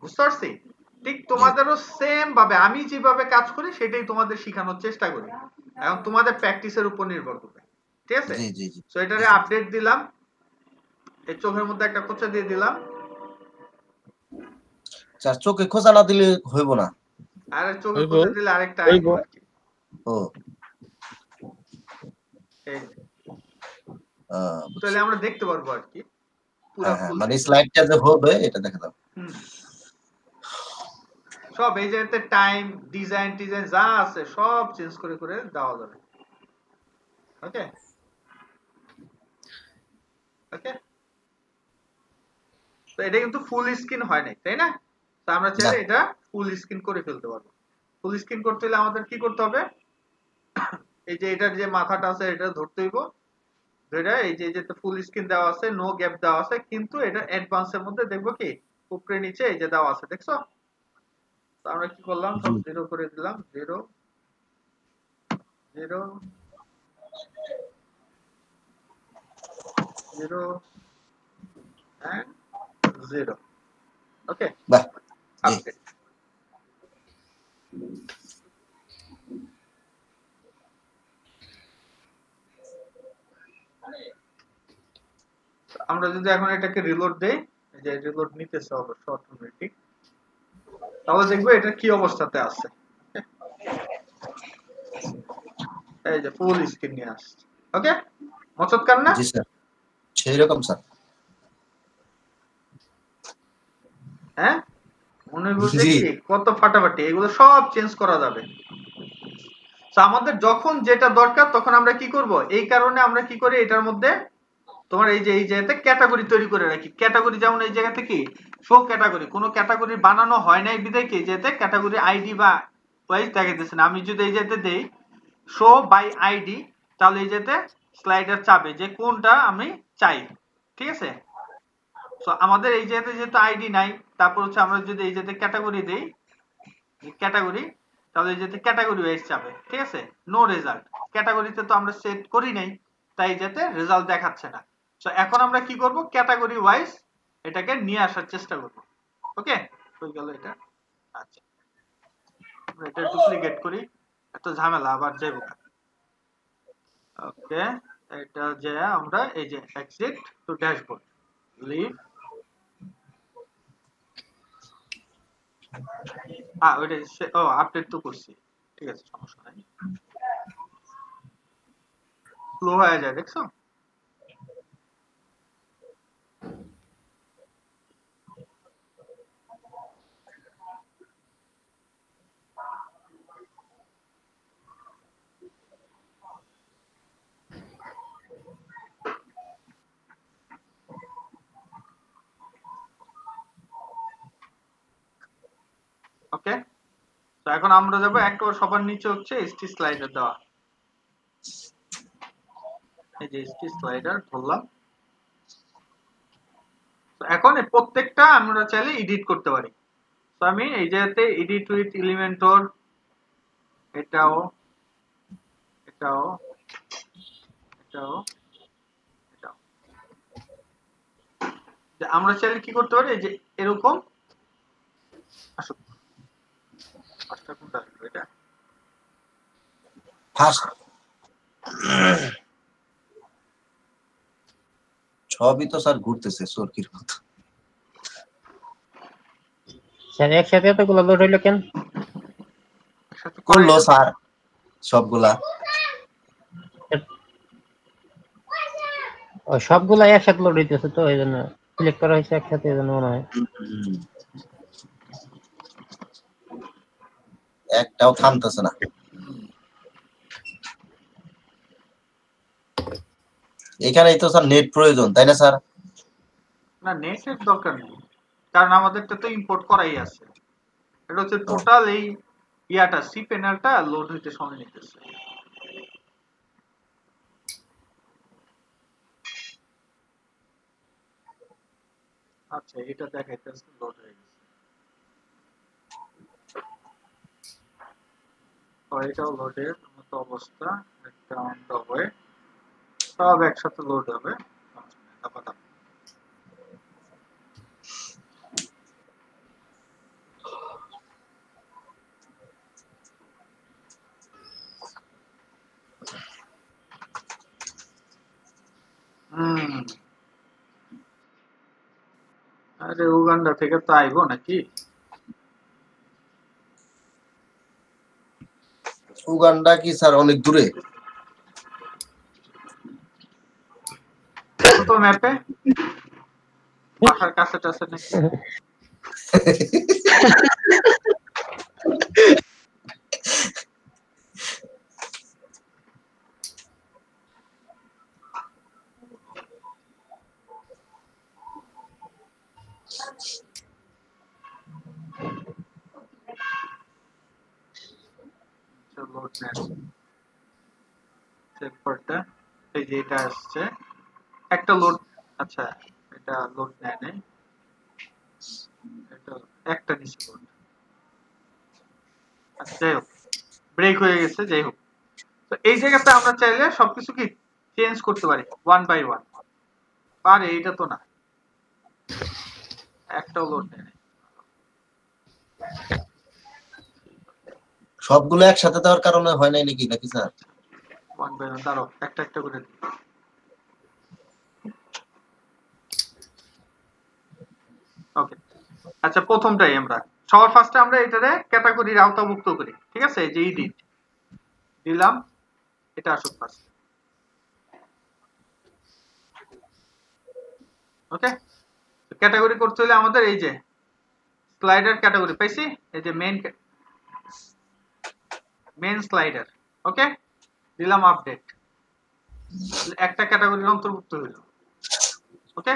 বুঝতে পারছি? ঠিক তোমাদেরও সেম ভাবে আমি যেভাবে কাজ করি সেটাই তোমাদের শেখানোর চেষ্টা করি। এখন তোমাদের প্র্যাকটিসের উপর নির্ভর করবে, ঠিক আছে? জি জি জি। সো এটারে আপডেট দিলাম, এই চোখের মধ্যে একটা খোঁচা দিয়ে দিলাম। স্যার চোখে খোঁচা না দিলে হইব না। আরে চোখে খোঁচা দিলে আরেকটা আইব আর কি। ও এই তাহলে আমরা দেখতে পারবো আর কি পুরো ফুল, মানে স্লাইডটা যে হবে এটা দেখা দাও। সব এই যে টাইম ডিজাইন যা আছে সব চেঞ্জ করে করে দেওয়া যাবে। ওকে ওকে, তো এটা কিন্তু ফুল স্ক্রিন হয় নাই, তাই না? তো আমরা চাইলে এটা ফুল স্ক্রিন করে ফেলতে পারবো। ফুল স্ক্রিন করতে হলে আমাদের কি করতে হবে, এই যে এটার যে মাথাটা আছে এটা ধরতে হইব, ধরে এই যে যেটা ফুল স্ক্রিন দেওয়া আছে, নো গ্যাপ দেওয়া আছে, কিন্তু এটা অ্যাডভান্সের মধ্যে দেখবো কি উপরে নিচে এই যে দেওয়া আছে, দেখছো? তো আমরা কি করলাম, সব 0 করে দিলাম, 0 0 0 and 0। ওকে, বাহ, আপডেট। আমরা যদি এখন এটাকে রিলোড দেই, এই যে রিলোড নিতেছে অবশ্য অটোমেটিক, তাহলে দেখবো এটা কি অবস্থাতে আছে। এই যে ফুল স্ক্রিন নিয়ে আসছে। ওকে, মচৎকার না? জি স্যার, সেই রকম স্যার। হ্যাঁ, মনে বুঝে কি কত ফাটাফাটি, এগুলো সব চেঞ্জ করা যাবে। তো আমাদের যখন যেটা দরকার তখন আমরা কি করব, এই কারণে আমরা কি করি এটার মধ্যে তোমার এই যে ক্যাটাগরি তৈরি করে রাখি। ক্যাটাগরি যেমন এই জায়গা থেকে শো ক্যাটাগরি, কোন ক্যাটাগরি বানানো হয় নাই বিধায় কি যেতে ক্যাটাগরি আইডি বা ওয়াইজ দেখাইতেছে না। আমি যদি এই যেতে দেই শো বাই আইডি, তাহলে এই যেতে স্লাইডার চাবে যে কোনটা আমি চাই, ঠিক আছে? সো আমাদের এই যেহেতু আইডি নাই, তারপর হচ্ছে আমরা যদি এই যেতে ক্যাটাগরি দেই ক্যাটাগরি, তাহলে এই যেতে ক্যাটাগরি ওয়াইজ চাবে, ঠিক আছে? নো রেজাল্ট, ক্যাটাগরিতে তো আমরা সেট করি নাই, তাই যেতে রেজাল্ট দেখাচ্ছে না। সো এখন আমরা কি করব, ক্যাটাগরি ওয়াইজ এটাকে নিয়ে আসার চেষ্টা করব। ওকে, হয়ে গেল এটা। আচ্ছা, আমরা এটা ডুপ্লিকেট করি, এত ঝামেলা আবার যাইব না। ওকে, এটা যে আমরা এই যে এক্সিট টু ড্যাশবোর্ড, লিভ, ওইটা ও আপডেট তো করছি, ঠিক আছে, সমস্যা নাই। স্লো হয়ে যায়, দেখছো? ওকে, তো এখন আমরা যাবো একবার সবার নিচে হচ্ছে এসটি স্লাইডার দেওয়া। এই যে এসটি স্লাইডার ধরলাম। তো এখন এই প্রত্যেকটা আমরা চাইলে এডিট করতে পারি। তো আমি এই জায়গাতে এডিট উইথ এলিমেন্টর, এটাও এটাও এটাও এটাও যে আমরা চাইলে কি করতে পারি, এই যে এরকম আসো, ফার্স্টটা কোনটা আসবে, এটা ফার্স্ট সবই তো স্যার ঘুরতেছে সরকির মতো। স্যার একসাথে এতগুলো লোড হইলো কেন? করলো স্যার সবগুলা, ও সবগুলা একসাথে লোড হইতেছে তো এই জন্য সিলেক্ট করা হয়েছে একসাথে, এই জন্য মনে হয়। একটাও থামতেছে না। এখানেই তো স্যার নেট প্রয়োজন, তাই না স্যার? না, নেটের দরকার নেই, কারণ আমাদেরটা তো ইম্পোর্ট করাই আছে। এটা হচ্ছে টোটাল এই ইয়াটা সি প্যানেলটা লোড হইতে সময় নিতেছে। আচ্ছা, এটা দেখাইতেছে লোড হয়ে গেছে। এটাও লোডের মতো অবস্থা, একটা অন দ্য ওয়ে, সব একসাথে লোড হবে। আরে উগান্ডা থেকে তো আইবো নাকি? উগান্ডা কি স্যার অনেক দূরে? তো ম্যাপে বাসার কাছে টাছে নাকি? লোড নেট সেপারটা এই যে এটা আসছে একটা লোড। আচ্ছা, এটা লোড নেয় নাই, এটা একটা নিচে লোড। আচ্ছা, যাই হোক, ব্রেক হয়ে গেছে। যাই হোক, তো এই জায়গাতে আমরা চাইলে সবকিছু কি চেঞ্জ করতে পারি ওয়ান বাই ওয়ান। পারে, এইটা তো না, একটাও লোড নেয় নাই। সবগুলো একসাথে দেওয়ার কারণে হয় নাই নাকি, নাকি স্যার? ওয়ান বাই ওয়ান, দাঁড়াও একটা একটা করে দিই। ওকে, আচ্ছা, প্রথমটাই আমরা সবার ফার্স্টে আমরা এটারে ক্যাটাগরির আওতাভুক্ত করি। ঠিক আছে, এই যে এডিট দিলাম, এটা আসুক ফার্স্ট। ওকে, ক্যাটাগরি করতে হলে আমাদের এই যে স্লাইডার ক্যাটাগরি পাইছি, এই যে মেন স্লাইডার। ওকে, দিলাম আপডেট, একটা ক্যাটাগরির অন্তর্ভুক্ত হইল। ওকে,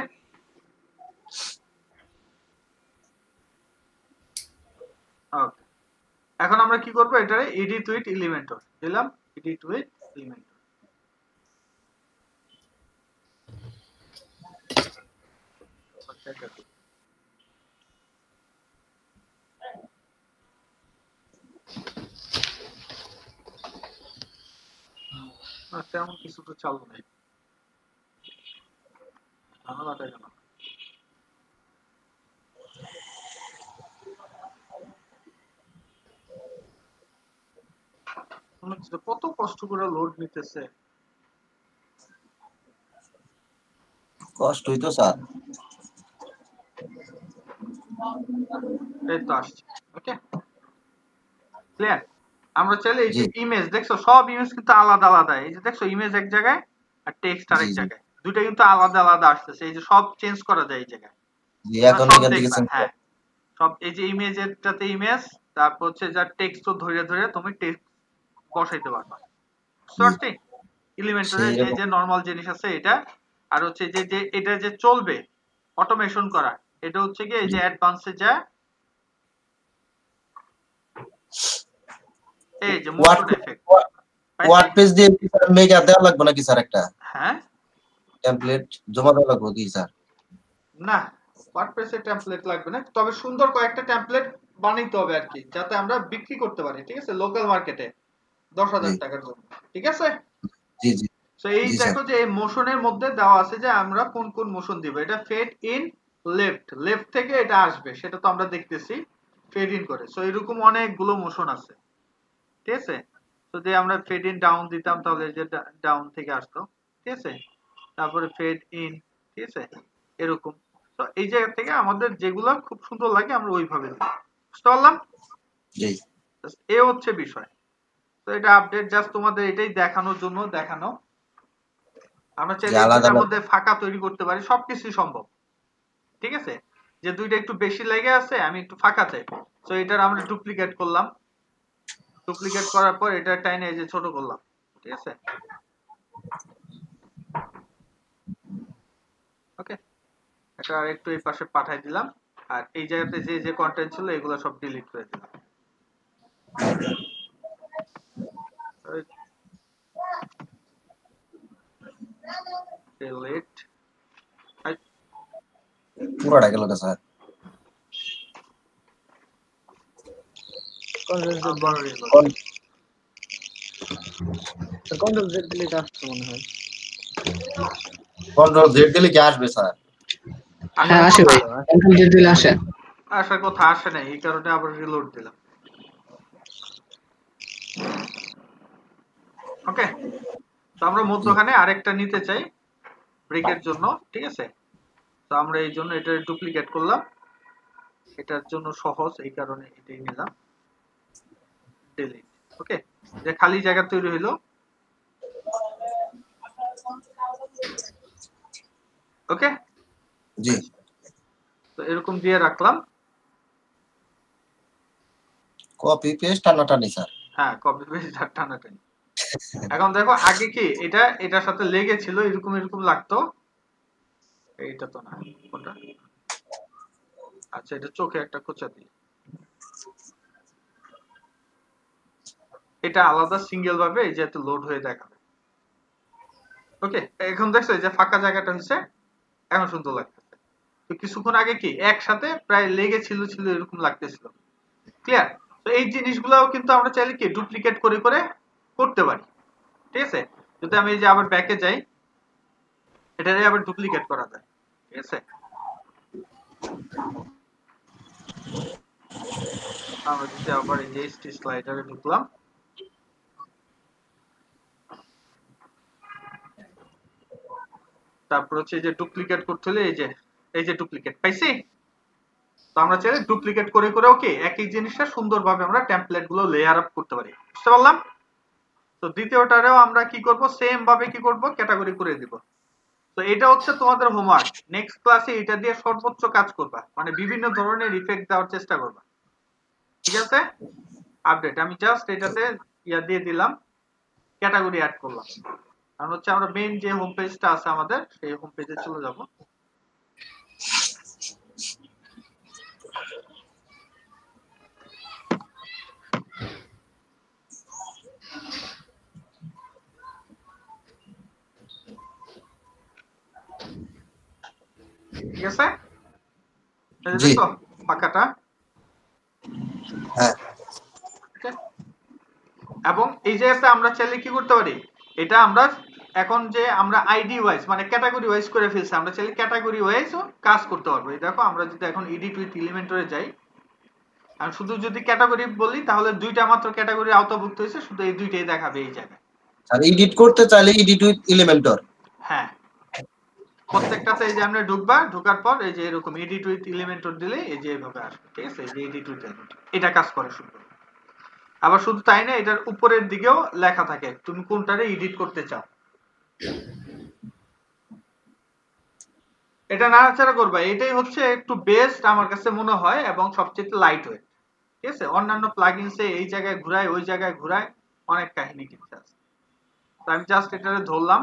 এখন আমরা কি করবো, এটারে এডিট উইথ এলিমেন্টর দিলাম, এডিট উইথ এলিমেন্টর। তেমন কিছু তো চালু নেই, ঝামেলাটা কেন? কত কষ্ট করে লোড নিতেছে। কষ্টই তো স্যার। এই তো আসছে। ওকে, ক্লিয়ার। আমরা চাইলে এই যে ইমেজ দেখছো, সব ইমেজ কিন্তু আলাদা আলাদা। এই যে দেখছো ইমেজ এক জায়গায়, আর টেক্সট জি আরেক জি জায়গায়, দুইটা কিন্তু আলাদা আলাদা আসতেছে। এই যে সব চেঞ্জ করা যায় এই জায়গায়, জি, তোমরা এখন সব এখান থেকে দেখবা। হ্যাঁ, সব এই যে ইমেজটাতে ইমেজ, তারপর হচ্ছে যা টেক্সট ধরে ধরে তুমি টেক্সট বসাইতে পারবা। বুঝতে এলিমেন্টরে যে সেইরকম যে নরমাল জিনিস আছে এটা, আর হচ্ছে যে যে এটা যে চলবে অটোমেশন করা, এটা হচ্ছে কি এই যে অ্যাডভান্সে যা এই যে মোশন এফেক্ট ওয়ার্ড পেজ দিয়ে কি স্যার মেগা দেওয়া লাগবে নাকি স্যার? একটা হ্যাঁ টেমপ্লেট জমা দেওয়া লাগবে কি স্যার? না, ওয়ার্ডপ্রেসে টেমপ্লেট লাগবে না, তবে সুন্দর কয়েকটা টেমপ্লেট বানাইতে হবে আর কি, যাতে আমরা বিক্রি করতে পারি। ঠিক আছে, লোকাল মার্কেটে 10,000 টাকার জন্য। ঠিক আছে, জি জি তো এই জি স্যার। দেখো যে এই মোশনের মধ্যে দেওয়া আছে যে আমরা কোন কোন মোশন দিব। এটা ফেড ইন লেফট, লেফট থেকে এটা আসবে, সেটা তো আমরা দেখতেছি ফেড ইন করে। সো এরকম অনেকগুলো মোশন আছে। ঠিক আছে, যদি আমরা ফেড ইন ডাউন দিতাম তাহলে যে ডাউন থেকে আসতো। ঠিক আছে, তারপরে ফেড ইন। ঠিক আছে, এরকম। তো এই জায়গা থেকে আমাদের যেগুলো খুব সুন্দর লাগে আমরা ওইভাবে দিই। বুঝতে পারলাম? জি এ হচ্ছে বিষয়। তো এটা আপডেট জাস্ট তোমাদের এটাই দেখানোর জন্য দেখানো। আমরা যে চাইলে এই আলাদা দুইটার আলাদা মধ্যে ফাঁকা তৈরি করতে পারি, সবকিছুই সম্ভব। ঠিক আছে, যে দুইটা একটু বেশি লেগে আছে, আমি একটু ফাঁকা চাই, তো এটার আমরা ডুপ্লিকেট করলাম। ডুপ্লিকেট করার পর এটা টাইনে এই যে ছোট করলাম। ঠিক আছে, ওকে, এটা আর একটু এই পাশে পাঠাই দিলাম। আর এই জায়গাতে যে যে কন্টেন্ট ছিল এগুলো সব ডিলিট করে দিলাম। ডিলিট পুরাটা গেল না স্যার। আবার reload। কন্ট্রোল জেড দিলে এটা আসছে মনে হয়। কন্ট্রোল জেড দিলে কি আসবে স্যার? হ্যাঁ আসে ভাই, কন্ট্রোল জেড দিলে আসে। আসার কথা আসে নাই, এই কারণে আবার রিলোড দিলাম। ওকে, তো আমরা মধ্যখানে আরেকটা নিতে চাই ব্রেকের জন্য। ঠিক আছে, তো আমরা এই জন্য এটা ডুপ্লিকেট করলাম, এটার জন্য সহজ এই কারণে এটাই নিলাম। ডিলিট। ওকে, যে খালি জায়গা তৈরি হইলো। ওকে জি, তো এরকম দিয়ে রাখলাম। কপি পেস্ট টানাটানি স্যার। হ্যাঁ, কপি পেস্ট আর টানাটানি। এখন দেখো আগে কি এটা এটার সাথে লেগে ছিল, এরকম এরকম লাগতো। এইটা তো না, কোনটা? আচ্ছা, এটা চোখে একটা খোঁচা দিই। এটা আলাদা সিঙ্গেল ভাবে এই যে এত লোড হয়ে দেখাবে। ওকে, এখন দেখছো এই যে ফাঁকা জায়গাটা হচ্ছে, এখন সুন্দর লাগতেছে। তো কিছুক্ষণ আগে কি একসাথে প্রায় লেগে ছিল ছিল এরকম লাগতেছিল। ক্লিয়ার? তো এই জিনিসগুলোও কিন্তু আমরা চাইলে কি ডুপ্লিকেট করে করে করতে পারি। ঠিক আছে, যদি আমি এই যে আবার ব্যাকে যাই, এটারে আবার ডুপ্লিকেট করা যায়। ঠিক আছে, আমরা যদি আবার এই যে এসটি স্লাইডারে ঢুকলাম, তারপর হচ্ছে এই যে ডুপ্লিকেট করতে হলে এই যে ডুপ্লিকেট পাইছি। তো আমরা চাইলে ডুপ্লিকেট করে করে ওকে একই জিনিসটা সুন্দরভাবে আমরা টেমপ্লেট গুলো লেয়ার আপ করতে পারি। বুঝতে পারলাম? তো দ্বিতীয়টারেও আমরা কি করব, সেম ভাবে কি করব, ক্যাটাগরি করে দিব। তো এটা হচ্ছে তোমাদের হোমওয়ার্ক। নেক্সট ক্লাসে এটা দিয়ে সর্বোচ্চ কাজ করবা, মানে বিভিন্ন ধরনের ইফেক্ট দেওয়ার চেষ্টা করবা। ঠিক আছে, আপডেট আমি জাস্ট এটাতে ইয়া দিয়ে দিলাম, ক্যাটাগরি অ্যাড করলাম। কারণ হচ্ছে আমরা মেইন যে হোম পেজটা আছে আমাদের, সেই হোম পেজে চলে যাব। ঠিক আছে, জি দেখো ফাঁকাটা। হ্যাঁ, এবং এই জায়গাতে আমরা চাইলে কি করতে পারি, এটা আমরা এখন যে আমরা আইডি ওয়াইজ মানে ক্যাটাগরি ওয়াইজ করে ফেলছি, আমরা চাইলে ক্যাটাগরি ওয়াইজও কাজ করতে পারবো। এই দেখো আমরা যদি এখন এডিট উইথ এলিমেন্টরে যাই, আর শুধু যদি ক্যাটাগরি বলি তাহলে দুইটা মাত্র ক্যাটাগরি আওতাভুক্ত হয়েছে, শুধু এই দুইটাই দেখাবে এই জায়গায়। আর এডিট করতে চাইলে এডিট উইথ এলিমেন্টর। হ্যাঁ, প্রত্যেকটাতে এই যে আমরা ঢুকবা, ঢোকার পর এই যে এরকম এডিট উইথ এলিমেন্টর দিলে এই যে এইভাবে আসবে। ঠিক আছে, এই যে এডিট উইথ এলিমেন্টর এটা কাজ করে শুধু। আবার শুধু তাই না, এটার উপরের দিকেও লেখা থাকে তুমি কোনটারে এডিট করতে চাও। এটা নাড়াচাড়া করবা, এটাই হচ্ছে একটু বেস্ট আমার কাছে মনে হয় এবং সবচেয়ে লাইট ওয়েট। ঠিক আছে, অন্যান্য প্লাগইনসে এই জায়গায় ঘুরায় ওই জায়গায় ঘুরায় অনেক কাহিনী কিন্তু আছে। তো আমি জাস্ট এটারে ধরলাম,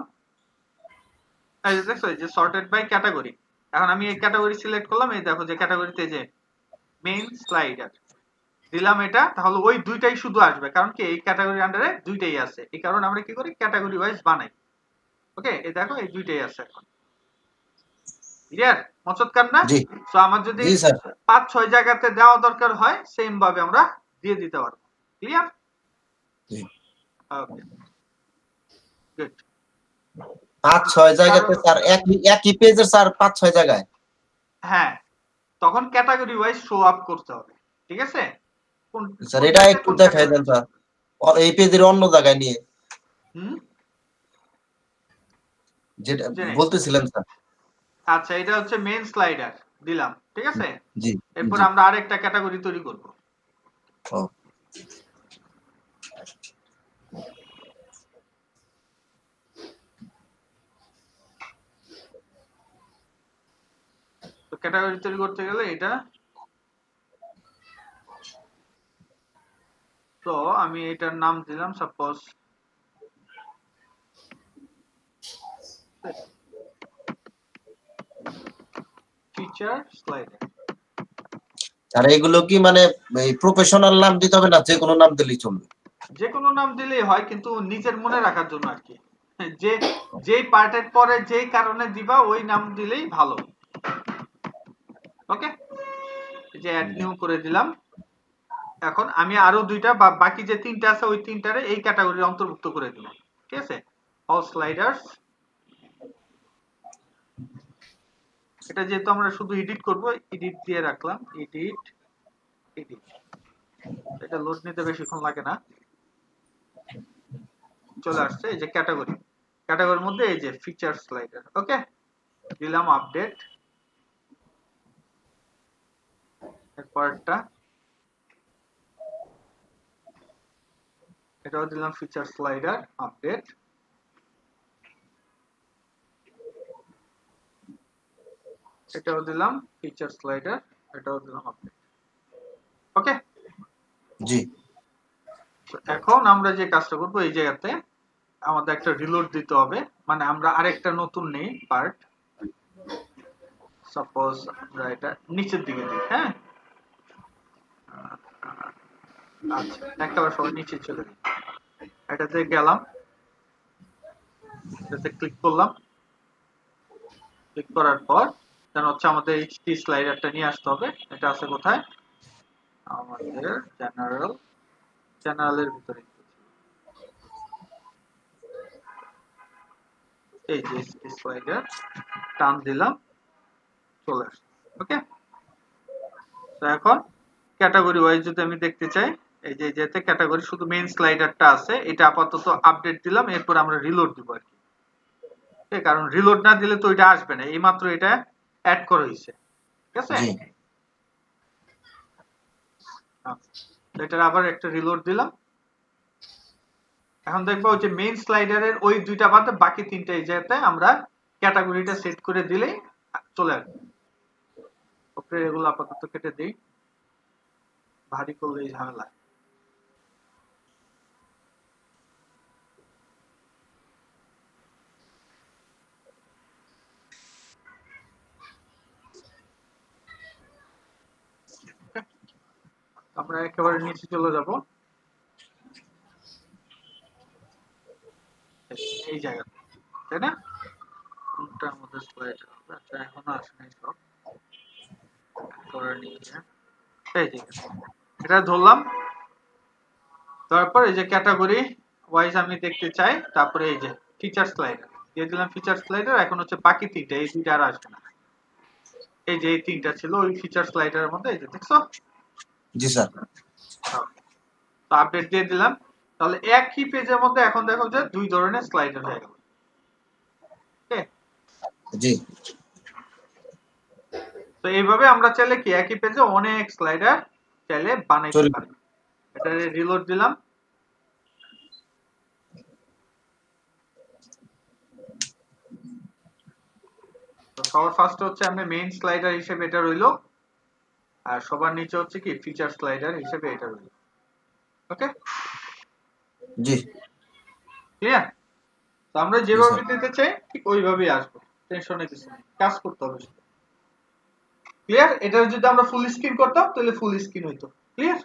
এই যে দেখছো এই যে সর্টেড বাই ক্যাটাগরি। এখন আমি এই ক্যাটাগরি সিলেক্ট করলাম, এই দেখো যে ক্যাটাগরিতে যে মেইন স্লাইডার দিলাম এটা, তাহলে ওই দুইটাই শুধু আসবে, কারণ কি এই ক্যাটাগরির আন্ডারে দুইটাই আছে, এই কারণে আমরা কি করি ক্যাটাগরি ওয়াইজ বানাই। ওকে, এই দেখো এই দুইটাই আছে এখন। ক্লিয়ার মচৎকার না? জি সো আমার যদি জি স্যার 5-6 জায়গাতে দেওয়া দরকার হয় সেম ভাবে আমরা দিয়ে দিতে পারবো। ক্লিয়ার? জি ওকে গুড। 5-6 জায়গাতে স্যার একই পেজের স্যার 5-6 জায়গায়। হ্যাঁ, তখন ক্যাটাগরি ওয়াইজ শো আপ করতে হবে। ঠিক আছে, স্যার এটা একটু দেখাই দেন স্যার, এই পেজের অন্য জায়গায় নিয়ে হুম যেটা বলতেছিলেন স্যার। আচ্ছা, এটা হচ্ছে মেইন স্লাইডার দিলাম, ঠিক আছে। জি এরপর জি আমরা আরেকটা ক্যাটাগরি তৈরি করব। ও তো ক্যাটাগরি তৈরি করতে গেলে এটা, তো আমি এটার নাম দিলাম সাপোজ ফিচার স্লাইডার। আর এগুলো কি মানে এই প্রফেশনাল নাম দিতে হবে না, যে কোনো নাম দিলেই চলবে? যে কোনো নাম দিলেই হয়, কিন্তু নিজের মনে রাখার জন্য আর কি, যে যেই পার্টের পরে যেই কারণে দিবা ওই নাম দিলেই ভালো। ওকে, যে অ্যাড নিউ করে দিলাম। এখন আমি আরো দুইটা বা বাকি যে তিনটা আছে ওই তিনটারে এই ক্যাটাগরির অন্তর্ভুক্ত করে দেব। ঠিক আছে, অল স্লাইডার্স। এটা যেহেতু আমরা শুধু এডিট করব, এডিট দিয়ে রাখলাম, এডিট এডিট। এটা লোড নিতে বেশিক্ষণ লাগে না, চলে আসছে। এই যে ক্যাটাগরি, ক্যাটাগরির মধ্যে এই যে ফিচার স্লাইডার। ওকে, দিলাম আপডেট। এরপরটা এটাও দিলাম ফিচার স্লাইডার আপডেট। এটাও দিলাম ফিচার স্লাইডার, এটাও দিলাম আপডেট। ওকে জি। এখন আমরা যে কাজটা করব, এই জায়গাতে আমাদের একটা রিলোড দিতে হবে, মানে আমরা আরেকটা নতুন নেই পার্ট। সাপোজ আমরা এটা নিচের দিকে দিই। হ্যাঁ, আচ্ছা একেবারে সবাই নিচে চলে দিই। এটাতে গেলাম, এটাতে ক্লিক করলাম। ক্লিক করার পর দেন হচ্ছে আমাদের এইচটি স্লাইডারটা নিয়ে আসতে হবে। এটা আছে কোথায়? আমাদের জেনারেলের ভিতরে, এই যে এইচটি স্লাইডার টান দিলাম, চলে আসছে। ওকে, তো এখন ক্যাটাগরি ওয়াইজ যদি আমি দেখতে চাই, এই যে যেতে ক্যাটাগরি শুধু মেইন স্লাইডারটা আছে, এটা আপাতত আপডেট দিলাম। এরপর আমরা রিলোড দিব আর কি, কারণ রিলোড না দিলে তো এটা আসবে না, এইমাত্র এটা অ্যাড করা হয়েছে। ঠিক আছে, এটার আবার একটা রিলোড দিলাম। এখন দেখবো যে মেইন স্লাইডারের ওই দুইটা বাদে বাকি তিনটা এই জায়গাতে আমরা ক্যাটাগরিটা সেট করে দিলেই চলে আসবে। ওকে, এগুলো আপাতত কেটে দিই, ভারী করলেই ঝামেলা। আমরা একেবারে নিচে চলে যাব, এই জায়গাতে, তাই না? কোনটার মধ্যে স্লাইডার হবে? আচ্ছা এখনো আসে নাই সব, করে নিয়ে এই যে এটা ধরলাম। তারপর এই যে ক্যাটাগরি ওয়াইজ আমি দেখতে চাই, তারপরে এই যে ফিচার স্লাইডার দিয়ে দিলাম। ফিচার স্লাইডার এখন হচ্ছে বাকি তিনটা, এই দুইটা আর আসবে না। এই যে এই তিনটা ছিল ওই ফিচার স্লাইডারের মধ্যে, এই যে দেখছো? জি স্যার। তো আপডেট দিয়ে দিলাম, তাহলে একই পেজের মধ্যে এখন দেখো যে দুই ধরনের স্লাইডার হয়ে গেল। ওকে জি। তো এইভাবে আমরা চাইলে কি একই পেজে অনেক স্লাইডার চাইলে বানাইতে পারি। এটা রিলোড দিলাম, তো সবার ফার্স্টে হচ্ছে আমরা মেইন স্লাইডার হিসেবে এটা রইলো, আর সবার নিচে হচ্ছে কি ফিচার স্লাইডার হিসেবে এটা রইলো। ওকে, জি ক্লিয়ার? তো আমরা যেভাবে দিতে চাই ঠিক ওইভাবেই আসবে, টেনশনে কিছু নেই, কাজ করতে হবে শুধু। ক্লিয়ার? এটা যদি আমরা ফুল স্ক্রিন করতাম তাহলে ফুল স্ক্রিন হইতো। ক্লিয়ার?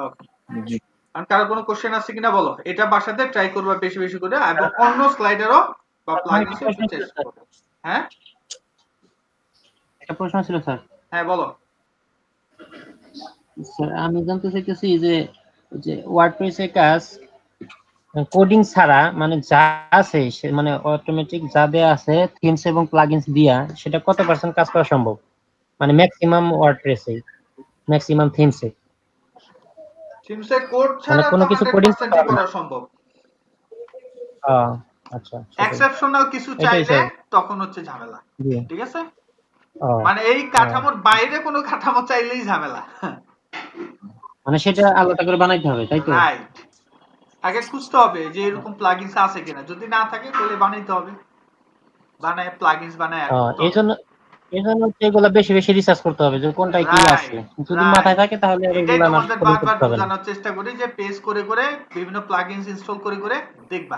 ওকে, জি আর কারো কোনো কোশ্চেন আছে কিনা বলো। এটা বাসাতে ট্রাই করবা বেশি বেশি করে, এবং অন্য স্লাইডারও বা প্লাগইনসও একটু চেষ্টা করো। হ্যাঁ একটা প্রশ্ন ছিল স্যার। হ্যাঁ বলো। স্যার আমি জানতে চাইতেছি যে ওয়ার্ডপ্রেসের কাজ কোডিং ছাড়া মানে যা আছে মানে অটোমেটিক যা দেয়া আছে থিমস এবং প্লাগইনস দিয়া সেটা কত পার্সেন্ট কাজ করা সম্ভব, মানে ম্যাক্সিমাম ওয়ার্ডপ্রেসে ম্যাক্সিমাম থিমসে থিমসে কোড মানে ছাড়া কোনো তো কিছু কোডিং 100% করা সম্ভব। আচ্ছা এক্সেপশনাল কিছু চাইলে তখন হচ্ছে ঝামেলা। ঠিক আছে, মানে এই কাঠামোর বাইরে কোনো কাঠামো চাইলেই ঝামেলা। মানে সেটা আলাদা করে বানাইতে হবে, তাই তো? রাইট, আগে খুঁজতে হবে যে এরকম প্লাগইনস আছে কিনা, যদি না থাকে তাহলে বানাইতে হবে, বানায় প্লাগইনস বানায়। এইজন্য এগুলা বেশি বেশি রিসার্চ করতে হবে যে কোনটায় কি আছে, যদি মাথায় থাকে তাহলে এটাই এগুলা তোমাদের করতে বারবার হবে না। বোঝানোর চেষ্টা করি যে পেজ করে করে বিভিন্ন প্লাগইনস ইনস্টল করে করে দেখবা।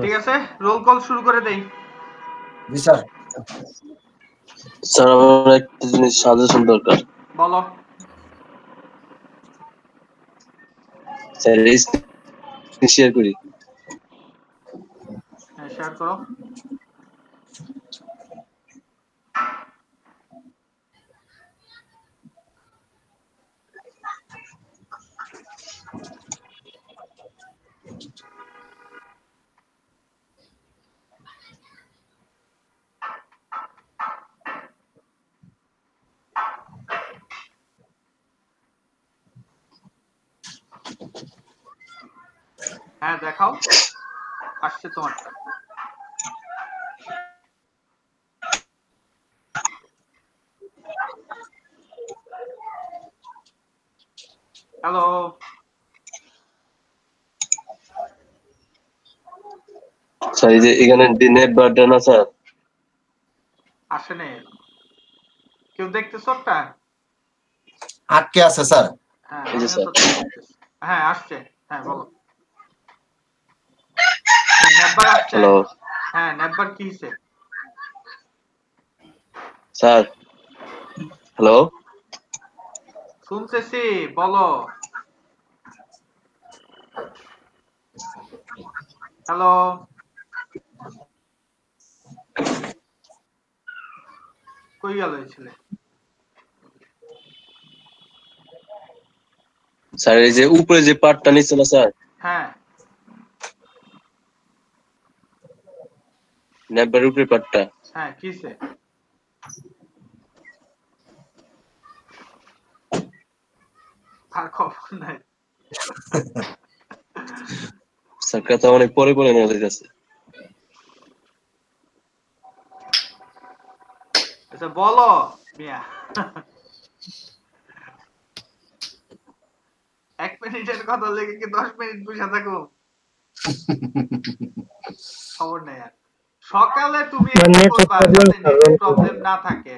ঠিক আছে, রোল কল শুরু করে দেই। জি স্যার। স্যার আমার একটা জিনিস সাজেশন দরকার। বলো স্যার, শেয়ার করি। হ্যাঁ শেয়ার করো। হ্যাঁ দেখাও, আসছে তোমারটা। হ্যালো, স্যার এই যে এখানে নেট বাটন আছে স্যার, আসে নেই, কেউ দেখতেছো একটা? আটকে আছে স্যার। হ্যাঁ এই যে স্যার। হ্যাঁ আসছে, হ্যাঁ বলো। নেটবার আসছে। হ্যালো হ্যাঁ নেটবার কি হইছে? স্যার, হ্যালো শুনতেছি, বলো। হ্যালো, কই গেল এই ছেলে? স্যার এই যে উপরে যে পার্টটা নিচ্ছে না স্যার, হ্যাঁ নেটবার উপরে পার্টটা, হ্যাঁ কিছে? আর খবর নাই। স্যার কথা অনেক পরে পরে নেওয়া যাইতেছে। আচ্ছা বলো মিয়া। 1 মিনিটের কথা লেগে কি 10 মিনিট বসে থাকো? খবর নেই আর। সকালে তুমি প্রবলেম না থাকে।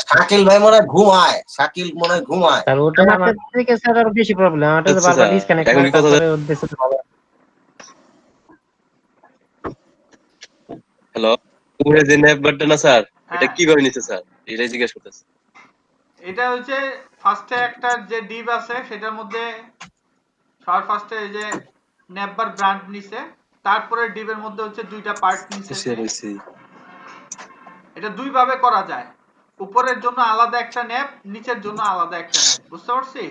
শাকিল ভাই মনে হয় ঘুমায়, শাকিল মনে হয় ঘুমায়। আর ওটা আমার থেকে স্যার আরো বেশি প্রবলেম, আমারটা তো বারবার ডিসকানেক্ট এখন কি কথা করে উদ্দেশ্য ভালো। হ্যালো, উপরে যে নেটবারটা না স্যার, এটা কিভাবে নিতে স্যার, এটাই জিজ্ঞেস করতেছি। এটা হচ্ছে ফার্স্টে একটা যে ডিভ আছে সেটার মধ্যে সবার ফার্স্টে এই যে নেটবার ব্র্যান্ড নিছে, তারপরে ডিভের মধ্যে হচ্ছে দুইটা পার্ট নিছে। এটা দুই ভাবে করা যায়, উপরের জন্য আলাদা একটা ন্যাপ, নিচের জন্য আলাদা একটা ন্যাপ। বুঝতে পারছি?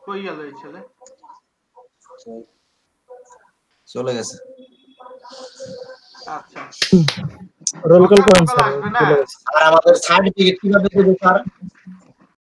কই গেল এই ছেলে? চলে গেছে। আচ্ছা রোল কল করেন স্যার। আসবে না। আর আমাদের সার্টিফিকেট কিভাবে দেব স্যার?